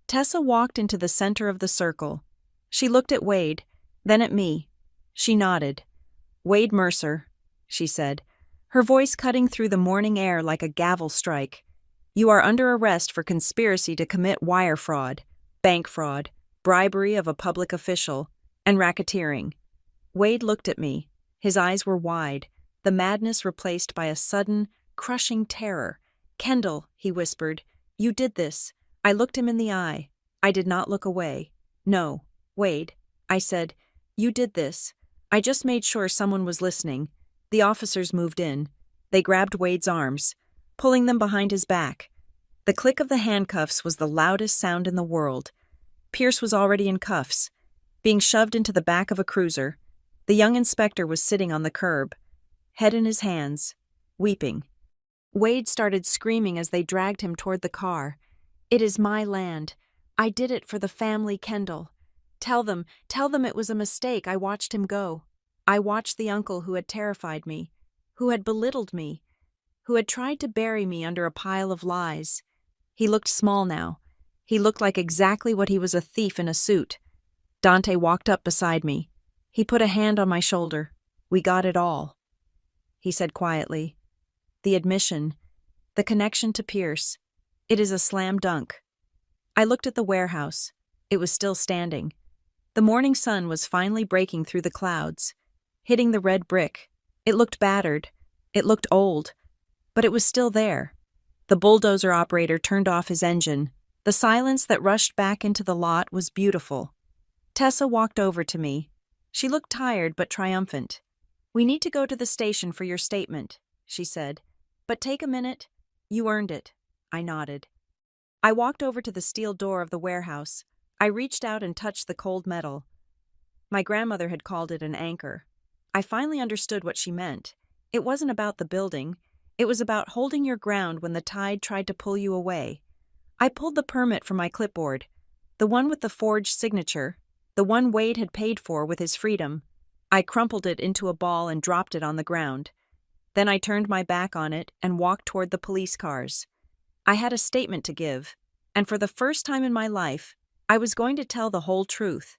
Tessa walked into the center of the circle. She looked at Wade, then at me. She nodded. Wade Mercer, she said, her voice cutting through the morning air like a gavel strike. You are under arrest for conspiracy to commit wire fraud, bank fraud, bribery of a public official, and racketeering. Wade looked at me. His eyes were wide, the madness replaced by a sudden, crushing terror. Kendall, he whispered, you did this. I looked him in the eye. I did not look away. No, Wade, I said, you did this. I just made sure someone was listening. The officers moved in. They grabbed Wade's arms, pulling them behind his back. The click of the handcuffs was the loudest sound in the world. Pierce was already in cuffs, being shoved into the back of a cruiser. The young inspector was sitting on the curb, head in his hands, weeping. Wade started screaming as they dragged him toward the car. It is my land. I did it for the family, Kendall. Tell them it was a mistake. I watched him go. I watched the uncle who had terrified me, who had belittled me, who had tried to bury me under a pile of lies. He looked small now. He looked like exactly what he was, a thief in a suit. Dante walked up beside me. He put a hand on my shoulder. We got it all, he said quietly. The admission, the connection to Pierce. It is a slam dunk. I looked at the warehouse. It was still standing. The morning sun was finally breaking through the clouds, hitting the red brick. It looked battered. It looked old. But it was still there. The bulldozer operator turned off his engine. The silence that rushed back into the lot was beautiful. Tessa walked over to me. She looked tired but triumphant. We need to go to the station for your statement, she said. But take a minute. You earned it. I nodded. I walked over to the steel door of the warehouse. I reached out and touched the cold metal. My grandmother had called it an anchor. I finally understood what she meant. It wasn't about the building. It was about holding your ground when the tide tried to pull you away. I pulled the permit from my clipboard, the one with the forged signature, the one Wade had paid for with his freedom. I crumpled it into a ball and dropped it on the ground. Then I turned my back on it and walked toward the police cars. I had a statement to give, and for the first time in my life, I was going to tell the whole truth.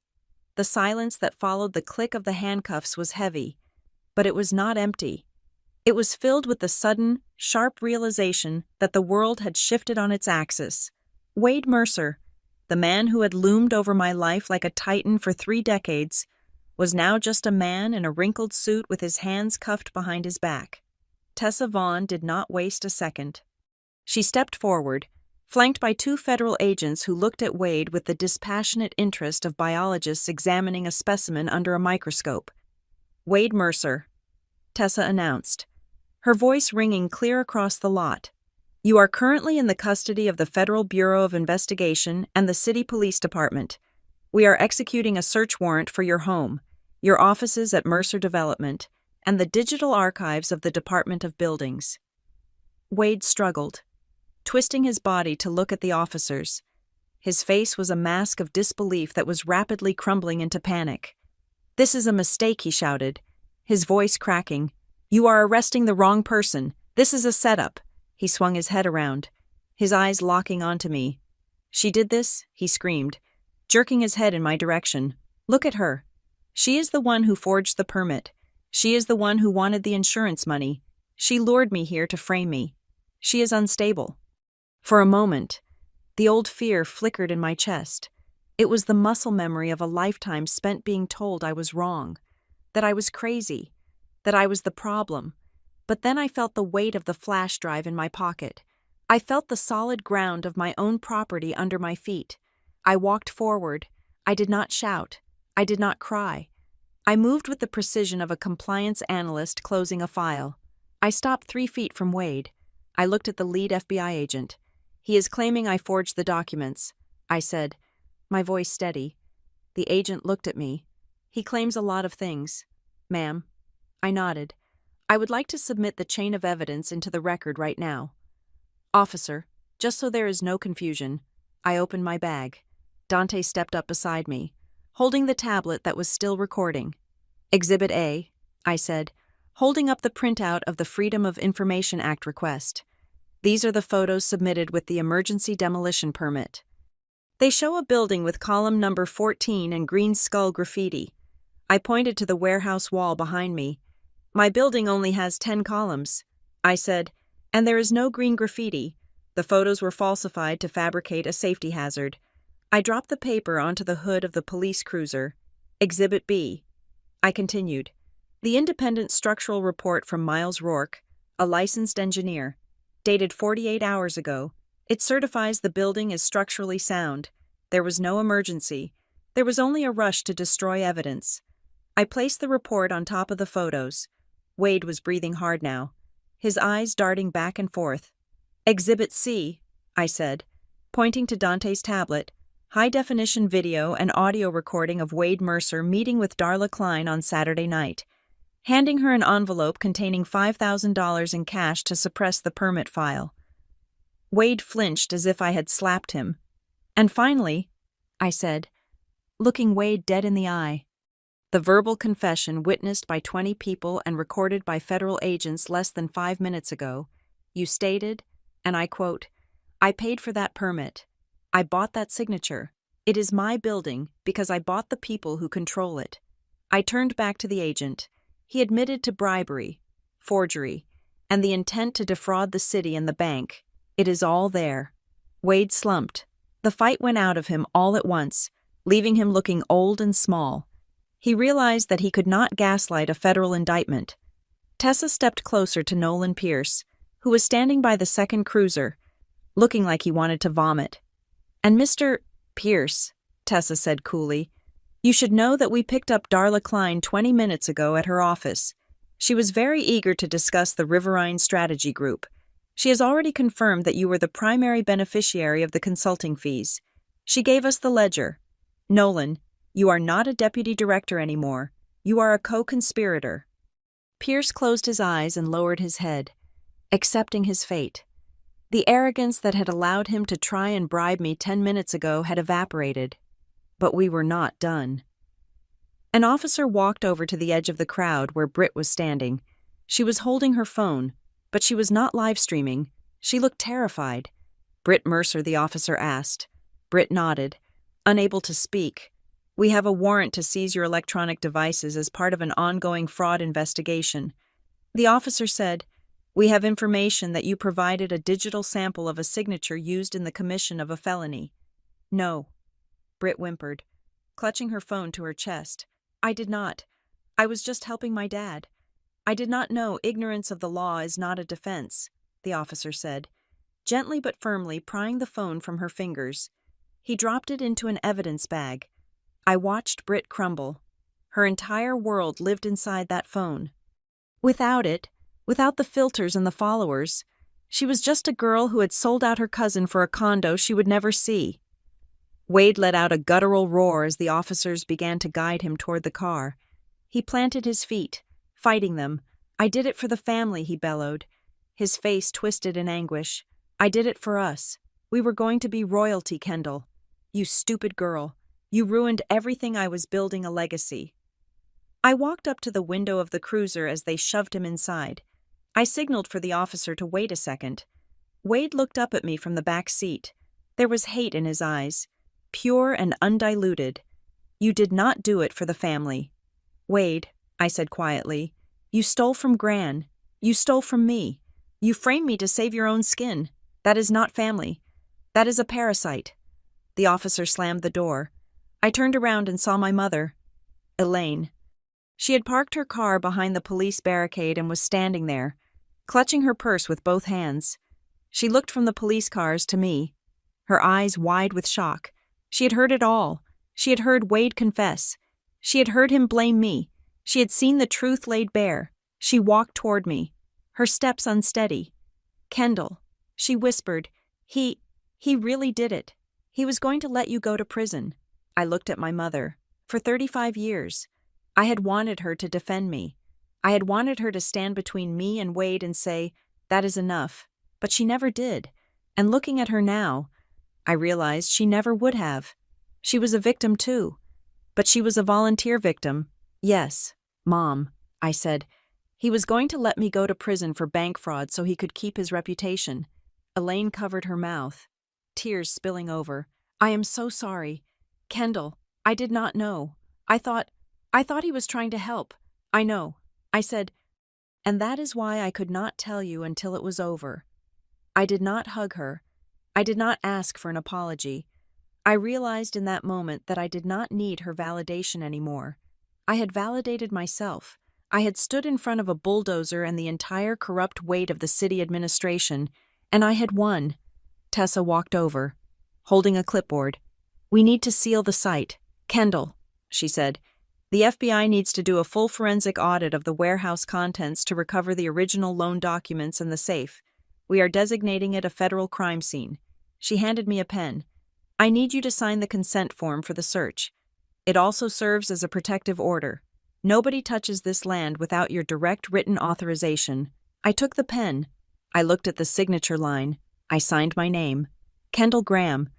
The silence that followed the click of the handcuffs was heavy, but it was not empty. It was filled with the sudden, sharp realization that the world had shifted on its axis. Wade Mercer, the man who had loomed over my life like a titan for 3 decades, was now just a man in a wrinkled suit with his hands cuffed behind his back. Tessa Vaughn did not waste a second. She stepped forward, flanked by 2 federal agents who looked at Wade with the dispassionate interest of biologists examining a specimen under a microscope. "Wade Mercer," Tessa announced, her voice ringing clear across the lot. "You are currently in the custody of the Federal Bureau of Investigation and the City Police Department. We are executing a search warrant for your home, your offices at Mercer Development, and the digital archives of the Department of Buildings." Wade struggled, twisting his body to look at the officers. His face was a mask of disbelief that was rapidly crumbling into panic. "This is a mistake," he shouted, his voice cracking. "You are arresting the wrong person. This is a setup." He swung his head around, his eyes locking onto me. "She did this?" he screamed, jerking his head in my direction. "Look at her. She is the one who forged the permit. She is the one who wanted the insurance money. She lured me here to frame me. She is unstable." For a moment, the old fear flickered in my chest. It was the muscle memory of a lifetime spent being told I was wrong, that I was crazy, that I was the problem. But then I felt the weight of the flash drive in my pocket. I felt the solid ground of my own property under my feet. I walked forward. I did not shout. I did not cry. I moved with the precision of a compliance analyst closing a file. I stopped 3 feet from Wade. I looked at the lead FBI agent. "He is claiming I forged the documents," I said, my voice steady. The agent looked at me. "He claims a lot of things, ma'am." I nodded. "I would like to submit the chain of evidence into the record right now." "Officer, just so there is no confusion." I opened my bag. Dante stepped up beside me, holding the tablet that was still recording. "Exhibit A," I said, holding up the printout of the Freedom of Information Act request. "These are the photos submitted with the emergency demolition permit. They show a building with column number 14 and green skull graffiti." I pointed to the warehouse wall behind me. "My building only has 10 columns," I said, "and there is no green graffiti. The photos were falsified to fabricate a safety hazard." I dropped the paper onto the hood of the police cruiser. "Exhibit B," I continued. "The independent structural report from Miles Rourke, a licensed engineer, dated 48 hours ago. It certifies the building is structurally sound. There was no emergency. There was only a rush to destroy evidence." I placed the report on top of the photos. Wade was breathing hard now, his eyes darting back and forth. "Exhibit C," I said, pointing to Dante's tablet, high-definition video and audio recording of Wade Mercer meeting with Darla Klein on Saturday night, handing her an envelope containing $5,000 in cash to suppress the permit file. Wade flinched as if I had slapped him. "And finally," I said, looking Wade dead in the eye, "the verbal confession witnessed by 20 people and recorded by federal agents less than 5 minutes ago. You stated, and I quote, 'I paid for that permit. I bought that signature. It is my building because I bought the people who control it.'" I turned back to the agent. He admitted to bribery, forgery, and the intent to defraud the city and the bank. It is all there. Wade slumped. The fight went out of him all at once, leaving him looking old and small. He realized that he could not gaslight a federal indictment. Tessa stepped closer to Nolan Pierce, who was standing by the second cruiser, looking like he wanted to vomit. "And Mr. Pierce," Tessa said coolly, "you should know that we picked up Darla Klein 20 minutes ago at her office. She was very eager to discuss the Riverine Strategy Group. She has already confirmed that you were the primary beneficiary of the consulting fees. She gave us the ledger. Nolan, you are not a deputy director anymore. You are a co-conspirator." Pierce closed his eyes and lowered his head, accepting his fate. The arrogance that had allowed him to try and bribe me 10 minutes ago had evaporated. But we were not done. An officer walked over to the edge of the crowd where Britt was standing. She was holding her phone, but she was not live streaming. She looked terrified. "Britt Mercer," the officer asked. Britt nodded. Unable to speak. We have a warrant to seize your electronic devices as part of an ongoing fraud investigation. The officer said, we have information that you provided a digital sample of a signature used in the commission of a felony. No, Britt whimpered, clutching her phone to her chest. I did not. I was just helping my dad. I did not know ignorance of the law is not a defense, the officer said, gently but firmly prying the phone from her fingers. He dropped it into an evidence bag. I watched Britt crumble. Her entire world lived inside that phone. Without it, without the filters and the followers, she was just a girl who had sold out her cousin for a condo she would never see. Wade let out a guttural roar as the officers began to guide him toward the car. He planted his feet, fighting them. I did it for the family, he bellowed, his face twisted in anguish. I did it for us. We were going to be royalty, Kendall. You stupid girl. You ruined everything. I was building a legacy. I walked up to the window of the cruiser as they shoved him inside. I signaled for the officer to wait a second. Wade looked up at me from the back seat. There was hate in his eyes, pure and undiluted. You did not do it for the family. Wade, I said quietly, you stole from Gran. You stole from me. You framed me to save your own skin. That is not family. That is a parasite. The officer slammed the door. I turned around and saw my mother, Elaine. She had parked her car behind the police barricade and was standing there, clutching her purse with both hands. She looked from the police cars to me, her eyes wide with shock. She had heard it all. She had heard Wade confess. She had heard him blame me. She had seen the truth laid bare. She walked toward me, her steps unsteady. Kendall, she whispered, he really did it. He was going to let you go to prison. I looked at my mother. For 35 years, I had wanted her to defend me. I had wanted her to stand between me and Wade and say, that is enough. But she never did. And looking at her now, I realized she never would have. She was a victim too. But she was a volunteer victim. Yes, Mom, I said. He was going to let me go to prison for bank fraud so he could keep his reputation. Elaine covered her mouth, tears spilling over. I am so sorry. Kendall, I did not know. I thought he was trying to help. I know. I said, and that is why I could not tell you until it was over. I did not hug her. I did not ask for an apology. I realized in that moment that I did not need her validation anymore. I had validated myself. I had stood in front of a bulldozer and the entire corrupt weight of the city administration, and I had won. Tessa walked over, holding a clipboard. We need to seal the site. Kendall, she said. The FBI needs to do a full forensic audit of the warehouse contents to recover the original loan documents and the safe. We are designating it a federal crime scene. She handed me a pen. I need you to sign the consent form for the search. It also serves as a protective order. Nobody touches this land without your direct written authorization. I took the pen. I looked at the signature line. I signed my name. Kendall Graham.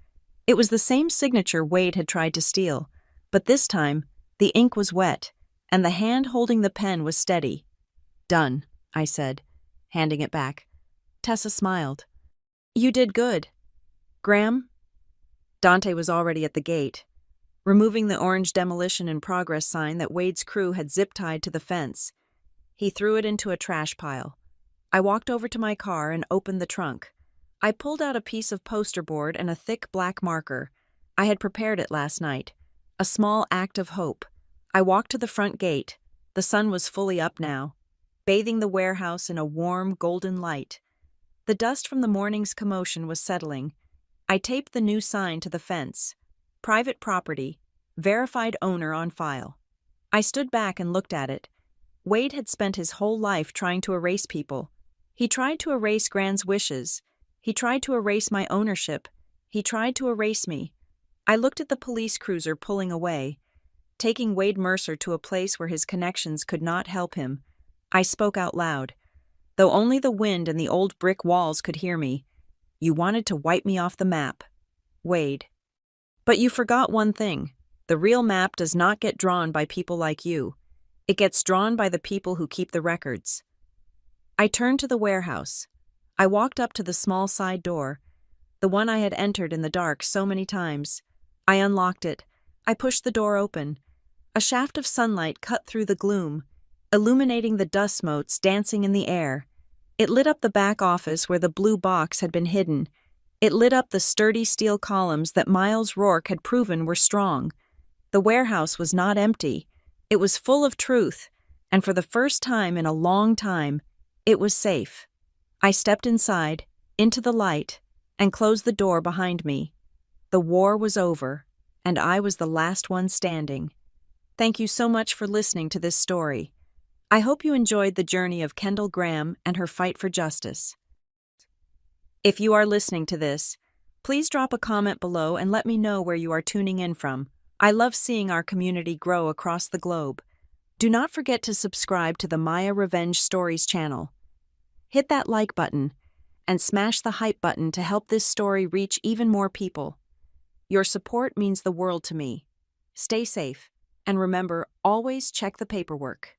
It was the same signature Wade had tried to steal, but this time, the ink was wet, and the hand holding the pen was steady. Done, I said, handing it back. Tessa smiled. You did good. Graham? Dante was already at the gate, removing the orange demolition in progress sign that Wade's crew had zip-tied to the fence. He threw it into a trash pile. I walked over to my car and opened the trunk. I pulled out a piece of poster board and a thick black marker. I had prepared it last night. A small act of hope. I walked to the front gate. The sun was fully up now, bathing the warehouse in a warm, golden light. The dust from the morning's commotion was settling. I taped the new sign to the fence. Private property, verified owner on file. I stood back and looked at it. Wade had spent his whole life trying to erase people. He tried to erase Gran's wishes. He tried to erase my ownership. He tried to erase me. I looked at the police cruiser pulling away, taking Wade Mercer to a place where his connections could not help him. I spoke out loud, though only the wind and the old brick walls could hear me. You wanted to wipe me off the map, Wade. But you forgot one thing. The real map does not get drawn by people like you. It gets drawn by the people who keep the records. I turned to the warehouse. I walked up to the small side door, the one I had entered in the dark so many times. I unlocked it. I pushed the door open. A shaft of sunlight cut through the gloom, illuminating the dust motes dancing in the air. It lit up the back office where the blue box had been hidden. It lit up the sturdy steel columns that Miles Rourke had proven were strong. The warehouse was not empty. It was full of truth, and for the first time in a long time, it was safe. I stepped inside, into the light, and closed the door behind me. The war was over, and I was the last one standing. Thank you so much for listening to this story. I hope you enjoyed the journey of Kendall Graham and her fight for justice. If you are listening to this, please drop a comment below and let me know where you are tuning in from. I love seeing our community grow across the globe. Do not forget to subscribe to the Maya Revenge Stories channel. Hit that like button and smash the hype button to help this story reach even more people. Your support means the world to me. Stay safe, and remember, always check the paperwork.